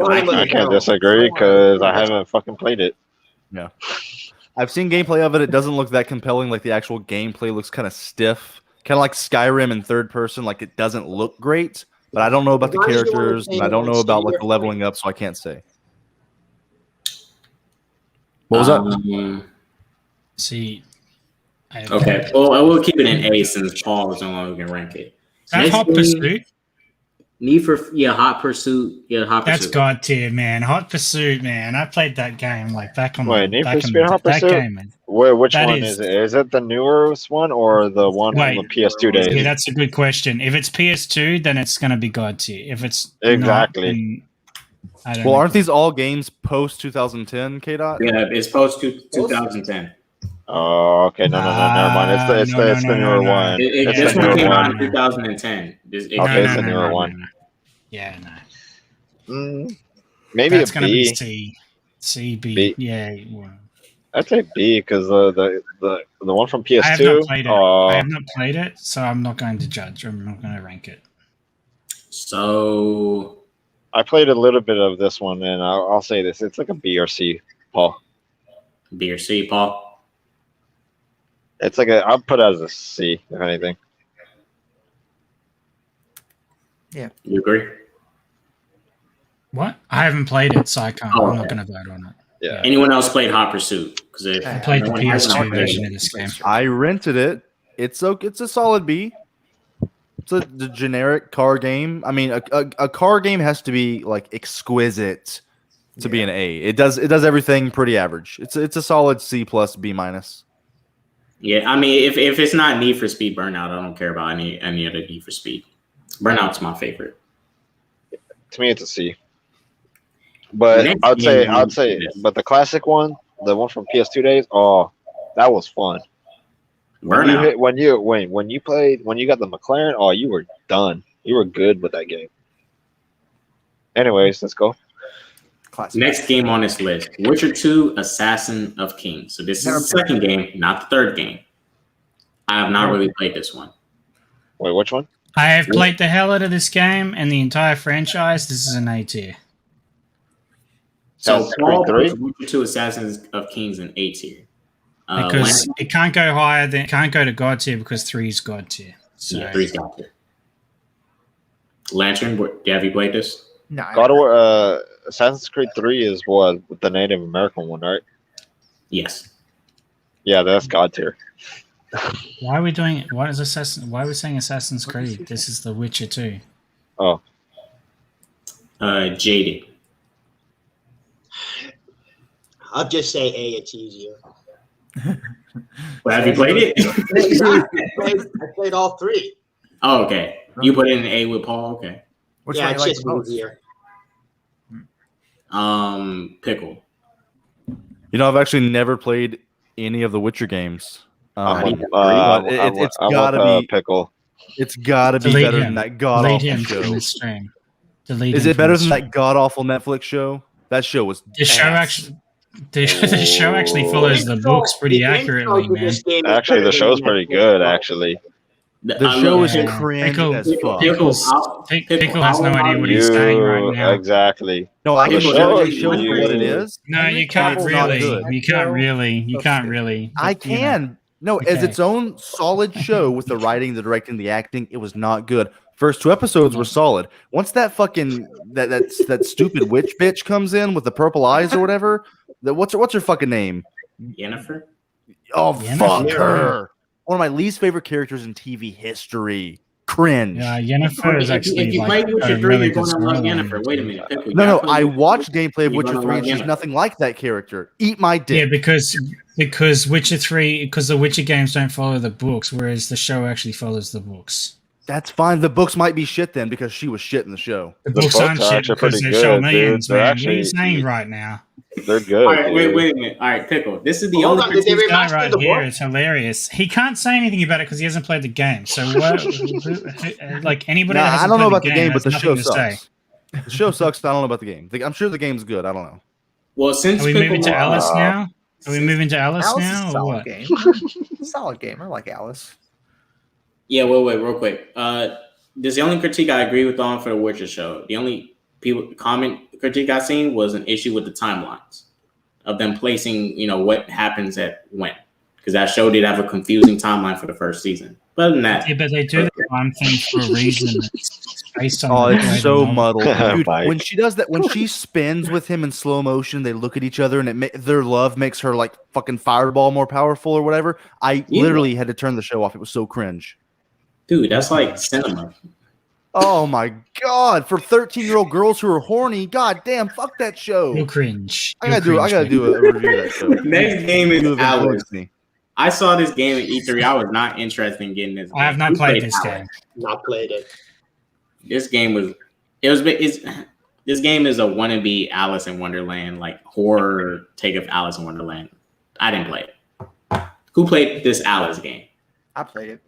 I can't disagree because I haven't fucking played it. Yeah, I've seen gameplay of it. It doesn't look that compelling. Like the actual gameplay looks kind of stiff, kind of like Skyrim in third person. Like it doesn't look great. But I don't know about the characters, and I don't know about like the leveling up, so I can't say. What was that? See. Okay. Well, I will keep it in A since Paul is the one who can rank it. That Hot Pursuit? Hot Pursuit. Yeah, Hot Pursuit. That's God tier, man. Hot Pursuit, man. I played that game like back on. Wait, Need for Speed Hot Pursuit? Which one is it? Is it the newest one or the one on the PS2 days? Yeah, that's a good question. If it's PS2, then it's going to be God tier. If it's exactly. Well, aren't these all games post 2010, K-Dot? Yeah, it's post 2010. Oh, okay. No, never mind. It's the newer one. This one came out in 2010. It's the newer one. Yeah, no. Maybe that's a B. C, B. Yeah. Well. I'd say B because the one from PS2. I have not played it. I have not played it, so I'm not going to judge. I'm not going to rank it. So I played a little bit of this one, and I'll say this: it's like a B or C, Paul. B or C, Paul. It's like I'll put it as a C, if anything. You agree? What? I haven't played it, so I can't. Oh, I'm not okay. going to vote on it. Yeah. Anyone else played Hot Pursuit? Because if I played the no one hasn't PS2 played version it- of this game. I rented it. It's a solid B. It's the generic car game. I mean, a car game has to be like exquisite to be an A. It does everything pretty average. It's a solid C plus B minus. Yeah, I mean, if it's not Need for Speed Burnout, I don't care about any other Need for Speed. Burnout's my favorite. To me, it's a C. But Next I'd say, game- but the classic one, the one from PS2 days, oh, that was fun. When you Burnout. when you got the McLaren, oh, you were done. You were good with that game. Anyways, let's go. Classic. Next game on this list, Witcher 2: Assassin of Kings. So this is the second game, not the third game. I have not really played this one. Wait, which one? I have played the hell out of this game and the entire franchise. This is an A tier. So Assassin's Paul Creed puts Witcher 2: Assassins of Kings in A tier. Because it can't go higher than, it can't go to God tier because 3 is God tier. So Yeah, 3's got there. Lantern, have you played this? No, God of War, Assassin's Creed 3 is what, the Native American one, right? Yes. Yeah, that's God tier. why are we doing it? Why are we saying Assassin's Creed? This is The Witcher 2. Oh, Jaded. I'll just say A. It's easier. Well, have you played it? I played all three. Oh, okay. You put it in A with Paul. Okay. which Yeah, one it's you like just the most? easier. Pickle. You know, I've actually never played any of the Witcher games. I'm with, but it's I'm gotta with, be Pickle. it's gotta be Delete better him. than that god Delete awful him from show. the stream. Delete Is him it from better the than stream. that god awful Netflix show? That show was The show ass. actually, the show actually follows the books pretty The intro accurately, to man. this game is Actually, better the than show's Netflix. pretty good, actually. The show is Yeah. cringe Pickle- as fuck. Pickle has no idea what he's saying right now. Exactly. No, I can Pickle, show you- it show you what it is. No, you can't Pickel's not really. good. You can't really. You can't really. I but, you know. can. No, as Okay. its own solid show with the writing, the directing, the acting, it was not good. First 2 episodes were solid. Once that fucking that stupid witch bitch comes in with the purple eyes or whatever, what's her fucking name? Yennefer? Oh Yennefer. fuck her! One of my least favorite characters in TV history. Cringe. Yeah, Yennefer is actually if you like play Witcher a 3, really you're good going to love storyline. Yennefer. Wait a minute. Pickle, you No, gotta play I Witcher watched 3. gameplay of You're Witcher gonna 3 love and she's Yennefer. nothing like that character. Eat my dick. Yeah, because Witcher 3, because the Witcher games don't follow the books, whereas the show actually follows the books. That's fine. The books might be shit then because she was shit in the show. The The books books aren't are shit actually because pretty they're show good, millions, dude. They're man. What are you actually- saying right now? They're good. All right, dude. wait a minute. All right, Pickle. This is the Hold only on, did they critique- Guy remaster right the here book? is hilarious. He can't say anything about it because he hasn't played the game. So what? Like anybody Nah, that hasn't I don't know played about the game, but has the show nothing to say. sucks. The show sucks. I don't know about the game. I'm sure the game's good. I don't know. Well, since Are we Pickle, moving to Alice now? Are we moving to Alice Alice is a now or solid what? game. Solid game. I like Alice. Yeah, wait, real quick. This is the only critique I agree with on for the Witcher show. The only comment critique I seen was an issue with the timelines of them placing, what happens at when. Because that show did have a confusing timeline for the first season. But other than that, Yeah, but they do the time thing for a reason. It's based on Oh, the it's way so the novel- muddled, dude. Mike. When she does that, when she spins with him in slow motion, they look at each other, and their love makes her like fucking fireball more powerful or whatever. I Yeah. literally had to turn the show off. It was so cringe. dude, that's like cinema. Oh my god! For 13-year-old girls who are horny, god damn, fuck that show. You'll cringe. I gotta do a review of that show. Next game You is have Alice. influenced me. I saw this game at E3. I was not interested in getting this game. I have not Who played this Alice? game. Not played it. This game this game is a wannabe Alice in Wonderland, like horror take of Alice in Wonderland. I didn't play it. Who played this Alice game? I played it.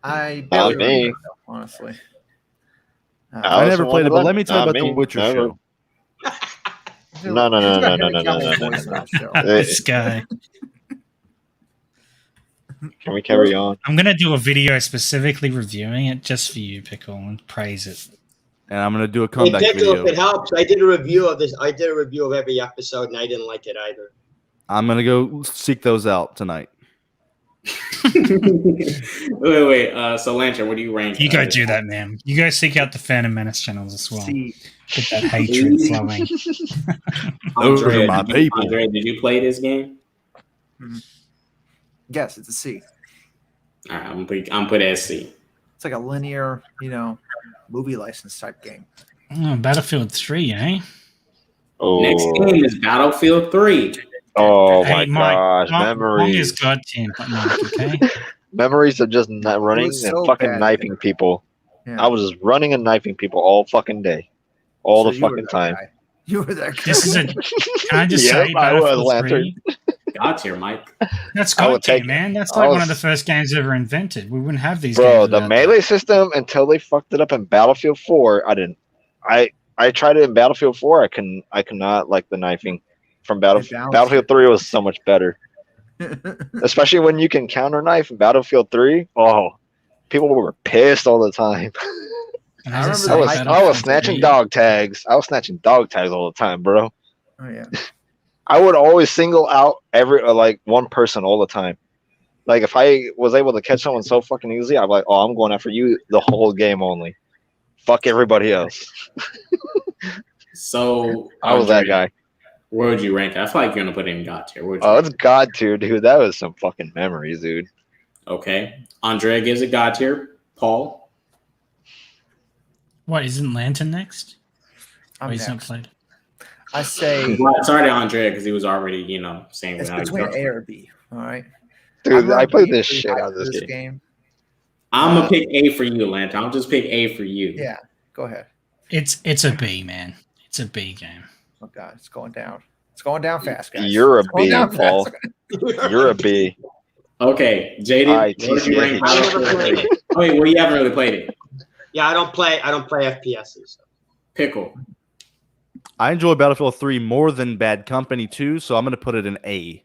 I Not barely me. remember it, honestly. I Alice never in played it, but Wonderland? let me tell you Not about the me. Witcher Never. show. No. This guy. Can we carry on? I'm gonna do a video specifically reviewing it just for you, Pickle, and praise it. And I'm gonna do a Hey, comeback Pickle, video. if it helps, I did a review of this. I did a review of every episode, and I didn't like it either. I'm gonna go seek those out tonight. wait. So Lantern, what do you rank? You go do that, man. You go seek out the Phantom Menace channels as well. C. Get that hatred flowing. Those are my people. Andre, did you play this game? Yes, it's a C. All right, I'm put as C. It's like a linear, movie license type game. Oh, Battlefield 3, eh? Oh, Next game is Battlefield 3. oh Hey, my Mike, gosh, Mike memories. is goddamn, Mike, okay? Memories of just not running and so fucking bad. knifing people. Yeah. I was just running and knifing people all fucking day, all So the you were fucking that time. guy. You were that guy. This is a. Can I just Yep, say, I was, Battlefield Lantern. 3? God's here, Mike. That's I would God take tier, man. That's I like one was- of the first games ever invented. We wouldn't have these Bro, games. the without melee system until they fucked it up in Battlefield 4, I didn't. I tried it in Battlefield 4. I could not like the knifing from balanced Battlefield it. 3 was so much better, especially when you can counter knife in Battlefield 3. Oh, people were pissed all the time. And I as remember say, the I was Battlefield snatching 3 dog tags. I was snatching dog tags all the time, bro. Oh yeah. I would always single out every like one person all the time. Like if I was able to catch someone so fucking easily, I'm like, oh, I'm going after you the whole game only. Fuck everybody else. So I was that Andre, guy. Where would you rank it? I feel like you're gonna put it in God tier. Where would you Oh, rank it's God tier, dude. That was some fucking memories, dude. it? Okay. Andrea gives it God tier. Paul. What, isn't Lantern next? I'm Oh, he's not next. played. I say Well, sorry to Andrea because he was already, saying it's how he between felt. A or B. All right. Dude, I love played being this really shit hyped out of for this game. game. I'm gonna pick A for you, Lantern. I'll just pick A for you. Yeah. Go ahead. It's a B, man. It's a B game. Oh god, it's going down. It's going down fast, guys. You're a It's going B, down Paul. fast. You're a B. Okay, Jaden. Alright, Where would you TCA. rank I never Battlefield played 3? it. Oh wait, well you haven't really played it. Yeah, I don't play FPSs. Pickle. I enjoy Battlefield 3 more than Bad Company 2, so I'm going to put it in A.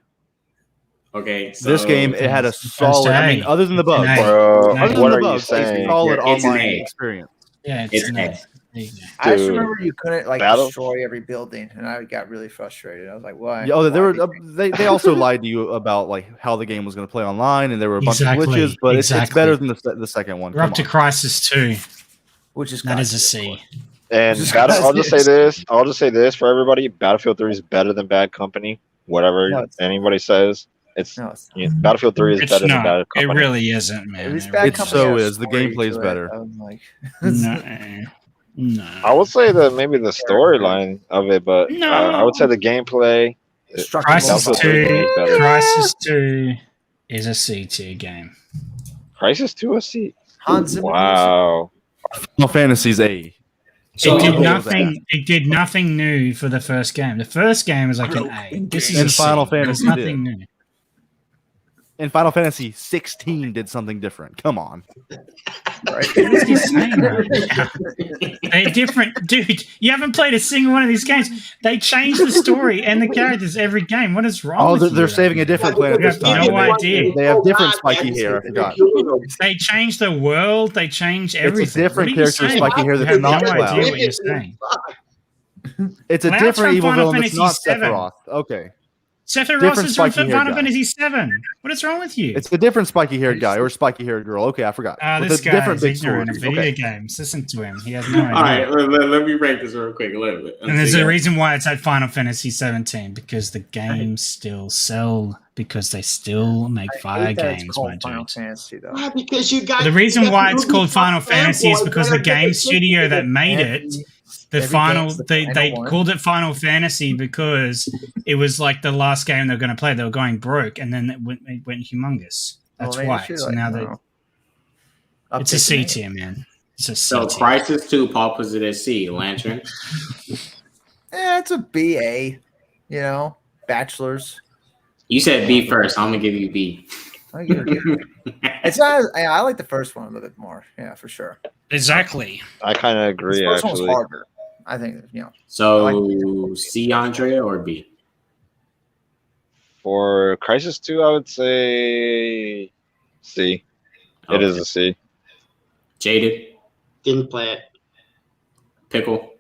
Okay, so This game, it had a It's solid. an I mean, A. other than the It's an bugs, A. Bro, It's other than what the are you bugs, a saying? solid It's an online A. experience. Yeah, it's It's an A. A. There you go. I just Dude. remember you couldn't Battle- destroy every building, and I got really frustrated. I was like, "Why?" Yeah, they Why were. did They also lied to you about like how the game was going to play online, and there were a bunch Exactly, of glitches. But it's exactly. better than the second one. We're up Come to on. Crisis 2. which is That is a gotcha, of C. course. And Just I'll just say because this. I'll just say this for everybody. Battlefield 3 is better than Bad Company. Whatever No, it's- anybody says, it's No, it's Battlefield 3 is It's better than not. Bad It Company. really isn't, At man. least It Bad really It Company so has is. The story gameplay is to it. better. I'm like, No. I would say that maybe the storyline of it, but No. I would say the gameplay. Destructible Crisis Battlefield 3 2. is better. Crisis 2 is a C tier game. Crisis 2 a C. Hans Zimmer Wow. Final Fantasy's A. So, It did okay, nothing. It did nothing new for the first game. The first game was like an A. This is And a C. Final There's Fantasy nothing did. new. And Final Fantasy 16 did something different. Come on. right? What is he saying right now? They're different, dude. You haven't played a single one of these games. They change the story and the characters every game. What is wrong? Oh, with they're you? saving a different planet You this have time. no idea. They have different spiky hair. I forgot. They change the world. They change everything. different What are you character, saying? spiky hair You that's have not no Cloud. idea what you're saying. It's a Cloud's different from evil Final villain that's Fantasy not VII. Sephiroth. Okay. Sephiroth Different is from spiky-haired Final guy. Fantasy 7. What is wrong with you? It's a different spiky haired guy or spiky haired girl. Okay, I forgot. With This a guy different is big ignorant of sword. video Okay. games. Listen to him. He has no idea. all right, let me rank this real quick. And there's a reason why it's at Final Fantasy 17 because the games still sell because they still make I fire hate that it's games, called my Final dude. Fantasy, though. Yeah, because you got The reason you got why it's movie called Final fanboys Fantasy is because the that are game getting studio that made Every- it, the every final, game's the they final one. called it Final Fantasy because it was like the last game they were going to play. They were going broke, and then it went humongous. That's Well, why. should, So like, now no. it's a Update C the name. tier, man. It's a C So tier. Crisis 2, Paul puts it as C. Lantern. It's a BA, bachelors. You said B first. I'm gonna give you B. I give it a B. It's not. I like the first one a little bit more. Yeah, for sure. Exactly. I kind of The agree, first one was actually. harder. I think. So C, Andrea, or B? For Crisis 2, I would say C. It is a C. Jaded. Didn't play it. Pickle.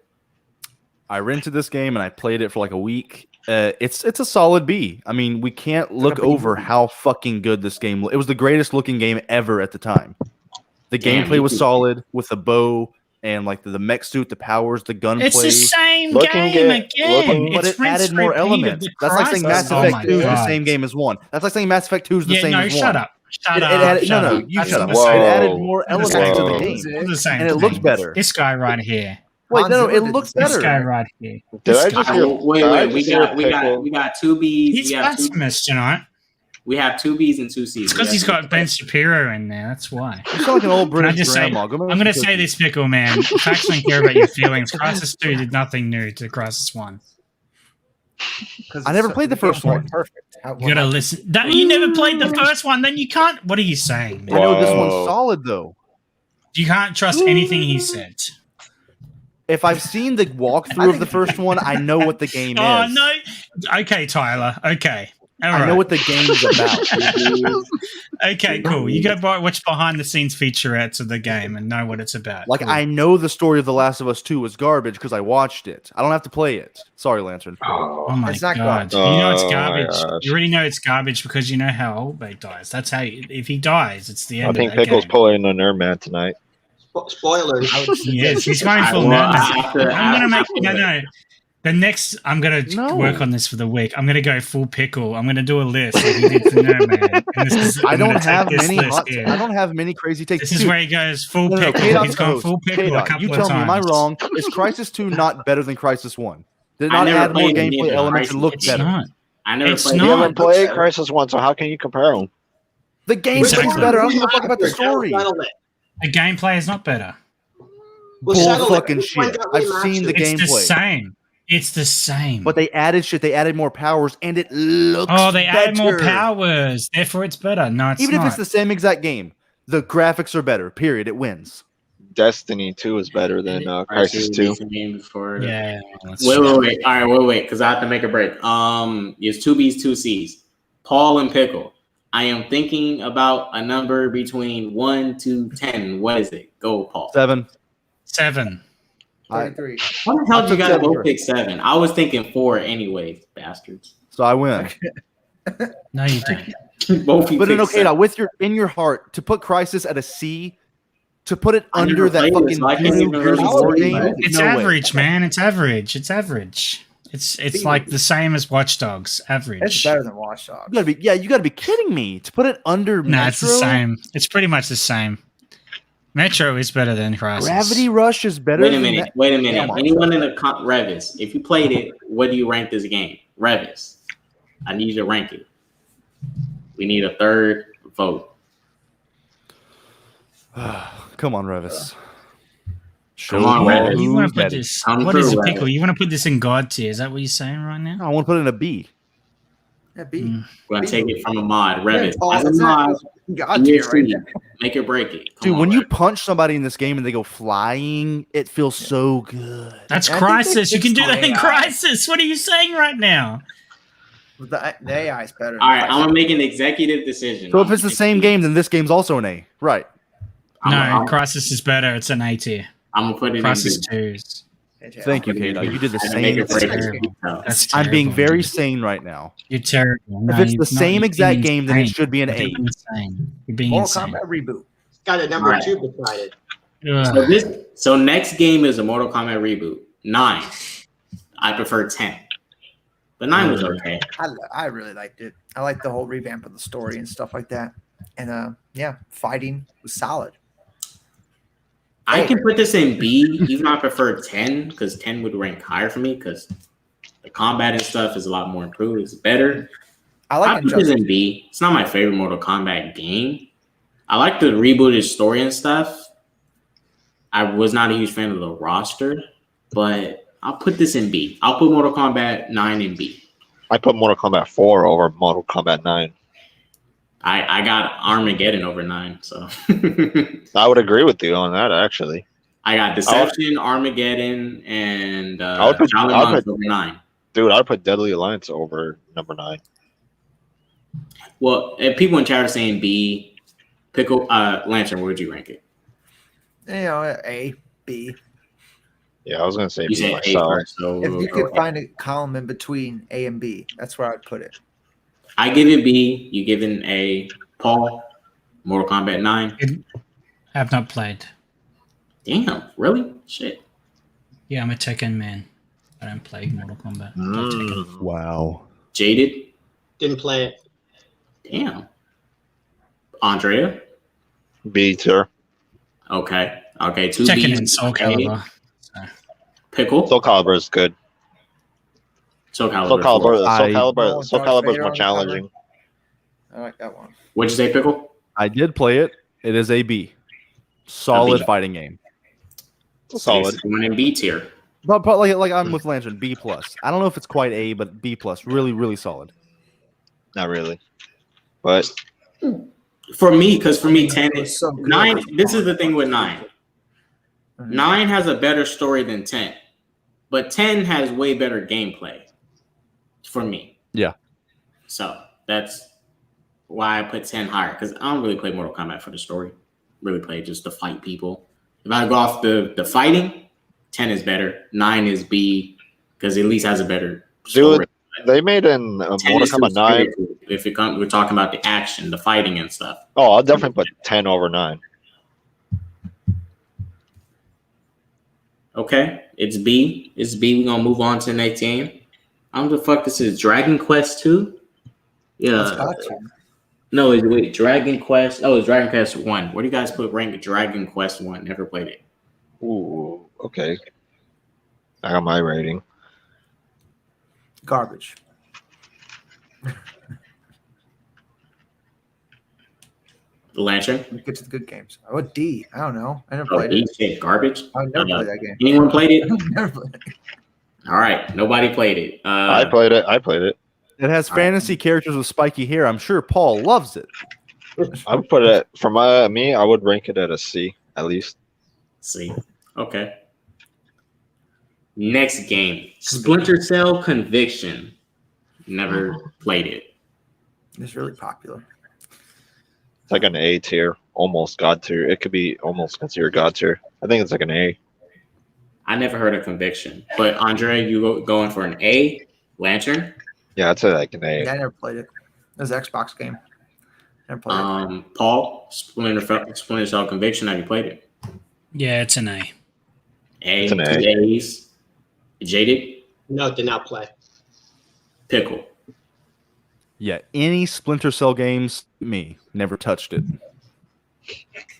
I rented this game and I played it for like a week, It's a solid B. I mean, we can't look over how fucking good this game. It was the greatest looking game ever at the time. The gameplay was solid with the bow and like the mech suit, the powers, the gunplay. It's the same Looking game good- again. looking- But It's it added more elements. That's like saying Mass Effect 2 is the same game as 1. That's like saying Mass Effect 2 is the same as 1. Shut up. Shut up. Added, shut no, up. you That's shut up. not the same. It added more It's the elements to the same game. It's the same And it looked thing. better. This guy right here. Wait, no, it Hans looks Zimmer This did guy better. right here. Did I This just guy. hear? Wait, did I we just hear got 2 B's. He's We got two, blasphemous tonight. we have 2 B's and 2 C's. It's because he's got Ben Shapiro in there. That's why. You sound like an old Can I British just say, grandma. I'm going to say this, Pickle Man. Facts don't care about your feelings. Crisis 2 did nothing new to Crisis 1. I never played the first one. Perfect. You got to listen. You never played the first one, then you can't. What are you saying, I man? know this one's Whoa. solid though. You can't trust anything he said. If I've seen the walkthrough of the first one, I know what the game Oh, is. no. Okay, Tyler. Okay. All I know right. what the game is about. Okay, cool. You go watch behind the scenes featurettes of the game and know what it's about. Like Cool. I know the story of The Last of Us 2 was garbage because I watched it. I don't have to play it. Sorry, Lantern. Oh my It's not god! garbage. You know it's Oh my garbage. gosh. You already know it's garbage because you know how Old Bay dies. That's how. If he dies, it's the end. I think of that Pickle's game. pulling an Airman tonight. Spoilers. He is. He's going I full will- madness. I'm gonna make after- no. The next, I'm gonna No. work on this for the week. I'm gonna go full pickle. I'm gonna do a list like he did for No Man. And this is, I I'm don't gonna take have this many list hot. here. I don't have many crazy takes. This is Dude, where he goes full no, pickle. K-Dot's He's the gone host. full pickle a K-Dot, couple you of tell times. me, am I wrong? Is Crisis 2 not better than Crisis 1? Did it I not never add more played any gameplay of the elements and look It's better? not. I never It's played not. You it. haven't played Crisis 1, so how can you compare them? The gameplay's Exactly. better. I don't give a fuck about the story. The gameplay is not better. We'll Bull settle it. fucking Which one shit. got I've seen the remastered? It's the gameplay. same. It's the same. But they added shit. They added more powers, and it looks. Oh, they added more better. powers. Therefore, it's better. No, it's Even not. if it's the same exact game, the graphics are better. Period. It wins. Destiny 2 is better than Crisis 2. Yeah. That's Wait. true. All right, wait, because I have to make a break. It's 2 B's, 2 C's. Paul and Pickle. I am thinking about a number between 1 to 10. What is it? Go, Paul. 7. 7. 33. How the hell I did you took guys 7 both first. pick 7? I was thinking 4 anyways, bastards. So I win. No, you don't. Both you But picked okay, 7. now in your heart, to put Crisis at a C, to put it I under never that played fucking this, so I can't voodoo even Gears of really War say, game, but- It's no way. average, man. It's average. It's average. It's like the same as Watch Dogs. Average. It's better than Watch Dogs. You gotta be kidding me. To put it under No, Metro, it's the same. It's pretty much the same. Metro is better than Crisis. Gravity Rush is better. Wait a than minute. that. Wait a minute. Yeah, Anyone in the Revis, if you played it, what do you rank this game? Revis. I need you to rank it. We need a third vote. Come on, Revis. Come on, me Revis. You want who's to put better. this? Come What is through, it, Pickle? Revis. You want to put this in God tier? Is that what you're saying right now? I want to put it in a B. Yeah, B. Mm. We're gonna take it from a mod. Revis. Paul, As a it's not- mod, God tier right EXP. there. Make it break it. Come Dude, on, when you Revis. punch somebody in this game and they go flying, it feels so good. That's I think they Crisis. You can fixed do that in AI. Crisis. What are you saying right now? The AI is better. All right, I'm gonna make an executive decision. So if it's the same game, then this game's also an A. Right. No, Crisis is better. It's an A tier. I'm gonna put it Crisis in. 2s. Thank you, Kato. You did the I had to make same it break thing. it. That's I'm being terrible, very dude. sane right now. You're terrible. If it's the same exact game, then it should be an You're A. being insane. You're being Mortal insane. Kombat reboot. Got a number Right. 2 beside it. Ugh. So next game is a Mortal Kombat reboot. 9. I prefer 10. But 9 was okay. I really liked it. I liked the whole revamp of the story and stuff like that. And yeah, fighting was solid. I can put this in B, even though I prefer 10, because 10 would rank higher for me, because the combat and stuff is a lot more improved. It's better. I I like put this Injustice. in B. It's not my favorite Mortal Kombat game. I like the rebooted story and stuff. I was not a huge fan of the roster, but I'll put this in B. I'll put Mortal Kombat 9 in B. I put Mortal Kombat 4 over Mortal Kombat 9. I got Armageddon over 9, so I would agree with you on that, actually. I got Deception, Armageddon, and I would put- Jolly I would Monks put- over 9. Dude, I'd put Deadly Alliance over number 9. Well, if people in chat are saying B, Pickle, Lantern, where would you rank it? You know, A, B. Yeah, I was gonna say You B said A myself. first, so If we'll you go could find a column in between A and B, that's where I'd put it. I give it B. You give it an A. Paul, Mortal Kombat 9. Have not played. Damn, really? Shit. Yeah, I'm a Tekken man. I don't play Mortal Kombat. Play Tekken. Wow. Jaded. Didn't play it. Damn. Andrea. B tier. Okay. Okay. 2 Tekken B's. and Soul A. Calibur. Pickle. Soul Calibur is good. Soul Calibur. Soul Calibur. Soul I- Calibur. Soul Darth Calibur is Vader more on the cover. challenging. I like that one. What'd you say, Pickle? I did play it. It is a B. Solid A B. fighting game. It's solid. One in B tier. But like I'm with Lantern, B plus. I don't know if it's quite A, but B plus. Really, really solid. Not really, but For me, because for me, 10 It's is so good. 9. This is the thing with 9. Mhm. 9 has a better story than 10, but 10 has way better gameplay for me. Yeah. So that's why I put 10 higher, because I don't really play Mortal Kombat for the story. Really play just to fight people. If I go off the fighting, 10 is better. 9 is B, because it at least has a better story. dude, they made an 10 Mortal is too Kombat 9. spiritual if we're talking about the action, the fighting and stuff. Oh, I'll definitely put 10 over 9. Okay, it's B. It's B. We're gonna move on to the next game. I don't know the fuck this is. Dragon Quest 2? That's Yeah. got to. No, wait, Dragon Quest. Oh, it's Dragon Quest 1. Where do you guys put rank Dragon Quest 1? Never played it. Ooh, okay. I got my rating. Garbage. The Lantern. We get to the good games. What D? I don't know. I never Oh, played D it. shit, garbage. I never played that game. Anyone played it? Never played it. All right, nobody played it. I played it. I played it. It has fantasy characters with spiky hair. I'm sure Paul loves it. I would put it for me. I would rank it at a C at least. See, okay. Next game, Splinter Cell Conviction. Never played it. It's really popular. It's like an A tier, almost God tier. It could be almost considered God tier. I think it's like an A. I never heard of Conviction, but Andre, you going for an A? Lantern. Yeah, I'd say like an A. Yeah, I never played it. It was an Xbox game. Never played it. Paul, Splinter Cell Conviction. Have you played it? Yeah, it's an A. A. It's an A. 2 A's. Jaded. No, did not play. Pickle. Yeah, any Splinter Cell games, me. Never touched it.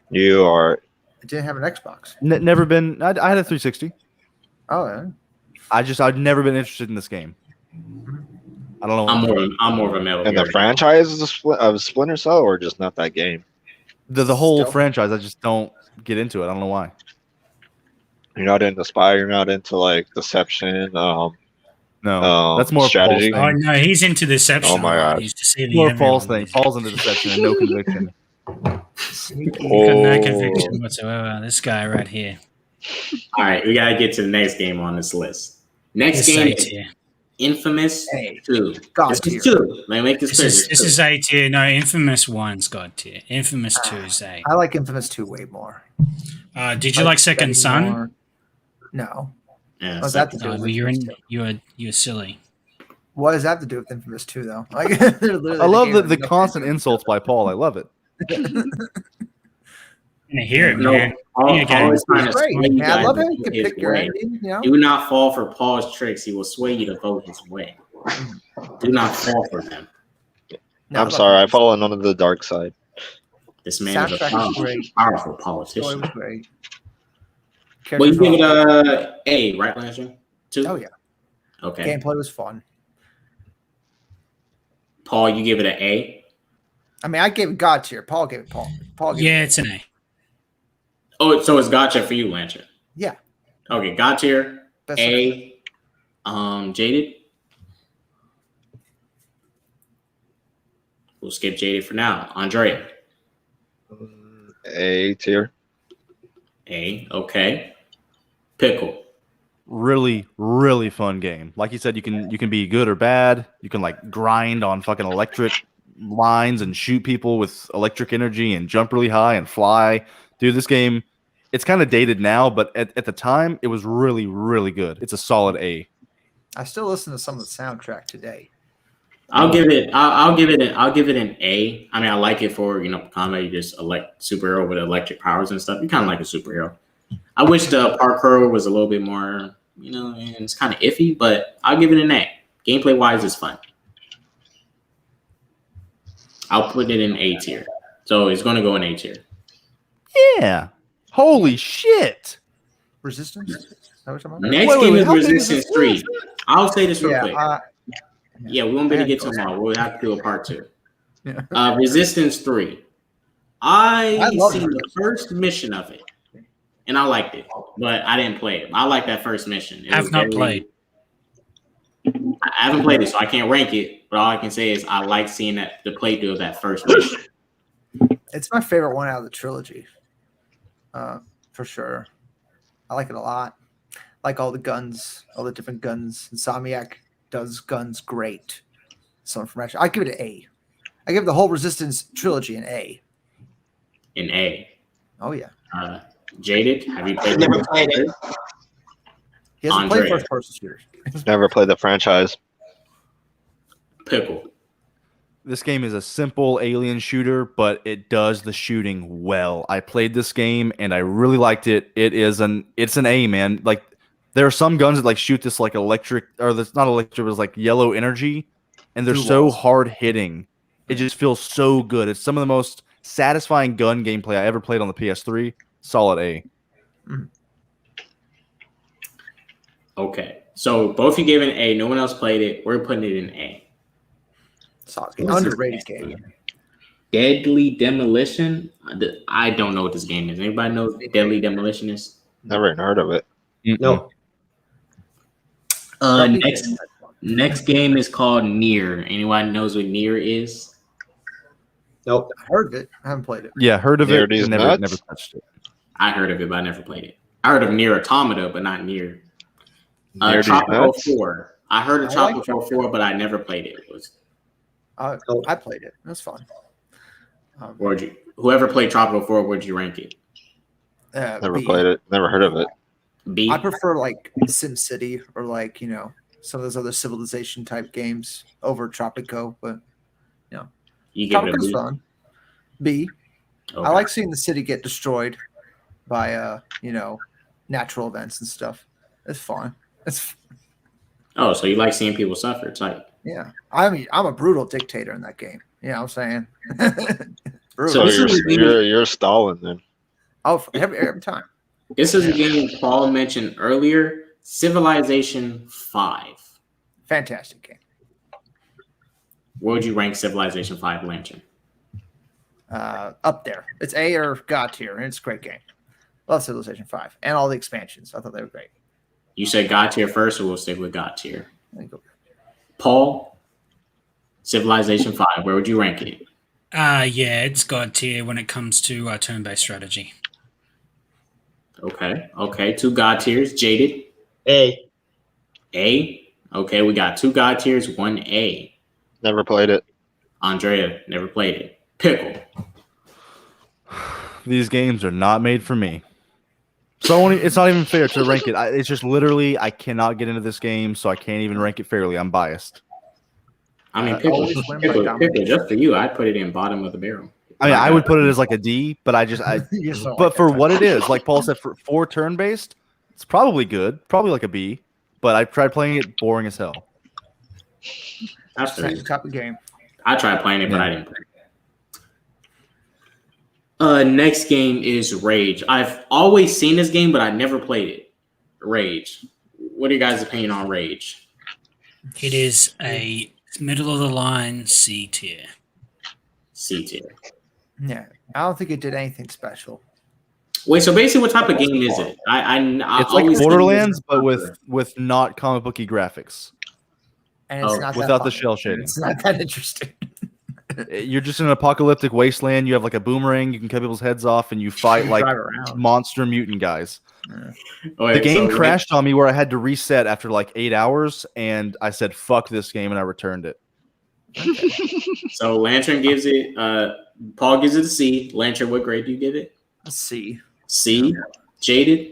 You are. It didn't have an Xbox. Never been. I had a 360. Oh, yeah. I'd never been interested in this game. I don't know. I'm more of a Metal And Gear the franchise of Splinter Cell, or just not that game? The whole Still. franchise. I just don't get into it. I don't know why. You're not into spy. You're not into like deception. No, that's more strategy. a false Oh thing. no, he's into deception. Oh my God. He's deceiving More everyone. false thing. Falls into deception and no conviction. Sneaky. He's got no Oh. conviction whatsoever. This guy right here. All right, we gotta get to the next game on this list. Next This game A is tier. Infamous A. 2. God This tier. is 2. Let me make this clear. This is A tier. No, Infamous 1's God tier. Infamous 2 is A. I like Infamous 2 way more. Did you like Second Son? More. No. Yeah, What's so- that to do No, with well, Infamous 2? you're silly. What does that have to do with Infamous 2, though? Like, they're literally I love game the that- constant insults by Paul. I love it. I hear it, No, man. Paul Yeah, Paul is trying to It's great, sway you man. I guys love it. to You vote can his pick your way. enemy, you know? Do not fall for Paul's tricks. He will sway you to vote his way. Do not fall for them. No, I I'm love sorry. I it. follow none of the dark side. This man is a Soundtrack was powerful, great. powerful Story politician. was great. Well, you Characters give it were a A, right, Lantern? 2? Oh, yeah. Okay. Gameplay was fun. Paul, you give it an A? I mean, I gave it God tier. Paul gave it Paul. Paul gave Yeah, it it's an A. Oh, so it's gotcha for you, Lantern. Yeah. Okay, got here. best. A. Jaded. We'll skip Jaded for now. Andrea. A tier. A. Okay. Pickle. Really, really fun game. Like you said, you can be good or bad. You can like grind on fucking electric lines and shoot people with electric energy and jump really high and fly. Dude, this game It's kind of dated now, but at the time, it was really, really good. It's a solid A. I still listen to some of the soundtrack today. I'll give it an A. I mean, I like it for combat. You just superhero with electric powers and stuff. You kind of like a superhero. I wish the parkour was a little bit more, and it's kind of iffy, but I'll give it an A. Gameplay wise, it's fun. I'll put it in A tier. So it's going to go in A tier. Yeah. Holy shit. Resistance? Is that what you're talking about? Next game is Resistance 3. I'll say this real quick. Yeah, we won't be able to get to them all. We'll have to do a part 2. Yeah. Resistance 3. I seen the first mission of it, and I liked it, but I didn't play it. I like that first mission. I've not played. I haven't played it, so I can't rank it. But all I can say is I like seeing the playthrough of that first mission. It's my favorite one out of the trilogy, for sure. I like it a lot. Like all the guns, all the different guns. Insomniac does guns great. So I give it an A. I give the whole Resistance trilogy an A. An A. Oh yeah. Jaded, have you played? Never played it. He hasn't played first-person shooters. Never played the franchise. Pickle. This game is a simple alien shooter, but it does the shooting well. I played this game and I really liked it. It's an A, man. Like there are some guns that like shoot this like electric, or that's not electric, but it's like yellow energy, and they're so hard hitting. It just feels so good. It's some of the most satisfying gun gameplay I ever played on the PS3. Solid A. Okay, so both of you gave it an A. No one else played it. We're putting it in A. Solid game. Underrated game. Deadly Demolition. I don't know what this game is. Anybody know what Deadly Demolition is? Never even heard of it. No. Next game is called Nier. Anyone knows what Nier is? Nope. I heard of it. I haven't played it. Yeah, heard of Near it. these Never nuts? touched it. I heard of it, but I never played it. I heard of Nier Automata, but not Nier. Near these Tropical nuts? 4. I heard of I like Tropical 4, but I never played it. I played it. It was fun. Whoever played Tropical 4, where'd you rank it? Never B. played it. Never heard of it. B. I prefer like SimCity or like some of those other civilization type games over Tropico, but You give it a Tropico's B. fun. B. Okay. I like seeing the city get destroyed by natural events and stuff. It's fun. Oh, so you like seeing people suffer? It's like Yeah. I mean, I'm a brutal dictator in that game. You know what I'm saying? Brutal. So this is the game- you're Stalin then. Oh, every time. this is a game Paul mentioned earlier. Civilization 5. Fantastic game. Where would you rank Civilization 5, Lantern? Up there. It's A or God tier, and it's a great game. Love Civilization 5 and all the expansions. I thought they were great. You said God tier first, or we'll stick with God tier. There you go. Paul, Civilization 5, where would you rank it? Yeah, it's God tier when it comes to turn-based strategy. Okay. 2 God tiers. Jaded, A. A. Okay, we got 2 God tiers, 1 A. Never played it. Andrea, never played it. Pickle. These games are not made for me. So it's not even fair to rank it. It's just literally I cannot get into this game, so I can't even rank it fairly. I'm biased. I mean, always win by Pickle, domination. just for you, I'd put it in bottom of the barrel. I mean, I would put it as like a D, but You just don't but like for that what type. it is, like Paul said, for turn-based, it's probably good, probably like a B. But I tried playing it, boring as hell. That's Same fair. type of game. I tried playing it, but Yeah. I didn't play it. Next game is Rage. I've always seen this game, but I never played it. Rage. What are your guys' opinion on Rage? It is a middle-of-the-line C tier. C tier. Yeah. I don't think it did anything special. Wait, so basically, what type of game is it? I It's like always think Borderlands, this- but with not comic booky graphics, And it's Oh, not that without the fun. shell shading. It's not that interesting. You're just in an apocalyptic wasteland. You have like a boomerang. You can cut people's heads off, and you fight like Drive around. monster mutant guys. Oh, wait, The game so crashed on me where I had to reset after like 8 hours, and I said, "Fuck this game," and I returned it. So Lantern gives it. Paul gives it a C. Lantern, what grade do you give it? Let's see. C. Jaded,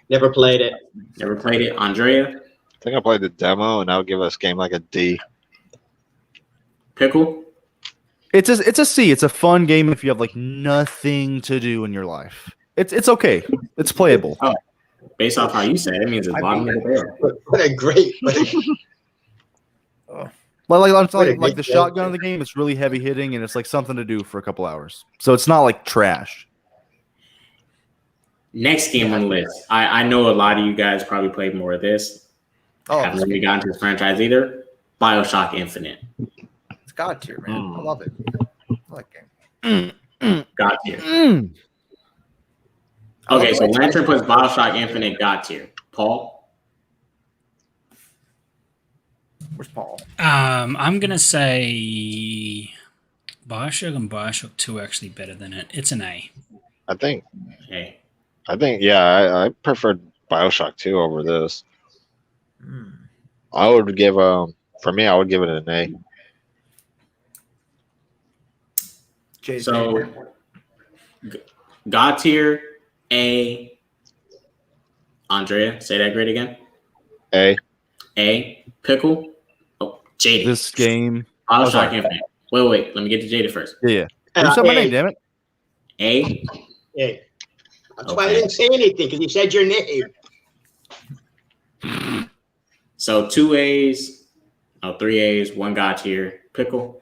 Never played it. never played it. Andrea, I think I played the demo, and I would give this game like a D. Pickle. It's a C. It's a fun game if you have like nothing to do in your life. It's okay. It's playable. Oh, based off how you said it, it means it's bottom of the barrel. What a great. Like the shotgun of the game, it's really heavy hitting and it's like something to do for a couple hours. So it's not like trash. Next game on the list. I know a lot of you guys probably played more of this. Haven't really gotten to this franchise either. BioShock Infinite. It's God tier, man. I love it. I like game. God tier. Okay, so Lantern puts BioShock Infinite God tier. Paul? Where's Paul? I'm gonna say BioShock and BioShock 2 are actually better than it. It's an A. I think, Hey. I preferred BioShock 2 over this. Hmm. I would give for me, I would give it an A. So God tier, A. Andrea, say that grade again. A. Pickle. Oh, Jaded. This game. BioShock Infinite. Wait. Let me get to Jaded first. Yeah. You said my name, damn it. A. Hey. That's why I didn't say anything, because you said your name. So 2 A's, 3 A's, 1 God tier. Pickle.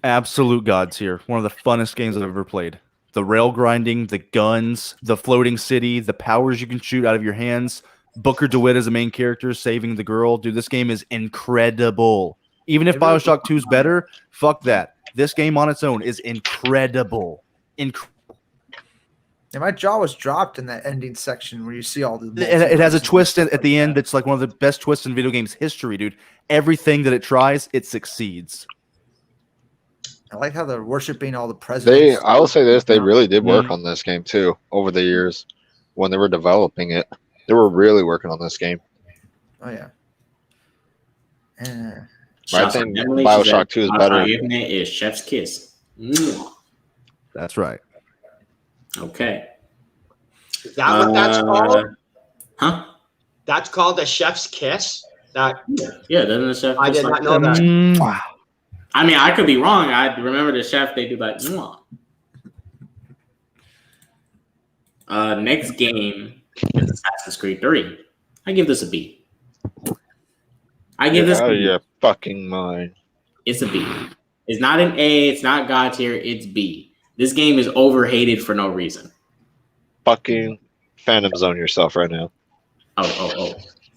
Absolute God tier. One of the funnest games I've ever played. The rail grinding, the guns, the floating city, the powers you can shoot out of your hands. Booker DeWitt as a main character saving the girl. Dude, this game is incredible. Even if BioShock 2 is better, fuck that. This game on its own is incredible. And my jaw was dropped in that ending section where you see all the. It has a twist at the end that's like one of the best twists in video games history, dude. Everything that it tries, it succeeds. I like how they're worshiping all the presidents. I will say this: they really did work on this game too over the years when they were developing it. They were really working on this game. Oh yeah. I think BioShock 2 is better. Infinite is Chef's Kiss. That's right. Okay. Is that what that's called? Huh? That's called a chef's kiss? Yeah, doesn't the chef? I did not know that. I mean, I could be wrong. I remember the chef, they do like, mwah. Next game is Assassin's Creed 3. I give this a B. I give this. Out of your fucking mind. It's a B. It's not an A. It's not God tier. It's B. This game is overhated for no reason. Fucking Phantom Zone yourself right now. Oh.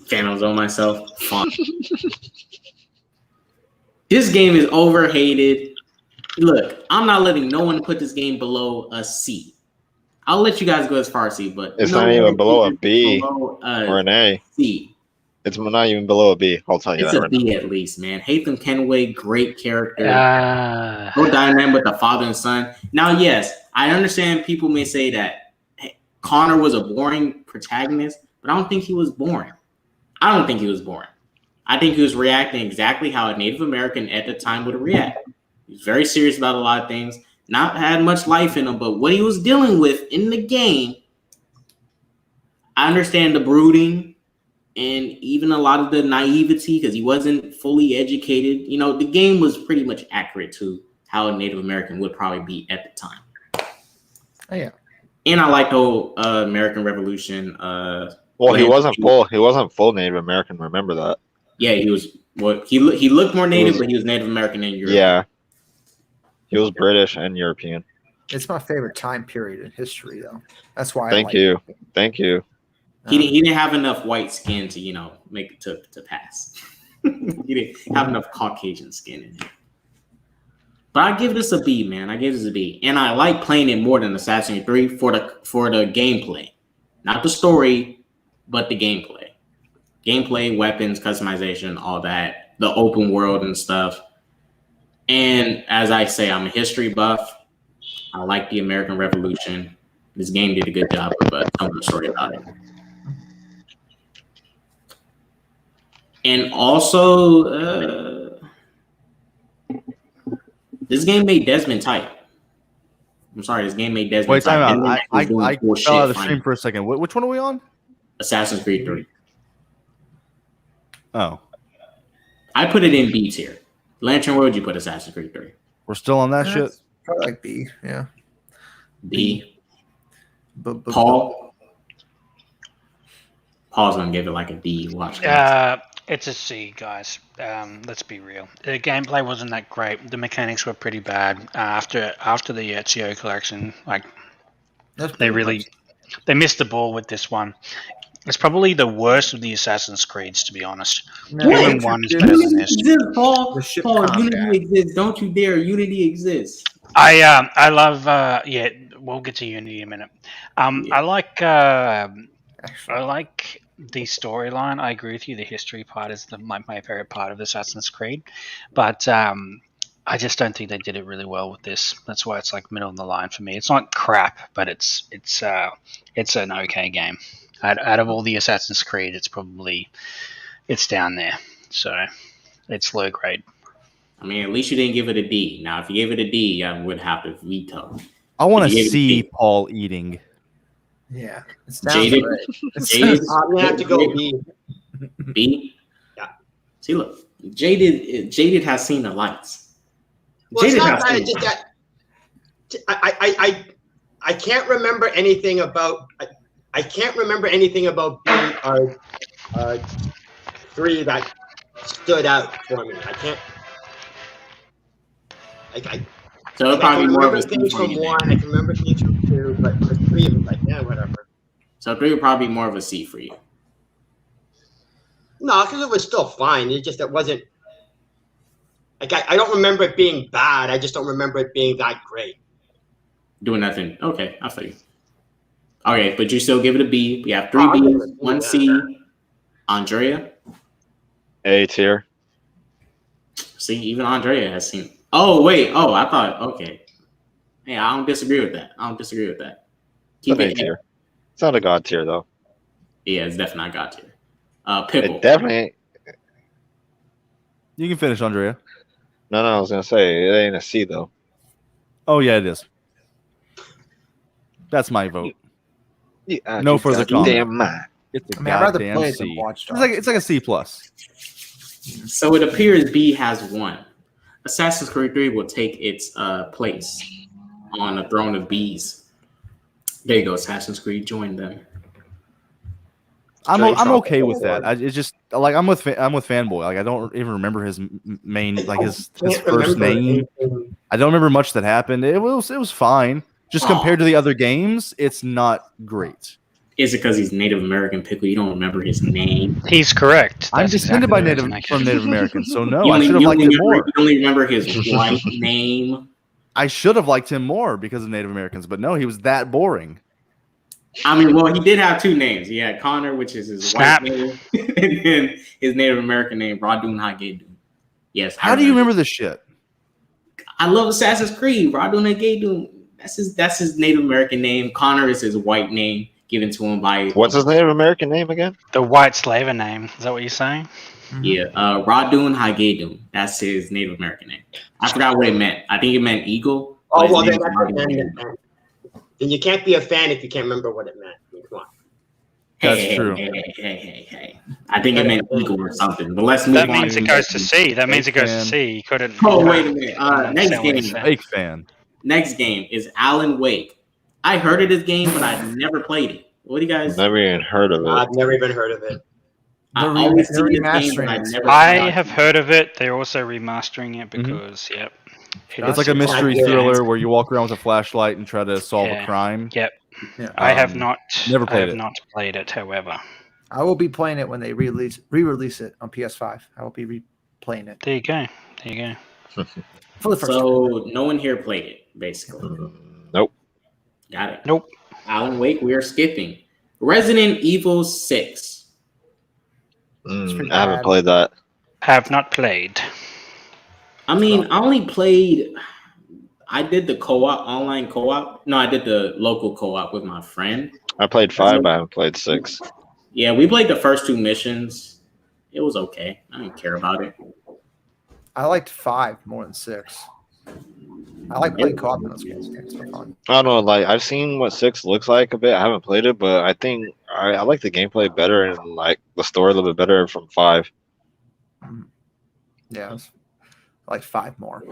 Phantom Zone myself. Fun. This game is overhated. Look, I'm not letting no one put this game below a C. I'll let you guys go as far as C, but it's not even below a B or an A. C. It's not even below a B. I'll tell you it's that a right B now. at least, man. Hatham Kenway, great character. No dynamic with the father and son. Now, yes, I understand people may say that Connor was a boring protagonist, but I don't think he was boring. I think he was reacting exactly how a Native American at the time would react. He was very serious about a lot of things, not had much life in him, but what he was dealing with in the game, I understand the brooding and even a lot of the naivety because he wasn't fully educated. You know, the game was pretty much accurate to how a Native American would probably be at the time. Oh, yeah. And I like the whole American Revolution. Well, he wasn't full Native American. Remember that? Yeah, he was. Well, he looked more Native, but he was Native American in Europe. Yeah, he was British and European. It's my favorite time period in history, though. That's why. Thank you. He didn't have enough white skin to make it to pass. He didn't have enough Caucasian skin in him. But I give this a B, man. I give this a B, and I like playing it more than Assassin's Creed 3 for the gameplay, not the story, but the gameplay. Gameplay, weapons, customization, all that, the open world and stuff. And as I say, I'm a history buff. I like the American Revolution. This game did a good job of telling the story about it. And also, this game made Desmond tight. I'm sorry, this game made Desmond Wait, time out. Desmond I was doing cool fell out of the shit, stream for a second. Which one are we on? Assassin's Creed 3. Oh, I put it in B tier. Lantern, where would you put Assassin's Creed 3? we're still on that shit. Probably like B. Yeah. B. Paul? Paul's going to give it like a D. Watch. It's a C, guys. Let's be real. The gameplay wasn't that great. The mechanics were pretty bad. After the Ezio collection, like they missed the ball with this one. It's probably the worst of the Assassin's Creeds, to be honest. Even one is better than this. Paul, Unity exists. Don't you dare. Unity exists. I love. Yeah, we'll get to Unity in a minute. I like the storyline. I agree with you. The history part is my favorite part of Assassin's Creed, but I just don't think they did it really well with this. That's why it's like middle of the line for me. It's not crap, but it's an okay game. Out of all the Assassin's Creed, it's down there. So it's low grade. I mean, at least you didn't give it a D. Now, if you gave it a D, I would have to veto. I want to see Paul eating. Yeah. Jaded. I'm gonna have to go B. B? Yeah. See, look, Jaded has seen the lights. Well, it's not that I can't remember anything about. I can't remember anything about B or 3 that stood out for me. I can't. So it'll probably be more of a C things for from you. 1. I can remember things from 2, but for 3, it was like, yeah, whatever. So 3 would probably be more of a C for you. No, because it was still fine. It wasn't. Like I don't remember it being bad. I just don't remember it being that great. Doing nothing. Okay, I feel you. Okay, but you still give it a B. We have 3 B's, 1 C. Andrea? A tier. See, even Andrea has seen. Oh, wait. Oh, I thought. Okay. Yeah, I don't disagree with that. Keep A it tier. It's not a god tier though. Yeah, it's definitely not God tier. Pickle. It definitely. You can finish, Andrea. No, I was gonna say it ain't a C though. Oh yeah, it is. That's my vote. Yeah, No further comment. Damn man. It's a I'd rather goddamn play it C. than watch Dogs. It's like a C plus. So it appears B has won. Assassin's Creed 3 will take its place on the throne of B's. There you go, Assassin's Creed. Join them. I'm okay with that. It's just like I'm with Fanboy. Like I don't even remember his main his first name. I don't remember much that happened. It was fine. Just compared to the other games, it's not great. Is it because he's Native American, Pickle? You don't remember his name? He's correct. I'm That's descended exactly by Native Americans, so no, You I only- should have you liked only him remember- more. You only remember his white name. I should have liked him more because of Native Americans, but no, he was that boring. I mean, well, he did have 2 names. He had Connor, which is his Snap. white name, and then his Native American name, Radun Hagedun. Yes. How do you remember this shit? I love Assassin's Creed. Radun Hagedun. That's his Native American name. Connor is his white name given to him by. What's his Native American name again? The white slaver name. Is that what you're saying? Yeah, Radun Hagedun. That's his Native American name. I forgot what it meant. I think it meant eagle. Oh, but well, his then, name is Radun Hagedun. then you can't be a fan if you can't remember what it meant. I mean, come on. That's true. Hey. I think it meant eagle or something. But let's move That on. means it goes to C. That means it goes to fan. C. You couldn't. Oh, wait a minute. Next Understand what he's game. saying. Fake fan. Next game is Alan Wake. I heard of this game, but I never played it. What do you guys? Never even heard of it. I've never even heard of it. I They're always see they're this game, remastering but I it. never. I played it. have heard of it. They're also remastering it because, yep. It's like a mystery Yeah. thriller where you walk around with a flashlight and try to solve Yeah. a crime. Yep. Yeah. I have not. Never I played have it. not played it. However, I will be playing it when they re-release it on PS5. I will be replaying it there you go. There you go. for the first time. So no one here played it, basically. Nope. Got it. Nope. Alan Wake, we are skipping. Resident Evil 6. pretty I haven't bad. played that. Have not played. I mean, I only played. I did the co-op, online co-op. No, I did the local co-op with my friend. I played 5, but I haven't played 6. Yeah, we played the first 2 missions. It was okay. I didn't care about it. I liked 5 more than 6. I like playing co-op in those games. It's so fun. I don't know. Like I've seen what 6 looks like a bit. I haven't played it, but I think I like the gameplay better and like the story a little bit better from 5. Yeah, I like 5 more.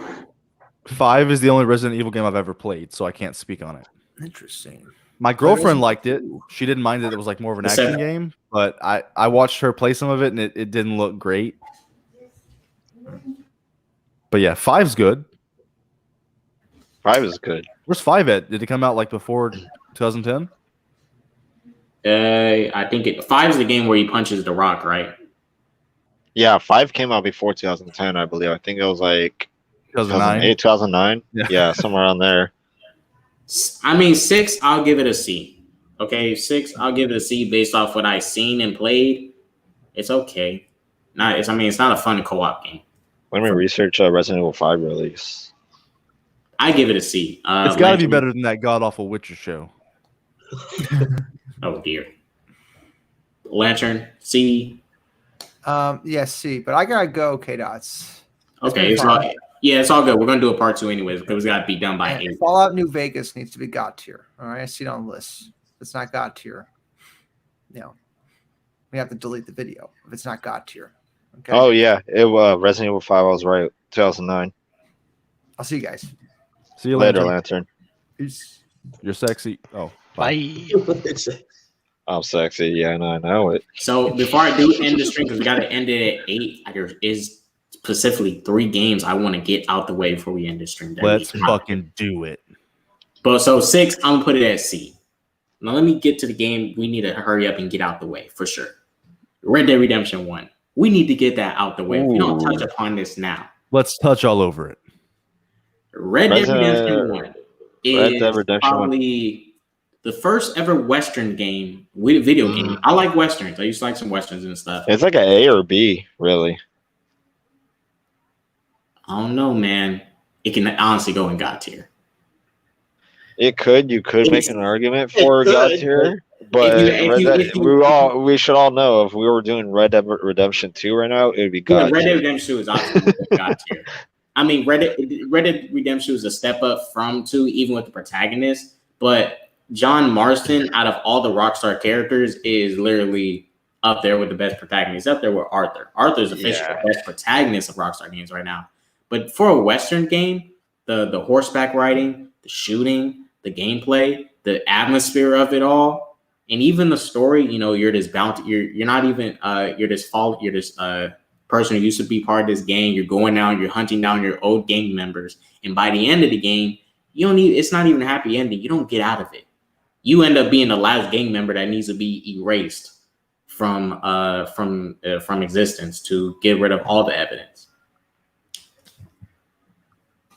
5 is the only Resident Evil game I've ever played, so I can't speak on it. Interesting. My girlfriend liked it. She didn't mind that it was like more of an action game, but I watched her play some of it and it didn't look great. But yeah, 5's good. 5 is good. Where's 5 at? Did it come out like before 2010? I think 5 is the game where he punches the rock, right? Yeah, 5 came out before 2010, I believe. I think it was like 2008, 2009. Yeah, somewhere around there. I mean, 6, I'll give it a C. Okay, 6, I'll give it a C based off what I've seen and played. It's okay. It's not a fun co-op game. When we research Resident Evil 5 release, I give it a C. It's got to be better than that god awful Witcher show. Oh dear. Lantern C. Yeah, C. But I gotta go. K-Dots. Okay, it's all good. We're gonna do a part 2 anyways because we gotta be done by 8. Fallout New Vegas needs to be God tier. All right, I see it on the list. If it's not God tier, we have to delete the video if it's not God tier. Okay. Oh yeah, it Resident Evil 5. I was right. 2009. I'll see you guys. See you Later, later, Lantern. Peace. You're sexy. Oh, Bye. I'm sexy. Yeah, I know it. So before I do end the stream, because we gotta end it at 8, there is specifically 3 games I want to get out the way before we end the stream. Let's fucking do it. But so 6, I'm gonna put it at C. Now let me get to the game we need to hurry up and get out the way for sure. Red Dead Redemption 1. We need to get that out the way. If we don't touch upon this now, let's touch all over it. Red Dead Redemption 1 is probably the first ever Western game, video game. I like Westerns. I used to like some Westerns and stuff. It's like an A or B, really. I don't know, man. It can honestly go in God tier. It could. You could make an argument for God tier. But we should all know if we were doing Red Dead Redemption 2 right now, it would be God. Red Dead Redemption 2 is obviously God tier. I mean, Red Dead Redemption is a step up from 2, even with the protagonist. But John Marston, out of all the Rockstar characters, is literally up there with the best protagonist. Up there with Arthur. Arthur's officially the best protagonist of Rockstar games right now. But for a Western game, the horseback riding, the shooting, the gameplay, the atmosphere of it all. And even the story, you're this bounty. You're not even you're this person who used to be part of this gang. You're going out, you're hunting down your old gang members, and by the end of the game, it's not even a happy ending. You don't get out of it. You end up being the last gang member that needs to be erased from existence to get rid of all the evidence.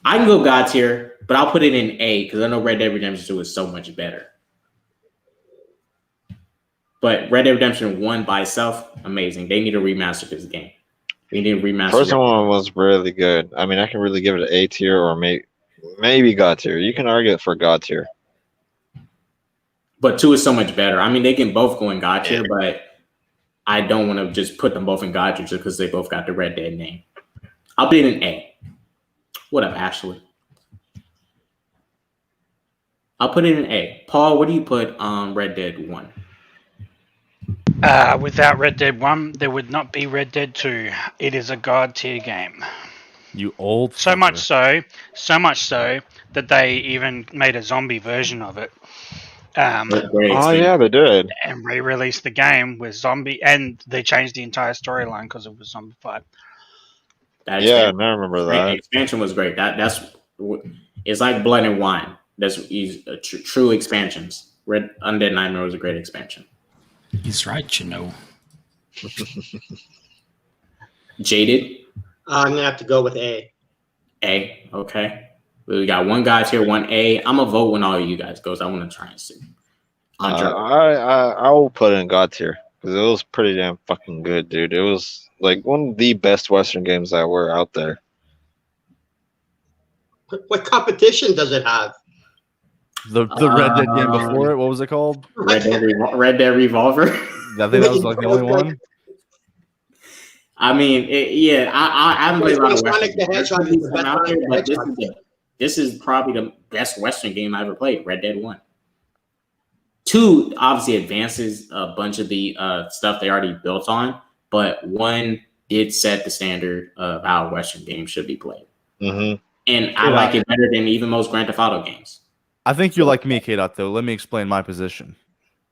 I can go God tier, but I'll put it in A because I know Red Dead Redemption 2 is so much better. But Red Dead Redemption 1 by itself, amazing. They need to remaster this game. We need to remaster. First one was really good. I mean, I can really give it an A tier or maybe God tier. You can argue it for God tier. But 2 is so much better. I mean, they can both go in God tier, but I don't want to just put them both in God tier just because they both got the Red Dead name. I'll put it in A. What up, Ashley? I'll put it in A. Paul, what do you put on Red Dead 1? Without Red Dead 1, there would not be Red Dead 2. It is a God tier game. You old. So much so that they even made a zombie version of it. Oh yeah, they did. And re-released the game with zombie, and they changed the entire storyline because it was zombified. I remember that. The expansion was great. It's like Blood and Wine. That's true expansions. Red Undead Nightmare was a great expansion. He's right, Jaded? I'm gonna have to go with A. A, okay. We got one guy tier, 1A. I'm gonna vote when all of you guys goes. I want to try and see. I will put it in God tier because it was pretty damn fucking good, dude. It was like one of the best Western games that were out there. What competition does it have? The Red Dead game before it, what was it called? Red Dead Revolver. I think that was like the only one. I mean, I haven't played a lot of Western games. But this is probably the best Western game I ever played. Red Dead 1. 2 obviously advances a bunch of the stuff they already built on, but 1 did set the standard of how Western games should be played. Mm-hmm. And I like it better than even most Grand Theft Auto games. I think you're like me, K-Dot, though. Let me explain my position.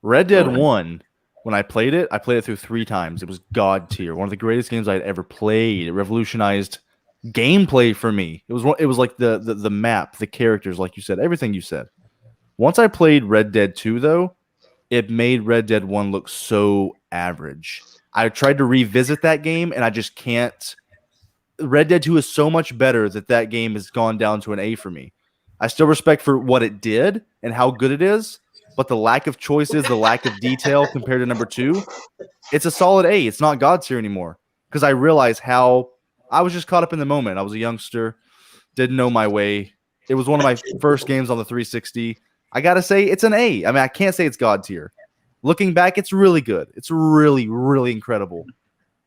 Red Dead 1, when I played it through 3 times. It was God tier. One of the greatest games I had ever played. It revolutionized gameplay for me. It was like the map, the characters, like you said, everything you said. Once I played Red Dead 2, though, it made Red Dead 1 look so average. I tried to revisit that game, and I just can't. Red Dead 2 is so much better that game has gone down to an A for me. I still respect for what it did and how good it is, but the lack of choices, the lack of detail compared to number 2, it's a solid A. It's not God tier anymore because I realize how I was just caught up in the moment. I was a youngster, didn't know my way. It was one of my first games on the 360. I got to say it's an A. I mean, I can't say it's God tier. Looking back, it's really good. It's really, really incredible.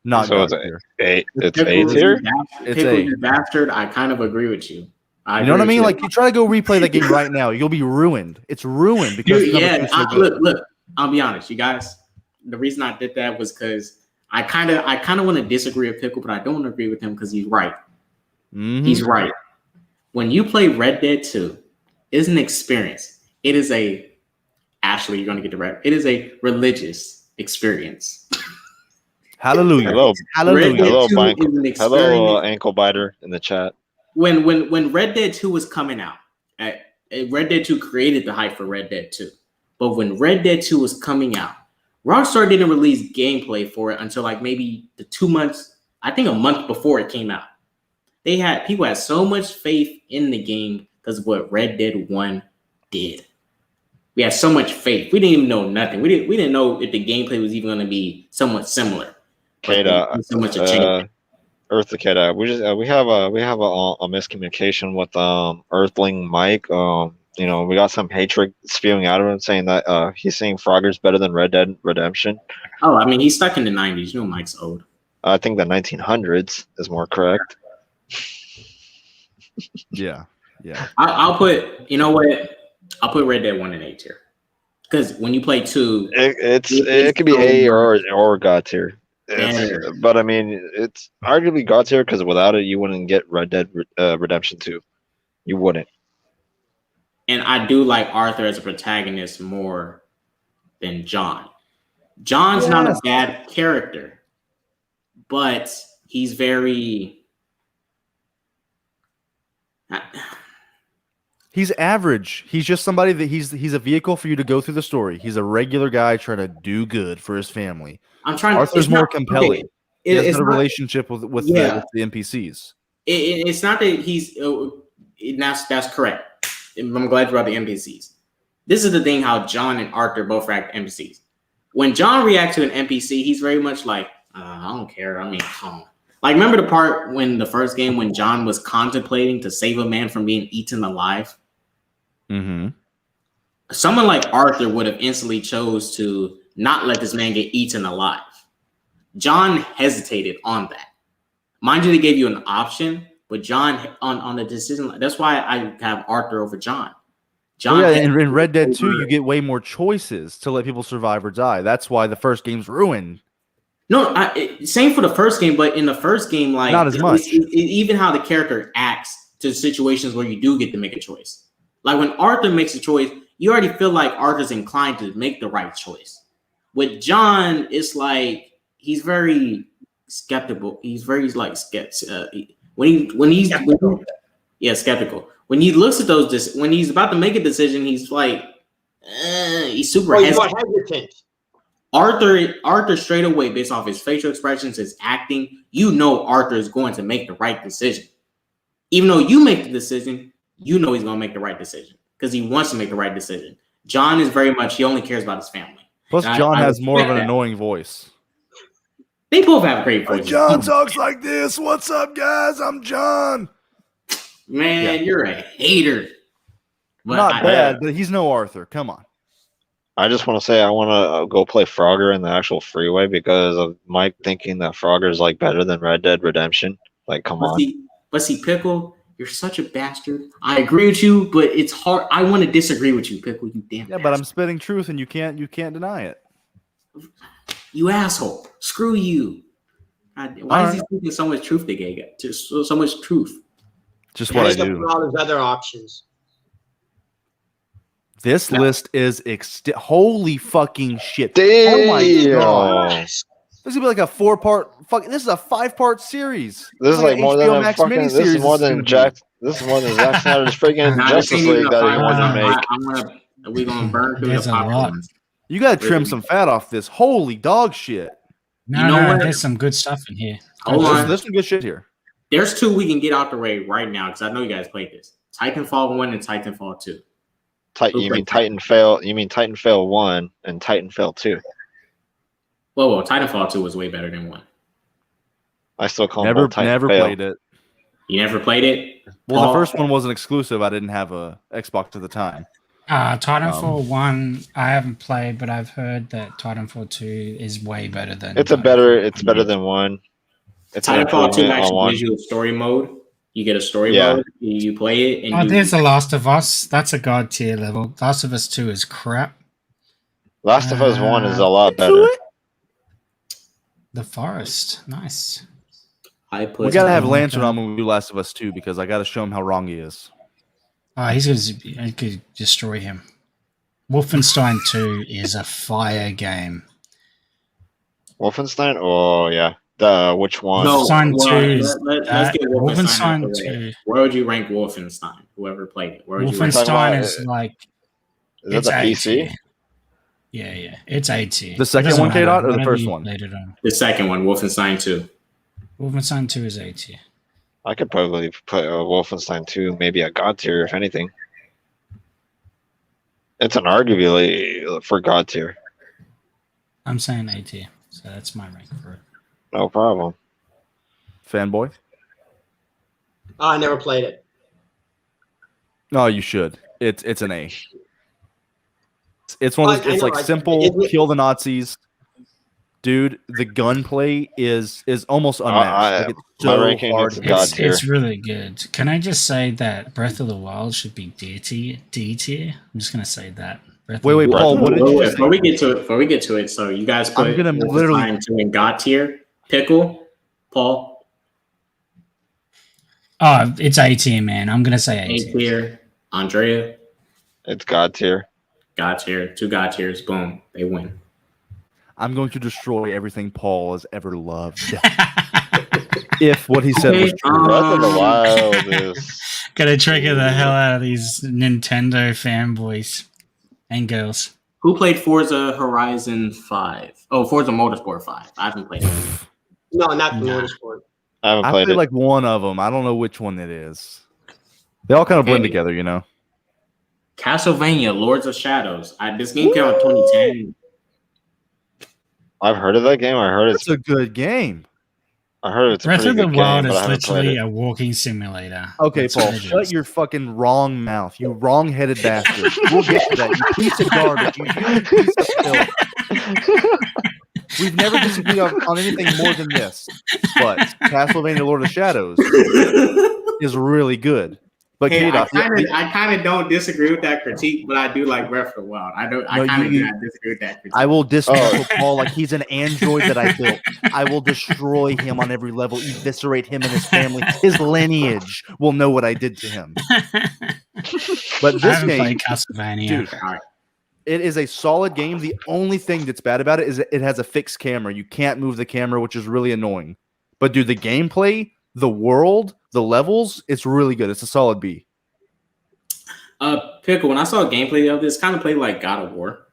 Not so God it's tier. It's A tier? It's A. You bastard, I kind of agree with you. You know what I mean? Like, you try to go replay that game right now, you'll be ruined. It's ruined because look, I'll be honest, you guys. The reason I did that was because I kind of want to disagree with Pickle, but I don't agree with him because he's right. Mm-hmm. He's right. When you play Red Dead 2, it's an experience. It is Ashley, you're gonna get the rep. It is a religious experience. Hallelujah. Hello, ankle biter in the chat. When Red Dead 2 was coming out, Red Dead 2 created the hype for Red Dead 2. But when Red Dead 2 was coming out, Rockstar didn't release gameplay for it until like maybe the 2 months, I think a month before it came out. People had so much faith in the game because of what Red Dead 1 did. We had so much faith. We didn't even know nothing. We didn't know if the gameplay was even going to be somewhat similar. Kata, so much a change. Earth to Kata. We have a miscommunication with Earthling Mike. You know, we got some hatred spewing out of him saying that he's saying Frogger's better than Red Dead Redemption. Oh, I mean, he's stuck in the 90s. You know, Mike's old. I think the 1900s is more correct. Yeah. I'll put. You know what? I'll put Red Dead 1 in A tier. Because when you play 2, it could be A or God tier. But I mean, it's arguably God tier because without it, you wouldn't get Red Dead Redemption 2. You wouldn't. And I do like Arthur as a protagonist more than John. John's not a bad character, but he's very. He's average. He's just somebody that he's a vehicle for you to go through the story. He's a regular guy trying to do good for his family. Arthur's more compelling. Okay. He has a relationship with the NPCs. It's not that he's. That's correct. I'm glad you brought the NPCs. This is the thing: how John and Arthur both react to NPCs. When John reacts to an NPC, he's very much like, I don't care. I mean, come on. Like, remember the part when the first game when John was contemplating to save a man from being eaten alive? Mm-hmm. Someone like Arthur would have instantly chose to not let this man get eaten alive. John hesitated on that. Mind you, they gave you an option, but John on the decision. That's why I have Arthur over John. In Red Dead 2, you get way more choices to let people survive or die. That's why the first game's ruined. No, same for the first game, but in the first game, like not as much. Even how the character acts to situations where you do get to make a choice. Like when Arthur makes a choice, you already feel like Arthur's inclined to make the right choice. With John, it's like he's very skeptical. He's very like skeptical. Skeptical. When he looks at those, when he's about to make a decision, he's like, he's super hesitant. Arthur straight away, based off his facial expressions, his acting, you know Arthur is going to make the right decision. Even though you make the decision, you know he's going to make the right decision because he wants to make the right decision. John is very much, he only cares about his family. Plus, John has more of an annoying voice. They both have great voices. John talks like this. What's up, guys? I'm John. Man, you're a hater. But not bad, but he's no Arthur. Come on. I just want to say I want to go play Frogger in the actual freeway because of Mike thinking that Frogger is like better than Red Dead Redemption. Like, come on. But see, Pickle, You're such a bastard. I agree with you, but it's hard. I want to disagree with you, Pickle. You damn. Yeah, but I'm spitting truth, and you can't deny it. You asshole. Screw you. God, why is he speaking so much truth today? Just so much truth. Just what I Look do. at all his other options. This list is holy fucking shit. Damn. Oh my god. This is gonna be like a 4-part. This is a 5-part series. This is like more than a Max fucking. This is more than Jack. This is more than Zack Snyder's freaking Justice League that he wanted to make. We're gonna burn through There's the a lot. popcorn. You gotta trim some fat off this. Holy dog shit. No, there's some good stuff in here. Hold on. There's some good shit here. There's 2 we can get out the way right now because I know you guys played this. Titanfall 1 and Titanfall 2. You mean Titanfall 1 and Titanfall 2? Well, Titanfall 2 was way better than 1. I still call never Titanfall. played it. You never played it? Well, the first one wasn't exclusive. I didn't have a Xbox at the time. Titanfall 1, I haven't played, but I've heard that Titanfall 2 is way better than. It's better than 1. It's Titanfall 2 actually gives you a story mode. You get a story mode. You play it. And there's The Last of Us. That's a god tier level. Last of Us 2 is crap. Last of Us 1 is a lot better. The Forest, nice. We gotta have Lantern on when we do Last of Us 2 because I gotta show him how wrong he is. I could destroy him. Wolfenstein 2 is a fire game. Wolfenstein? Oh yeah. Which one? No, let's get Wolfenstein 2. Where would you rank Wolfenstein? Whoever played it. Wolfenstein is like. Is that the PC? Yeah. It's 80. The second one, K-Dot, or the first one? The second one, Wolfenstein 2. Wolfenstein 2 is 80. I could probably put Wolfenstein 2, maybe a god tier, if anything. It's an arguably for god tier. I'm saying 80, so that's my rank for it. No problem. Fanboy? I never played it. No, you should. It's an A. It's one of those, it's like simple, kill the Nazis. Dude, the gunplay is almost unmatched. Like it's so hard. It's really good. Can I just say that Breath of the Wild should be D tier? I'm just gonna say that. Wait, Paul. What did you say? Before we get to it, so you guys put I'm gonna literally in God tier. Pickle, Paul. Oh, it's A tier, man. I'm gonna say A tier. Andrea. It's God tier. God tier. 2 God tiers. Boom. They win. I'm going to destroy everything Paul has ever loved. If what he said was true. Breath of the Wild is... Gotta trigger the hell out of these Nintendo fanboys and girls. Who played Forza Horizon 5? Oh, Forza Motorsport 5. I haven't played it. No, not the Motorsport. I haven't played it. Like one of them. I don't know which one it is. They all kind of blend together, you know? Castlevania, Lords of Shadows. This game came out in 2010. I've heard of that game. I heard it's a good game. I heard it's Breath of the Wild is literally literally a walking simulator. Okay, Paul, shut your fucking wrong mouth, you wrong-headed bastard. We'll get to that, you piece of garbage, you human piece of filth. We've never disagreed on anything more than this, but Castlevania Lord of Shadows is really good. But hey, I kind of don't disagree with that critique, but I do like Breath of the Wild. I kind of disagree with that critique. I will dismantle Paul like he's an android that I built. I will destroy him on every level, eviscerate him and his family. His lineage will know what I did to him. But this game, Castlevania. Dude, it is a solid game. The only thing that's bad about it is it has a fixed camera. You can't move the camera, which is really annoying. But dude, the gameplay, the world, the levels, it's really good. It's a solid B. Pickle, when I saw gameplay of this, kind of played like God of War.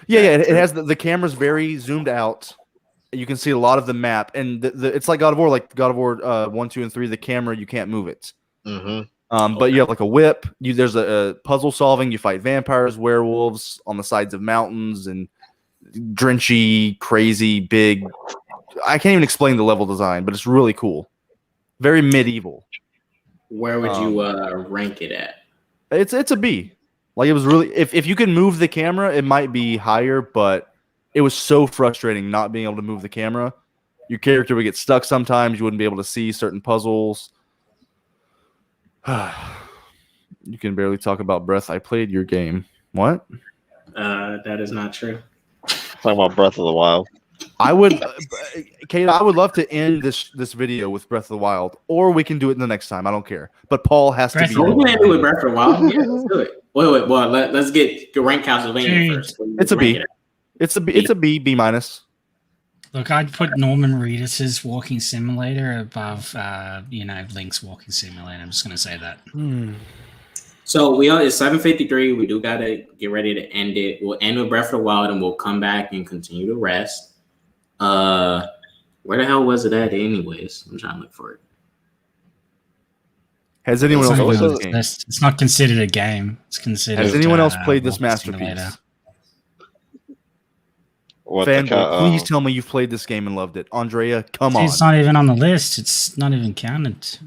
Yeah, it has the camera's very zoomed out. You can see a lot of the map, and it's like God of War, 1, 2, and 3. The camera, you can't move it. Mm-hmm. But you have like a whip. There's a puzzle solving. You fight vampires, werewolves on the sides of mountains, and drenchy, crazy, big. I can't even explain the level design, but it's really cool. Very medieval. Where would you rank it at? It's a B. Like it was really. If you can move the camera, it might be higher, but it was so frustrating not being able to move the camera. Your character would get stuck sometimes. You wouldn't be able to see certain puzzles. You can barely talk about Breath. I played your game. What? That is not true. Talking about Breath of the Wild. I would, Kate. I would love to end this video with Breath of the Wild, or we can do it the next time. I don't care. But Paul has to be. We're gonna do it Breath of the Wild. Yeah, let's do it. Wait. Well, let's get the rank Castlevania first. It's a B. It's a B. B minus. Look, I'd put Norman Reedus's Walking Simulator above, Link's Walking Simulator. I'm just going to say that. So it's 7:53. We do gotta get ready to end it. We'll end with Breath of the Wild, and we'll come back and continue to rest. Where the hell was it at, anyways? I'm trying to look for it. Has anyone else played this game? It's not considered a game. It's considered. Has anyone else played this masterpiece? Fanboy, please tell me you've played this game and loved it. Andrea, come on. It's not even on the list. It's not even counted.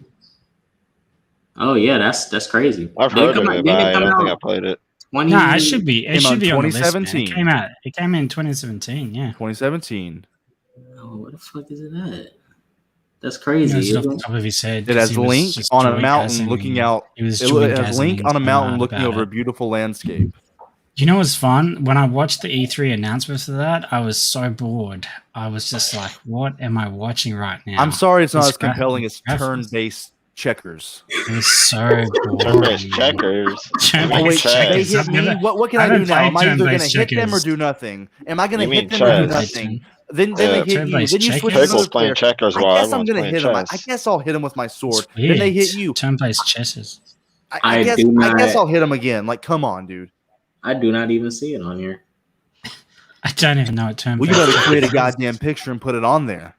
Oh yeah, that's crazy. I've heard of it, but I don't think I played it. Nah, it should be. It should be on the list. 2017. It came in 2017. Yeah. 2017. Oh, what the fuck is it at? That's crazy. Off the top of his head. It has Link on a mountain looking out. It has Link on a mountain looking over a beautiful landscape. You know what's fun? When I watched the E3 announcements of that, I was so bored. I was just like, what am I watching right now? I'm sorry it's not as compelling as turn-based checkers. It was so boring. Turn-based checkers. They hit me. What can I do now? Am I either going to hit them or do nothing? Am I going to hit them or do nothing? Then they hit you. Then you switch to another player. Checkers I guess I'm going to hit them. I guess I'll hit them with my sword. Then they hit you. Turn-based chesses. I guess I'll hit them again. Like, come on, dude. I do not even see it on here. I don't even know what turn-based. Well, you better create a goddamn picture and put it on there.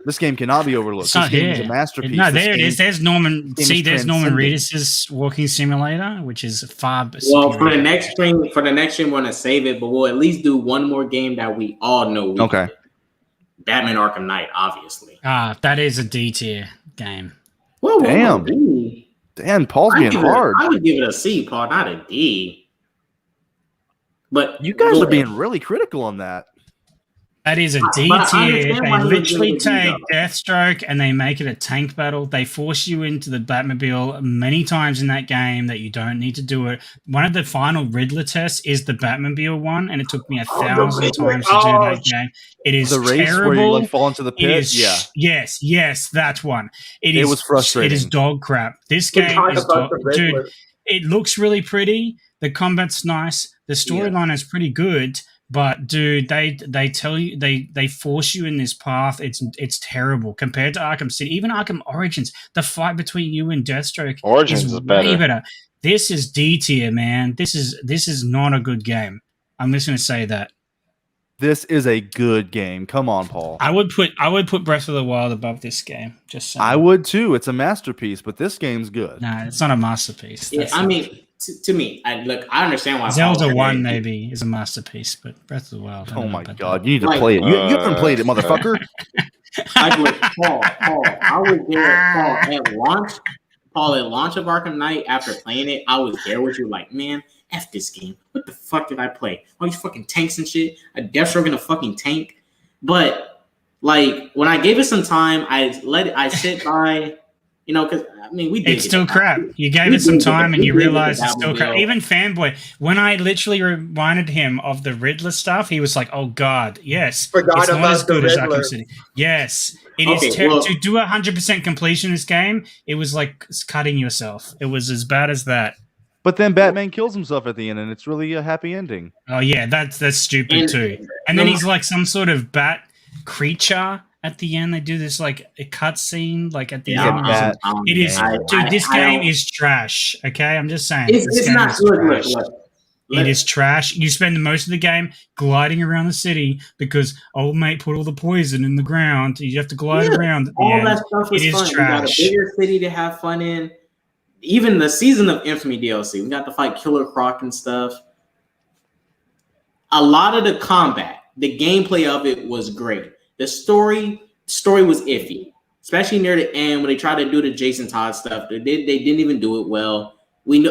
This game cannot be overlooked. This game is a masterpiece. No, there it is. There's Norman. See, there's Norman Reedus' Walking Simulator, which is far. Well, for the next stream, we're gonna save it, but we'll at least do one more game that we all know. Okay. Batman: Arkham Knight, obviously. That is a D tier game. Well, damn, Paul's being hard. I would give it a C, Paul, not a D. But you guys are being really critical on that. That is a D tier. They literally take Deathstroke and they make it a tank battle. They force you into the Batmobile many times in that game that you don't need to do it. One of the final Riddler tests is the Batmobile one, and it took me 1,000 times to do that game. It is the race terrible. Where you fall into the pit. Yes, that one. It was frustrating. It is dog crap. This game is dude. It looks really pretty. The combat's nice. The storyline is pretty good. But dude, they tell you they force you in this path. It's terrible compared to Arkham City. Even Arkham Origins, the fight between you and Deathstroke is way better. This is D tier, man. This is not a good game. I'm just gonna say that. This is a good game. Come on, Paul. I would put Breath of the Wild above this game. Just saying. I would too. It's a masterpiece, but this game's good. No, it's not a masterpiece. I mean, to me, I understand why Zelda 1 maybe is a masterpiece, but Breath of the Wild. Oh my god, you need to play it. You haven't played it, motherfucker. Paul, I was there, Paul, at launch of Arkham Knight, after playing it, I was there with you like, man, F this game. What the fuck did I play? All these fucking tanks and shit. A Deathstroke in a fucking tank. But like when I gave it some time, I sit by, because I mean, it's still crap. You gave it some time and you realized it's still crap. Even Fanboy, when I literally reminded him of the Riddler stuff, he was like, "Oh God, yes, forgot about the Riddler." Yes, it is to do 100% completion in this game. It was like cutting yourself. It was as bad as that. But then Batman kills himself at the end, and it's really a happy ending. Oh yeah, that's stupid too. And then he's like some sort of bat creature. At the end, they do this like a cutscene, like at the end. It is, dude. This game is trash. Okay, I'm just saying. It's not good. It is trash. You spend most of the game gliding around the city because old mate put all the poison in the ground. You have to glide around. At the end. That stuff is fun. Trash. We got a bigger city to have fun in. Even the Season of Infamy DLC, we got to fight Killer Croc and stuff. A lot of the combat, the gameplay of it was great. The story was iffy, especially near the end when they tried to do the Jason Todd stuff. They didn't even do it well.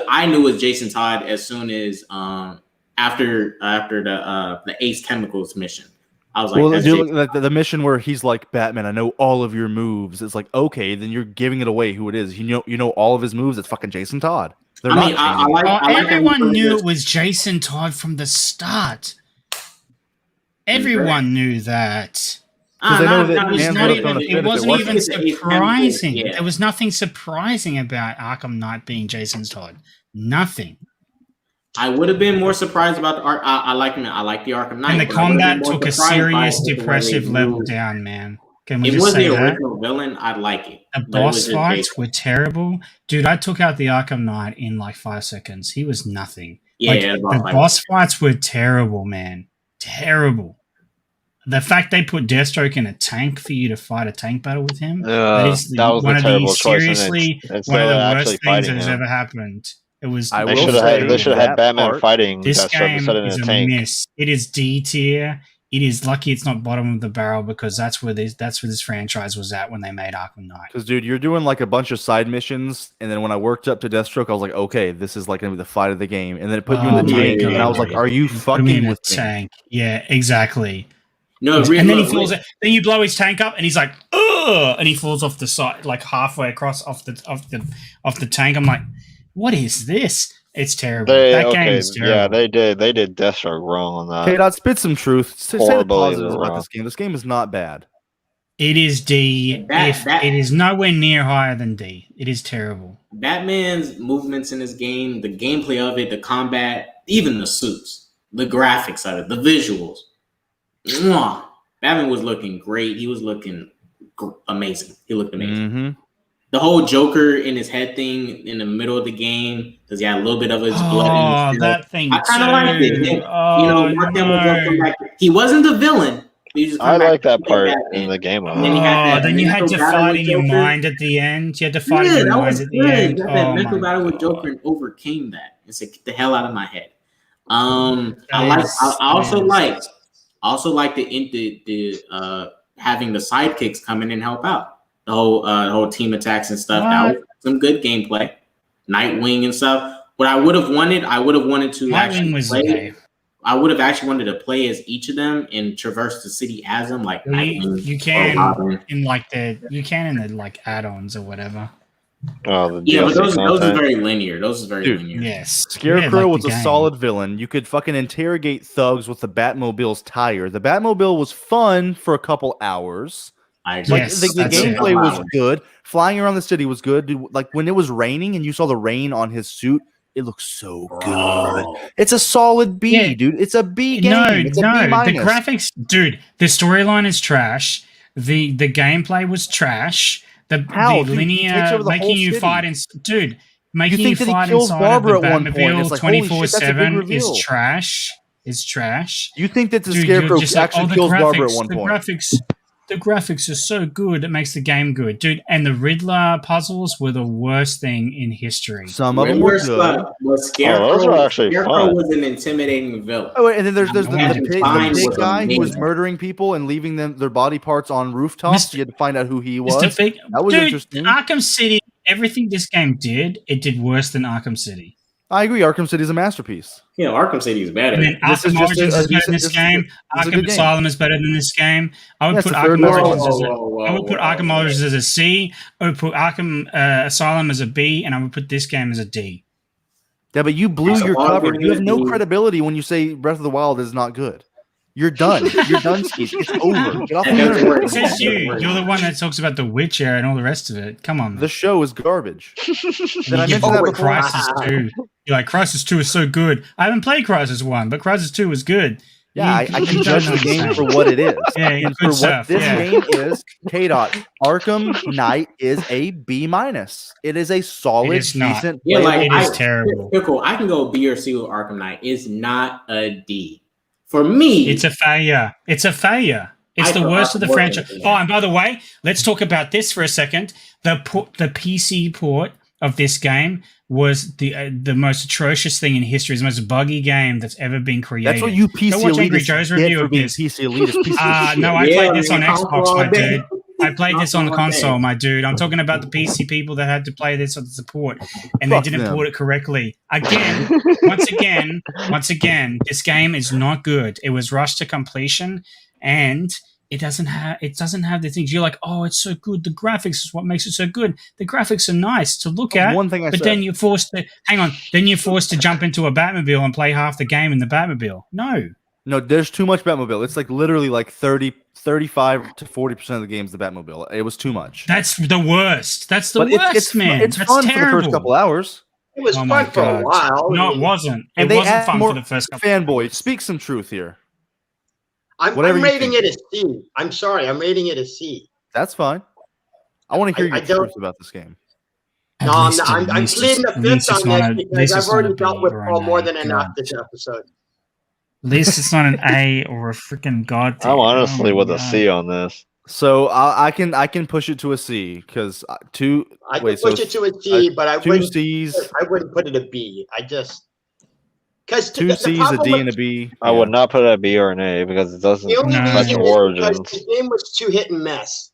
I knew it was Jason Todd as soon as after the Ace Chemicals mission. I was like, Well, that's dude, Jason. like the mission where he's like, Batman, I know all of your moves. It's like, okay, then you're giving it away who it is. You know all of his moves. It's fucking Jason Todd. They're not changing. Everyone knew it was Jason Todd from the start. Everyone knew that. Because they know that it wasn't even surprising. Yeah. There was nothing surprising about Arkham Knight being Jason Todd. Nothing. I would have been more surprised about the Arkham. I like the Arkham Knight. And the combat took a serious depressive level down, man. Can we it just was say the that? original villain. I'd like it. The boss fights were terrible. Dude, I took out the Arkham Knight in like 5 seconds. He was nothing. Yeah, the boss fights were terrible, man. Terrible. The fact they put Deathstroke in a tank for you to fight a tank battle with him, that is one of the seriously one of the worst things that has ever happened. It was. They should have had Batman fighting this game instead of is in a a tank. miss. It is D tier. It is lucky it's not bottom of the barrel because that's where this franchise was at when they made Arkham Knight. Because dude, you're doing like a bunch of side missions, and then when I worked up to Deathstroke, I was like, okay, this is like gonna be the fight of the game, and then it put you in the tank, and I was like, are you fucking with me? Tank? Yeah, exactly. No, and then he falls. Then you blow his tank up, and he's like, "Ugh!" and he falls off the side, like halfway across off the tank. I'm like, "What is this?" It's terrible. That game is terrible. Yeah, they did Deathstroke wrong on that. K-Dot, spit some truth. Say the positives about this game. This game is not bad. It is D. It is nowhere near higher than D. It is terrible. Batman's movements in this game, the gameplay of it, the combat, even the suits, the graphics of it, the visuals. Mwah. Batman was looking great. He was looking amazing. He looked amazing. Mm-hmm. The whole Joker in his head thing in the middle of the game, because he had a little bit of his blood. Oh, that thing! I kind of liked it. He wasn't the villain. I like that part in the game. Then you had to fight in your mind at the end. You had to fight in your mind at the end. You had that mental battle with Joker and overcame that. And said, "Get the hell out of my head." I also like the having the sidekicks come in and help out. The whole team attacks and stuff. That was some good gameplay. Nightwing and stuff. What I would have wanted to actually play. I would have actually wanted to play as each of them and traverse the city as them, like Nightwing. You can in the add-ons or whatever. Oh, but those are very linear. Linear. Yes. Scarecrow was a solid villain. You could fucking interrogate thugs with the Batmobile's tire. The Batmobile was fun for a couple hours. The gameplay was good. Flying around the city was good. Dude, like when it was raining and you saw the rain on his suit, it looks so good. It's a solid B, dude. It's a B game. It's a B minus. The graphics, dude. The storyline is trash. The gameplay was trash. The linear making you fight making you fight inside of the Batmobile 24/7 is trash. Is trash. You think that the Scarecrow actually kills Barbara at one point? The graphics are so good, it makes the game good. Dude, and the Riddler puzzles were the worst thing in history. Some of them were good. Scarecrow was an intimidating villain. Oh, and then there's the big guy who was murdering people and leaving their body parts on rooftops. You had to find out who he was. That was interesting. Arkham City, everything this game did, it did worse than Arkham City. I agree. Arkham City is a masterpiece. Yeah, Arkham City is better. And then Arkham Origins is better than this game. Arkham Asylum is better than this game. I would put Arkham Origins as a C. I would put Arkham Asylum as a B, and I would put this game as a D. Yeah, but you blew your cover. You have no credibility when you say Breath of the Wild is not good. You're done. You're done, Steve. It's over. Get off the internet. It says you. You're the one that talks about The Witcher and all the rest of it. Come on, man. The show is garbage. Did I mention that before? Crysis 2. You're like, Crysis 2 is so good. I haven't played Crysis 1, but Crysis 2 was good. Yeah, I can judge the game for what it is. Yeah, and for what this game is, K-Dot, Arkham Knight is a B minus. It is a solid, decent. Yeah, it is terrible. Cool. I can go B or C with Arkham Knight. It's not a D. For me, it's a failure. It's a failure. It's the worst of the franchise. Oh, and by the way, let's talk about this for a second. The PC port of this game was the most atrocious thing in history. It's the most buggy game that's ever been created. That's what you PC elitists Joe's review of this. PC elitist. No, I played this on Xbox, my dude. I played this on the console, my dude. I'm talking about the PC people that had to play this on the support, and they didn't port it correctly. Once again, this game is not good. It was rushed to completion. and it doesn't have the things. You're like, oh, it's so good. The graphics is what makes it so good. The graphics are nice to look at. One thing I but said. then you're forced to Then you're forced to jump into a Batmobile and play half the game in the Batmobile. No, there's too much Batmobile. It's like literally like 35 to 40% of the game's the Batmobile. It was too much. That's the worst. That's the But worst, man. It's That's fun terrible. for the first couple hours. It was Oh my fun for a God. while. No, it wasn't. It And they wasn't add fun more for the first couple. fanboy. Speak some truth here. I'm Whatever you rating think. it a C. I'm sorry, I'm rating it a C. That's fine. I want to hear I your don't- truth about this game. No, I'm pleading the fifth on this because I've already dealt with Paul more than enough this episode. At least it's not an A or a freaking God tier. I'm honestly Oh my with a God. C on this. So I can push it to a C because two. I could wait, push so it to a C, but I two wouldn't. C's, I wouldn't put it a B. I just because two C's, a D, and a B. I would not put it a B or an A because it doesn't The only No. touch reason is because Origins. the game was too hit and miss.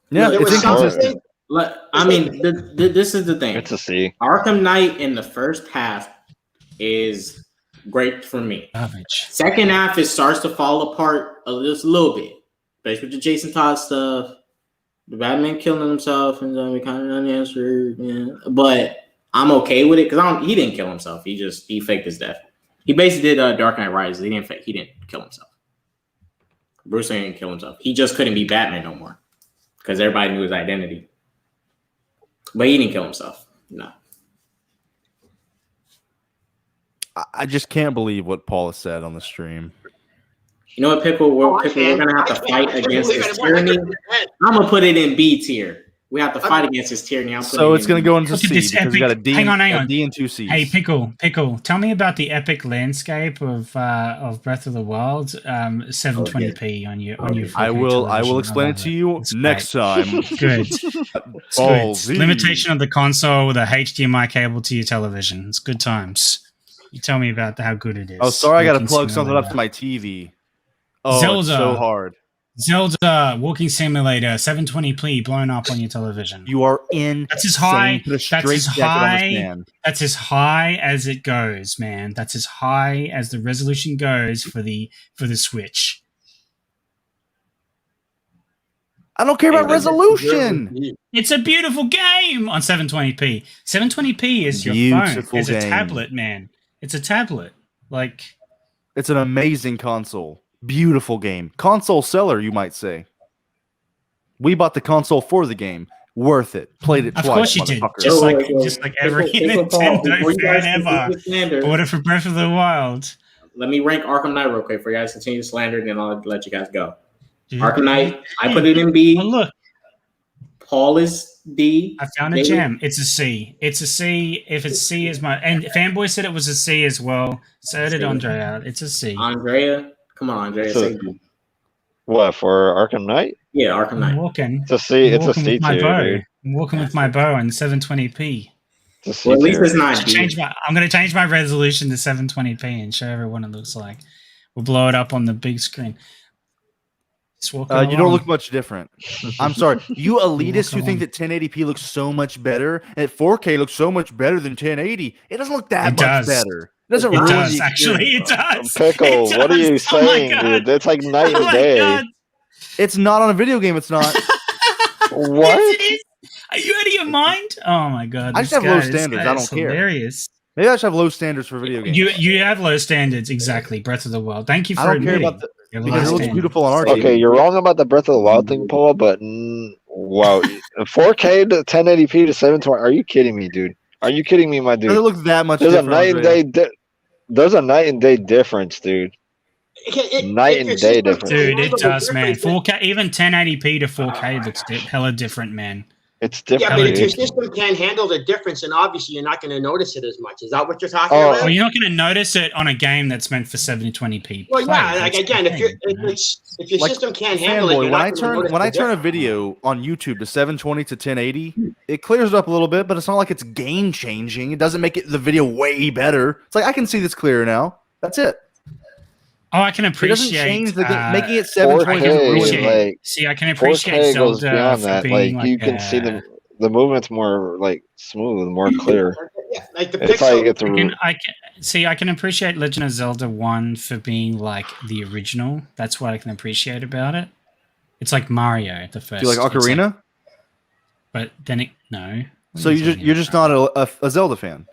Yeah, There it's was inconsistent. something. I mean, this is the thing. It's a C. Arkham Knight in the first half is great for me. Garbage. Second half, it starts to fall apart just a little bit, especially with the Jason Todd stuff, the Batman killing himself, and then we kind of unanswered. Yeah. But I'm okay with it because he didn't kill himself. He faked his death. He basically did Dark Knight Rises. He didn't kill himself. Bruce Wayne didn't kill himself. He just couldn't be Batman no more because everybody knew his identity. But he didn't kill himself. No. I just can't believe what Paul has said on the stream. You know what, Pickle? We're going to have to fight against his tyranny. I'm going to put it in B tier. We have to fight against his tyranny. So it's going to go into Look at C this because we got a epic- D, hang on. a D and two C's. Hey, Pickle, tell me about the epic landscape of Breath of the Wild, 720p on your. I 4K will television. explain I it love to you It's next great. time. Good. It's Ball good. Z. Limitation of the console with a HDMI cable to your television. It's good times. You tell me about how good it is. Oh, sorry, I got to Walking plug something up Simulator. to my TV. Oh, Zelda. it's so hard. Zelda Walking Simulator 720p blown up on your television. You are in. That's as high. Put a straight jacket on this man. That's as high as it goes, man. That's as high as the resolution goes for the Switch. I don't care about resolution. It's a beautiful game on 720p. 720p is your Beautiful phone. It's a game. tablet, man. It's a tablet. Like, It's an amazing console. Beautiful game. Console seller, you might say. We bought the console for the game. Worth it. Played it of twice. course you did. motherfucker. Just like every Pickle Paul, Nintendo before you guys fan continue ever. to slander, Order for Breath of the Wild. let me rank Arkham Knight real quick for you guys to continue to slander, and then I'll let you guys go. Arkham Knight, I put it in B. Oh, look, Paul is D. I found a David? gem. It's a C. It's a C. If it's C is my and Fanboy said it was a C as well. So did Andrea. It's a C. Andrea, come on, Andrea. So- Say B. What for Arkham Knight? Yeah, Arkham I'm Knight. walking. It's a C. It's a walking C with my tier, bow. dude. I'm walking with my bow on 720p. It's a C Well, at least tier. it's not Should D. I'm going to change my resolution to 720p and show everyone it looks like. We'll blow it up on the big screen. Just walking You don't along. look much different. I'm sorry. You elitists who think that 1080p looks so much better and 4K looks so much better than 1080, it doesn't look that It much does. better. It doesn't It ruin does, the actually. It experience. does. Pickle, It what are you does. Oh my saying, God. dude? It's like night Oh and my day. God. It's not on a video game. It's not. What? Yes, it is. Are you out of your mind? Oh my God. I this just have low guy- this standards. guy I is don't care. Hilarious. Maybe I should have low standards for video games. You have low standards, exactly. Breath of the Wild. Thank you for I don't care admitting. about the You have because low it looks standards. beautiful on our Okay, TV. you're wrong about the Breath of the Wild thing, Paul. But wow, 4K to 1080p to 720. Are you kidding me, dude? Are you kidding me, my It doesn't dude? look that much There's a different. night and Andrea. day. There's a night and day difference, dude. Night and day difference. Dude, it does, man. 4K, even 1080p to 4K looks hella different, man. It's Yeah, different. but if your dude. system can't handle the difference, then obviously you're not going to notice it as much. Is that what you're talking Oh, about? Well, you're not going to notice it on a game that's meant for 720p. Well, yeah, play. like That's again, the if your thing, you know? if your Like, system can't handle it, Fanboy, you're when not I gonna turn notice when the I turn a difference. video on YouTube to 720 to 1080, it clears it up a little bit, but it's not like it's game changing. It doesn't make it the video way better. It's like I can see this clearer now. That's it. Oh, I can It doesn't appreciate change the game. Making it 4K, 720 doesn't ruin it. like, See, I can appreciate 4K goes Zelda beyond for that. being Like you can see the movement's more like smooth, more clear. Yeah, like the It's how you pixel. get to. I can appreciate Legend of Zelda 1 for being like the original. That's what I can appreciate about it. It's like Mario, the first. Do you like Ocarina? But then no. So you're just not a Zelda fan.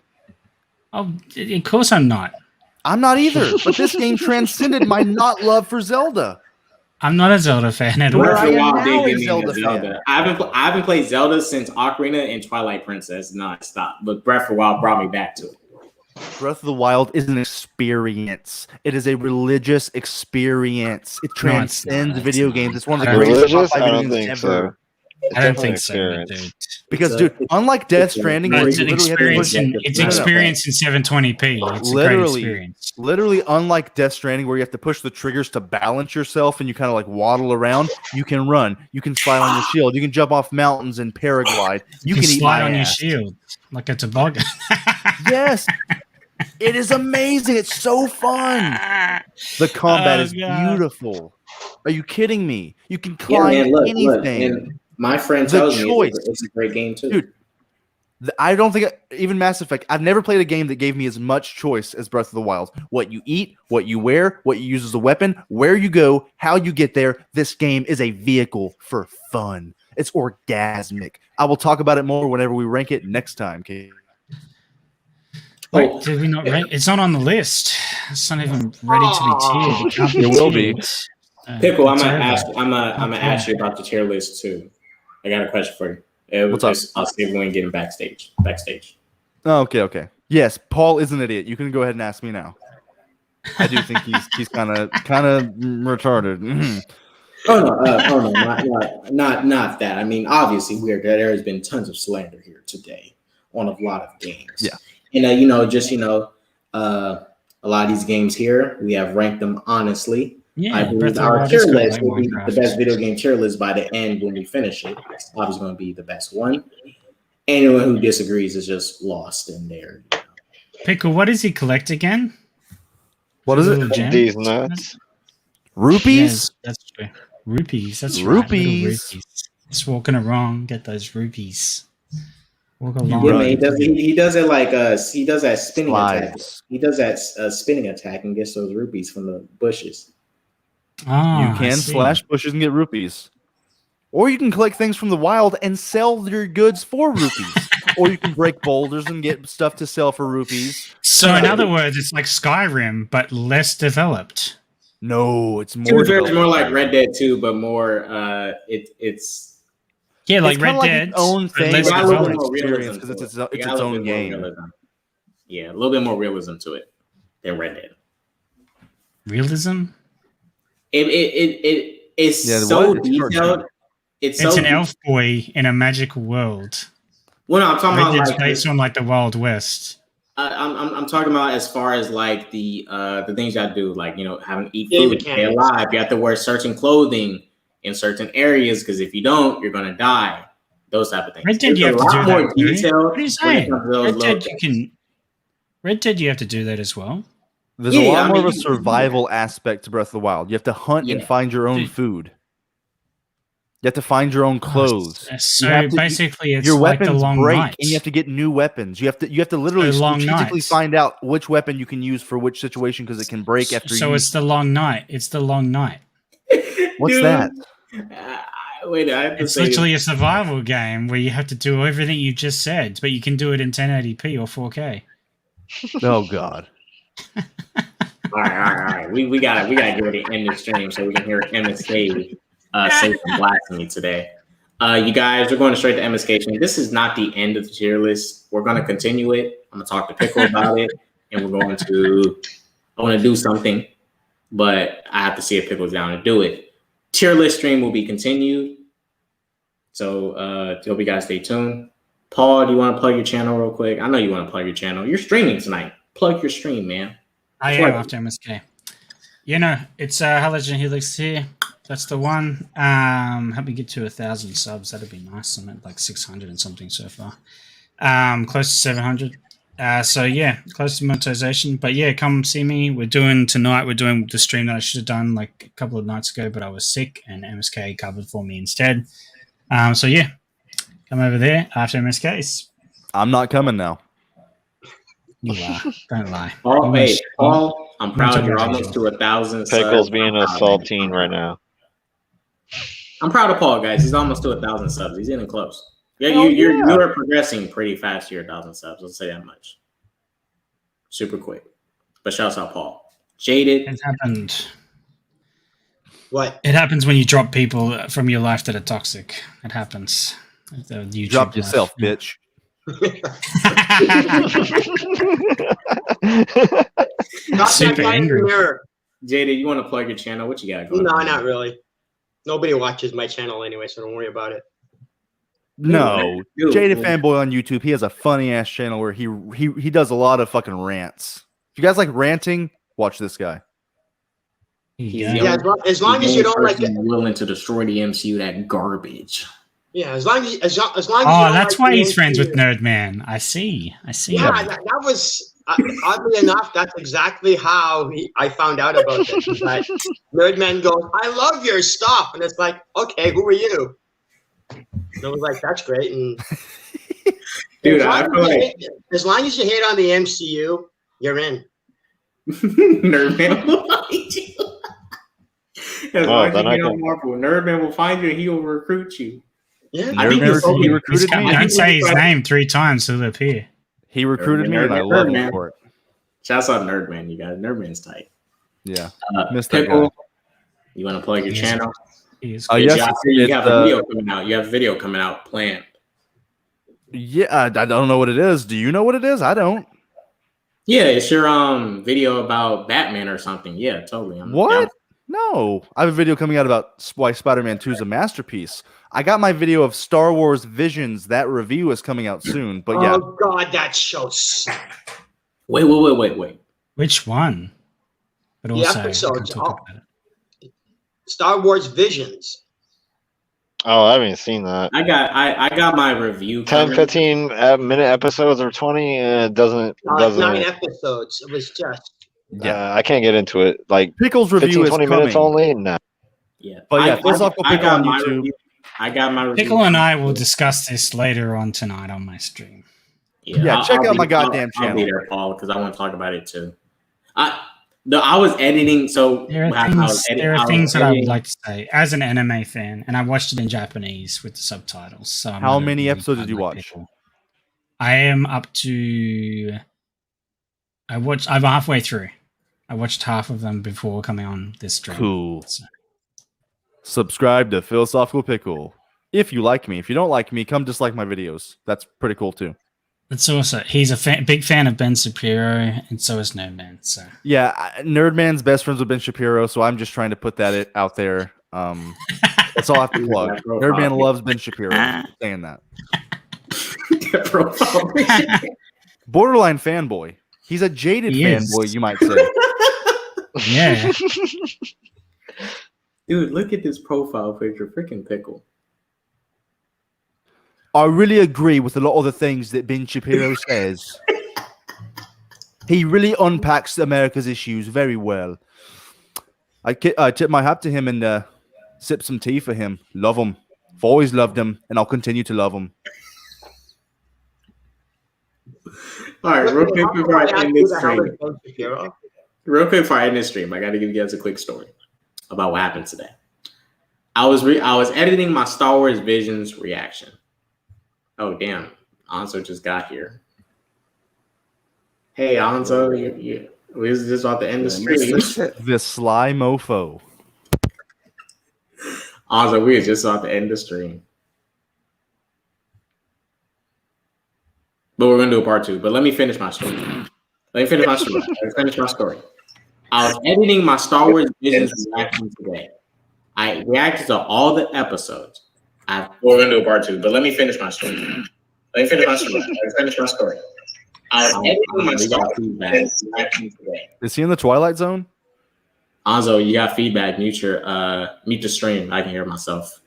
Oh, of course I'm not. I'm not either. But this game transcended my not love for Zelda. I'm not a Zelda fan at all. Breath of the Wild now did a give me Zelda into Zelda. I haven't played Zelda since Ocarina and Twilight Princess nonstop, but Breath of the Wild brought me back to it. Breath of the Wild is an experience. It is a religious experience. It transcends video games. It's one of the greatest Religious? top I 5 don't games think ever. so. I don't Definitely think so, experience. dude. Because, dude, unlike Death Stranding, where It's you an literally have to experience push, it's experience in 720p. It's a great experience. literally, unlike Death Stranding, where you have to push the triggers to balance yourself and you kind of like waddle around, you can run, you can slide on your shield, you can jump off mountains and paraglide, you can eat slide my on ass. your shield like a toboggan. Yes, it is amazing. It's so fun. The combat is beautiful. Are you kidding me? You can climb anything. And my friend tells me it's a great game too. Dude, I don't think even Mass Effect. I've never played a game that gave me as much choice as Breath of the Wild. What you eat, what you wear, what you use as a weapon, where you go, how you get there. This game is a vehicle for fun. It's orgasmic. I will talk about it more whenever we rank it next time, Kate. Wait, did we not rank? It's not on the list. It's not even ready to be tiered. It will be. Pickle, I'm gonna ask you about the tier list too. I got a question for you. What's up? I'll see if we can get him backstage. Oh, okay. Yes, Paul is an idiot. You can go ahead and ask me now. I do think he's kind of retarded. Oh no, not that. I mean, obviously, there has been tons of slander here today on a lot of games. Yeah, and a lot of these games here, we have ranked them honestly. Yeah, I believe our tier list will be the best video game tier list by the end when we finish it. It's obviously going to be the best one. Anyone who disagrees is just lost in there. Pickle, what does he collect again? What is it? These nuts. Rupees? Yes, that's true. Rupees. That's rupees. Right. Just walking around, get those rupees. Walk along. Yeah, man, he does it like he does that spinning attack. Slides. He does that spinning attack and gets those rupees from the bushes. Ah, You can slash bushes and get rupees. Or you can collect things from the wild and sell your goods for rupees. Or you can break boulders and get stuff to sell for rupees. So in other words, it's like Skyrim, but less developed. No, it's more. It's more like Red Dead 2, but more it's yeah, like it's Red like Dead. its own thing. less It's its own developed. experience because it's its own game. Yeah, a little bit more realism to it than Red Dead. Realism? It's Yeah, so what? detailed. It's an elf boy in a magical world. Well, no, I'm talking Red about Dead's like based on like the Wild West. I'm talking about as far as like the things I do, like having to eat food, stay alive. You have to wear certain clothing in certain areas because if you don't, you're gonna die. Those type of things. Red Dead, you have to do more that. detail. What are you saying? Red Dead, you have to do that as well. There's a lot more of a survival aspect to Breath of the Wild. You have to hunt and find your own food. You have to find your own clothes. So basically, it's your like weapons the long break, night. and you have to get new weapons. You have to literally strategically find out which weapon you can use for which situation because it can break after. So it's the long night. It's the long night. What's that? Wait, I have to it's say literally a survival game where you have to do everything you just said, but you can do it in 1080p or 4K. Oh God. All right. We gotta get ready to end the stream so we can hear MSK say some blasphemy today. You guys, we're going straight to MSK stream. This is not the end of the tier list. We're going to continue it. I'm going to talk to Pickle about it, and I want to do something, but I have to see if Pickle's down to do it. Tier list stream will be continued. So hope you guys stay tuned. Paul, do you want to plug your channel real quick? I know you want to plug your channel. You're streaming tonight. Plug your stream, man. I am after MSK. It's Halogen Helix here. That's the one. Help me get to 1,000 subs. That'd be nice. I'm at like 600 and something so far. Close to 700. So yeah, close to monetization. But yeah, come see me. We're doing the stream that I should have done like a couple of nights ago, but I was sick and MSK covered for me instead. So yeah, come over there after MSK's. I'm not coming now. You are. Don't lie. Paul, You hey, wish- Paul, I'm proud you're Mental almost to 1,000 subs. Pickles being a I'm proud, man. saltine right now. I'm proud of Paul, guys. He's almost to 1,000 subs. He's getting close. Yeah, Hell yeah. you're progressing pretty fast to your 1,000 subs. Let's say that much. Super quick. But shouts out Paul. Jaded. It happened. What? It happens when you drop people from your life that are toxic. It happens. The You YouTube dropped life. yourself, bitch. Not Super that angry. mirror. Jaded, you want to plug your channel? What you got going No, on? not really. Nobody watches my channel anyway, so don't worry about it. No, Dude, Jaded dude. Fanboy on YouTube. He has a funny ass channel where he does a lot of fucking rants. If you guys like ranting, watch this guy. He's Yeah. the Yeah, only- as long as you don't like person it. willing to destroy the MCU, that garbage. Yeah, as long as you Oh, don't that's like why the he's friends with MCU. Nerdman. I see. Yeah, that was oddly enough. That's exactly how I found out about this. Is that Nerdman goes, "I love your stuff," and it's like, "Okay, who are you?" And I was like, "That's great." And Dude, as long I as feel you like hate- as long as you hate on the MCU, you're in. Nerdman will find you. As long as you then I get on can- Marvel, Nerdman will find you and he will recruit you. Yeah, I think Nerdman he's he okay. recruited me. I Don't think say his he's right. name 3 times, he'll appear. He recruited me, and I Nerdman, love him Nerdman. for it. Shouts out Nerdman, you guys. Nerdman's tight. Yeah, missed that Pickle, guy. you want to plug your Yes. channel? He is Yes, You it's, have a video coming out. You have a video coming out planned. Yeah, I don't know what it is. Do you know what it is? I don't. Yeah, it's your video about Batman or something. Yeah, totally. I'm What? down. No, I have a video coming out about why Spider-Man 2 is a masterpiece. I got my video of Star Wars Visions. That review is coming out soon. But yeah, Oh God, that show sucked. Wait. Which one? But The also, we can episodes, talk about it. Star Wars Visions. Oh, I haven't seen that. I got my review 10, coming. 15 minute episodes or 20 doesn't Like 9 episodes. It was just. yeah. I can't get into it. Like Pickle's review 15, is 20 coming. minutes only? No. Yeah. But yeah, I Philosophical Pickle got on my YouTube. review. I got my review. Pickle and I will discuss this later on tonight on my stream. Yeah, check out my goddamn I'll be channel. there, Paul, because I want to talk about it too. I was editing, so There are I was things that I would editing- like to say as an anime fan, and I watched it in Japanese with the subtitles. So I'm How not a many really episodes did you fan like watch? Pickle. I am up to. I'm halfway through. I watched half of them before coming on this stream. Cool. So, Subscribe to Philosophical Pickle. If you like me. If you don't like me, come dislike my videos. That's pretty cool too. it's also he's a big fan of Ben Shapiro, and so is Nerdman. So Yeah, Nerdman's best friends with Ben Shapiro, so I'm just trying to put that out there. That's all I have to plug. That profile Nerdman pic. loves Ben Shapiro. Saying that. That profile picture. Borderline fanboy. He's a jaded He is. fanboy, you might say. yeah, Dude, look at this profile picture. Freaking Pickle. I really agree with a lot of the things that Ben Shapiro says. He really unpacks America's issues very well. I tip my hat to him and sip some tea for him. Love him. I've always loved him, and I'll continue to love him. All right, real quick before I end this stream. Shapiro? Real quick before I end this stream, I got to give you guys a quick story about what happened today. I was editing my Star Wars Visions reaction. Oh damn, Anzo just got here. Hey Anzo, we was just about to end the stream. The sly mofo. Anzo, we were just about to end the stream. But we're gonna do a part 2. But let me finish my story. I was editing my Star Wars Visions reaction today. I reacted to all the episodes. We're gonna do a part 2, but let me finish my story. I was editing my Star Wars Visions reaction today. Is he in the Twilight Zone? Anzo, you got feedback. Mute the stream. I can hear myself.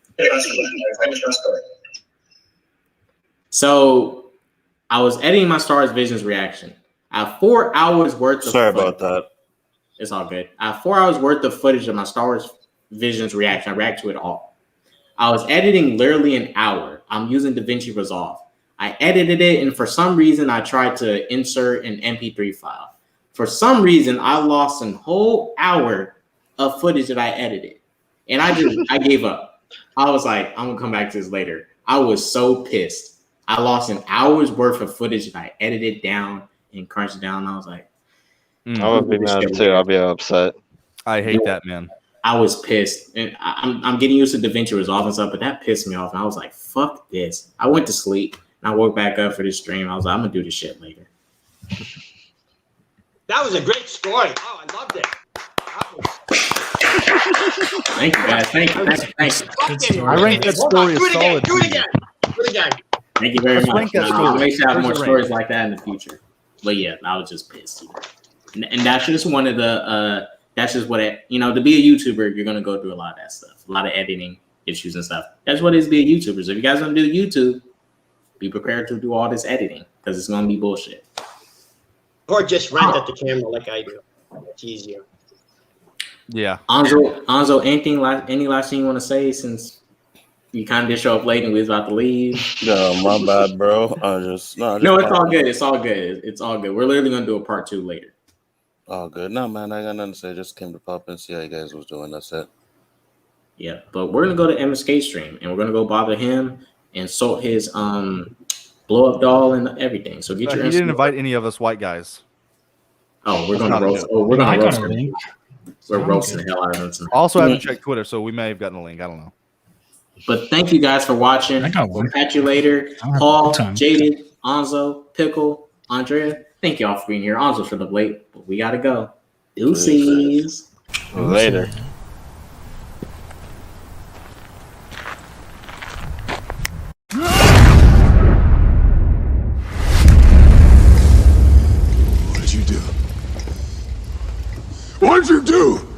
So I was editing my Star Wars Visions reaction. I have 4 hours worth of Sorry footage. about that. It's all good. I have 4 hours worth of footage of my Star Wars Visions reaction. I react to it all. I was editing literally an hour. I'm using DaVinci Resolve. I edited it, and for some reason, I tried to insert an MP3 file. For some reason, I lost a whole hour of footage that I edited, and I gave up. I was like, I'm gonna come back to this later. I was so pissed. I lost an hour's worth of footage that I edited down and crunched down. I was like, I would be mad too. I'll be upset. I hate that, man. I was pissed, and I'm getting used to DaVinci Resolve and stuff, but that pissed me off. And I was like, fuck this. I went to sleep, and I woke back up for this stream. I was like, I'm gonna do this shit later. That was a great story. Oh, I loved it. Thank you, guys. Thank you. I ranked that story as solid. Do it again. Thank you very much. I'll make sure I have more Where's the stories like that in the future. But yeah, I was just pissed. And that's just one of the that's just what it, to be a YouTuber, you're gonna go through a lot of that stuff, a lot of editing issues and stuff. That's what it is to be a YouTuber. So if you guys want to do YouTube, be prepared to do all this editing because it's gonna be bullshit. Or just rent at the camera like I do. It's easier. Yeah. Anzo, any last thing you want to say since you kind of did show up late and we was about to leave? No, my bad, bro. No, it's all good. It's all good. It's all good. We're literally gonna do a part 2 later. Oh, good. No, man, I got nothing to say. Just came to pop and see how you guys was doing. That's it. Yeah, but we're gonna go to MSK stream and we're gonna go bother him and sort his blow up doll and everything. So get your. He didn't invite any of us white guys. Oh, we're gonna roast. Oh, we're gonna roast him. We're roasting the hell out of him. Also, I haven't checked Twitter, so we may have gotten a link. I don't know. But thank you guys for watching. We'll catch you later. Paul, Jaded, Anzo, Pickle, Andrea. Thank y'all for being here. Anzo showed up late, but we gotta go. Deuces. Later. What'd you do?